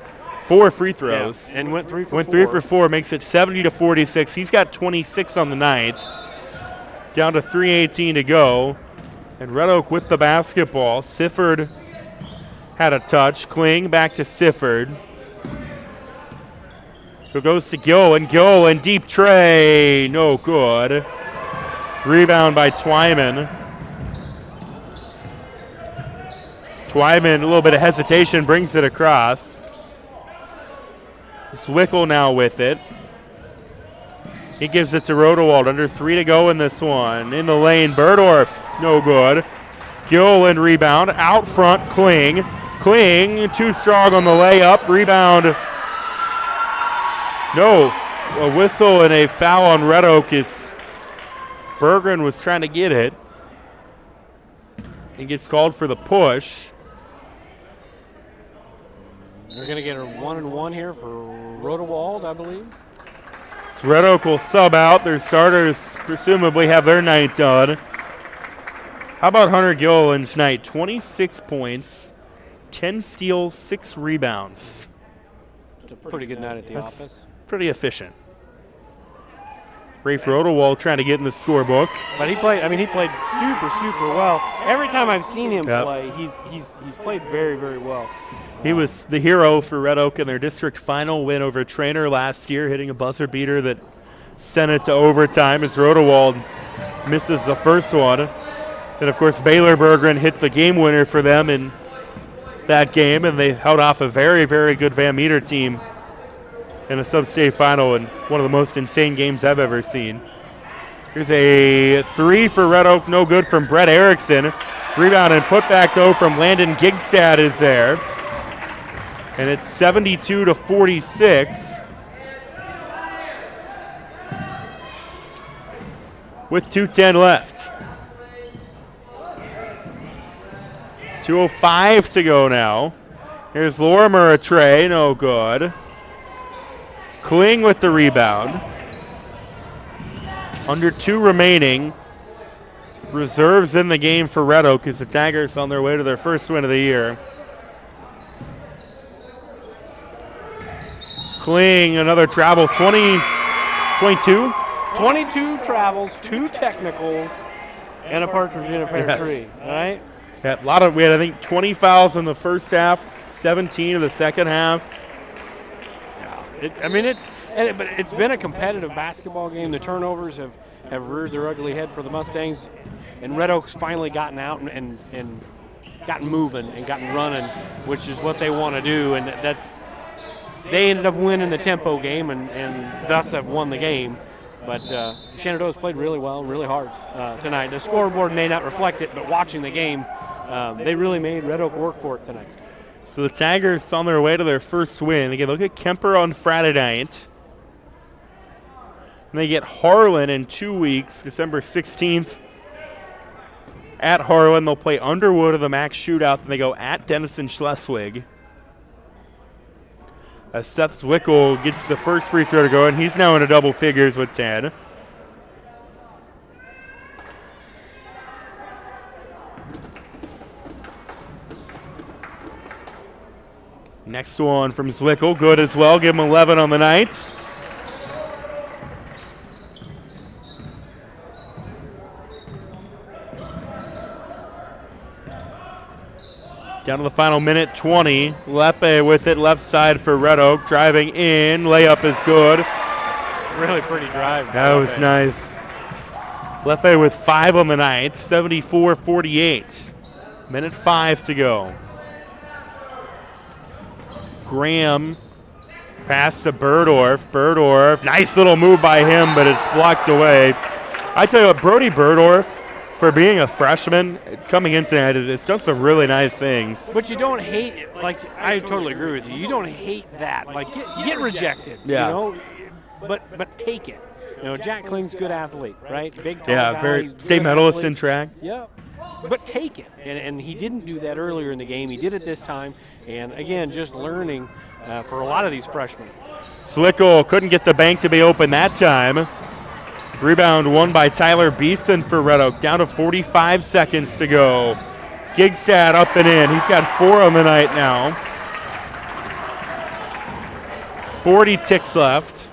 4 free throws. And went 3 for 4. Went 3 for 4, makes it 70-46. He's got 26 on the night. Down to 3:18 to go. And Red Oak with the basketball. Sifford had a touch. Kling back to Sifford. Who goes to Gilliland. Gilliland, deep tray. No good. Rebound by Twyman. Twyman, a little bit of hesitation, brings it across. Zwickle now with it. He gives it to Rodewald. Under 3 to go in this one. In the lane, Berdorf, no good. Gilliland rebound. Out front, Kling. Kling, too strong on the layup. Rebound. No, a whistle and a foul on Red Oak is Berggren was trying to get it. He gets called for the push. They're going to get a 1-and-1 here for Rodewald, I believe. So Red Oak will sub out. Their starters presumably have their night done. How about Hunter Gilliland's night? 26 points, 10 steals, 6 rebounds. It's a pretty good night at the office. Pretty efficient. Rafe Rodewald trying to get in the scorebook. But he played super, super well. Every time I've seen him play, he's played very, very well. He was the hero for Red Oak in their district final win over Trainer last year, hitting a buzzer beater that sent it to overtime as Rodewald misses the first one. And, of course, Baylor Berggren hit the game winner for them in that game, and they held off a very, very good Van Meter team in a sub-state final in one of the most insane games I've ever seen. Here's a 3 for Red Oak, no good from Brett Erickson. Rebound and putback, though, from Landon Gigstad is there. And it's 72-46. With 2:10 left. 2:05 to go now. Here's Lorimer, a tray, no good. Kling with the rebound. Under 2 remaining. Reserves in the game for Red Oak as the Tigers on their way to their first win of the year. Kling, another travel, 22? 22 travels, 2 technicals, and a partridge in a pear tree, all right? Yeah, we had, I think, 20 fouls in the first half, 17 in the second half. But it's been a competitive basketball game. The turnovers have reared their ugly head for the Mustangs, and Red Oak's finally gotten out and gotten moving and gotten running, which is what they want to do, and they ended up winning the tempo game and thus have won the game. But Shenandoah's played really well, really hard tonight. The scoreboard may not reflect it, but watching the game, they really made Red Oak work for it tonight. So the Tigers on their way to their first win. Again, look at Kemper on Friday night. And they get Harlan in 2 weeks, December 16th. At Harlan, they'll play Underwood of the MAC shootout, and they go at Denison Schleswig. As Seth Zwickle gets the first free throw to go, and he's now into double figures with 10. Next one from Zwickle, good as well. Give him 11 on the night. Down to the final minute, 20. Lepe with it, left side for Red Oak. Driving in, layup is good. Really pretty drive. That was nice. Lepe with 5 on the night, 74-48. Minute 5 to go. Graham pass to Burdorf. Burdorf, nice little move by him, but it's blocked away. I tell you what, Brody Burdorf, for being a freshman, coming into that, it's done some really nice things. But you don't hate it. Like, I totally agree with you. You don't hate that. Like, you get rejected, Yeah. you know, but take it. You know, Jack Kling's a good athlete, right? Big, tall Yeah, guy, very he's a state good medalist athlete. in track. Yep. But take it. And he didn't do that earlier in the game. He did it this time. And, again, just learning for a lot of these freshmen. Slickel couldn't get the bank to be open that time. Rebound won by Tyler Beeson for Red Oak. Down to 45 seconds to go. Gigstad up and in. He's got 4 on the night now. 40 ticks left.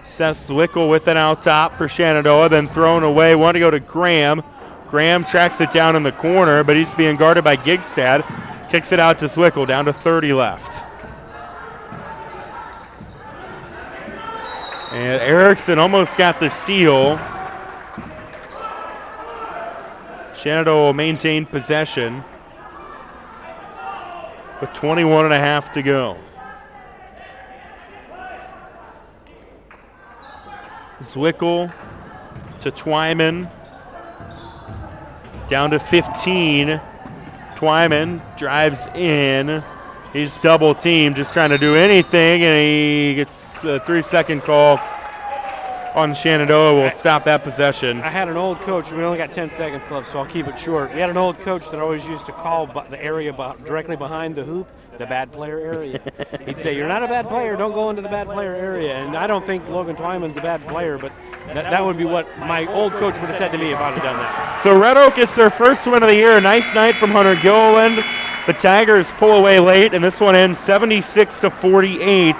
Seth Slickel with it out top for Shenandoah, then thrown away. Want to go to Graham. Graham tracks it down in the corner, but he's being guarded by Gigstad. Kicks it out to Slickel. Down to 30 left. And Erickson almost got the steal. Shenandoah will maintain possession with 21 and a half to go. Zwickel to Twyman. Down to 15. Twyman drives in. He's double teamed, just trying to do anything, and he gets a 3-second call on Shenandoah. Will stop that possession. I had an old coach. We only got 10 seconds left, so I'll keep it short. We had an old coach that always used to call the area directly behind the hoop the bad player area. He'd say, "You're not a bad player. Don't go into the bad player area." And I don't think Logan Twyman's a bad player, but that would be what my old coach would have said to me if I'd have done that. So Red Oak gets their first win of the year. A nice night from Hunter Gilliland. The Tigers pull away late, and this one ends 76-48.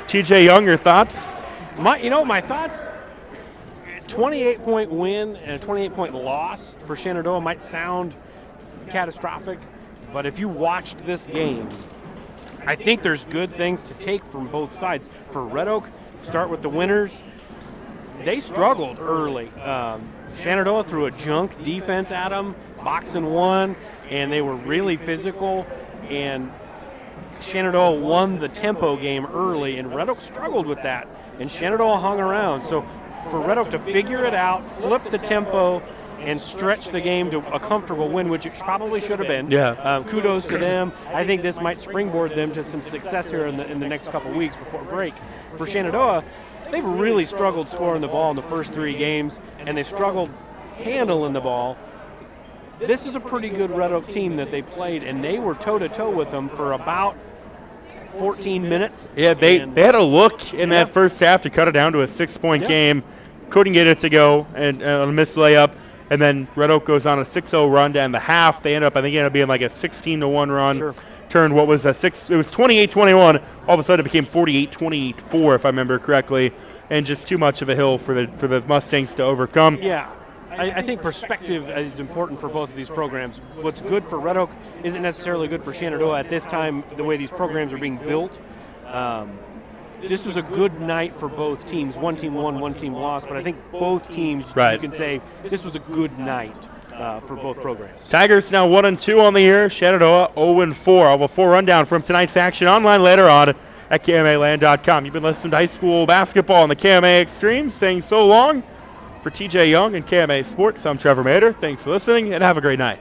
TJ Young, your thoughts? My thoughts, 28-point win and a 28-point loss for Shenandoah might sound catastrophic, but if you watched this game, I think there's good things to take from both sides. For Red Oak, start with the winners. They struggled early. Shenandoah threw a junk defense at them, boxing one, and they were really physical, and Shenandoah won the tempo game early, and Red Oak struggled with that, and Shenandoah hung around. So for Red Oak to figure it out, flip the tempo, and stretch the game to a comfortable win, which it probably should have been. Yeah. Kudos to them. I think this might springboard them to some success here in the next couple weeks before break. For Shenandoah, they've really struggled scoring the ball in the first 3 games, and they struggled handling the ball. This is a pretty good Red Oak team that they played, and they were toe-to-toe with them for about 14 minutes. Yeah, they had a look in that first half to cut it down to a 6-point game. Couldn't get it to go, and a missed layup. And then Red Oak goes on a 6-0 run down the half. They end up being like a 16-1 run. Sure. Turned what was it was 28-21. All of a sudden it became 48-24, if I remember correctly. And just too much of a hill for the Mustangs to overcome. Yeah. I think perspective is important for both of these programs. What's good for Red Oak isn't necessarily good for Shenandoah at this time, the way these programs are being built. This was a good night for both teams. One team won, one team lost, but I think both teams, you can say this was a good night for both programs. Tigers now 1-2 on the year. Shenandoah 0-4. I'll have a full rundown from tonight's action online later on at KMAland.com. You've been listening to high school basketball on the KMA Extreme. Saying so long for TJ Young and KMA Sports. I'm Trevor Mader. Thanks for listening, and have a great night.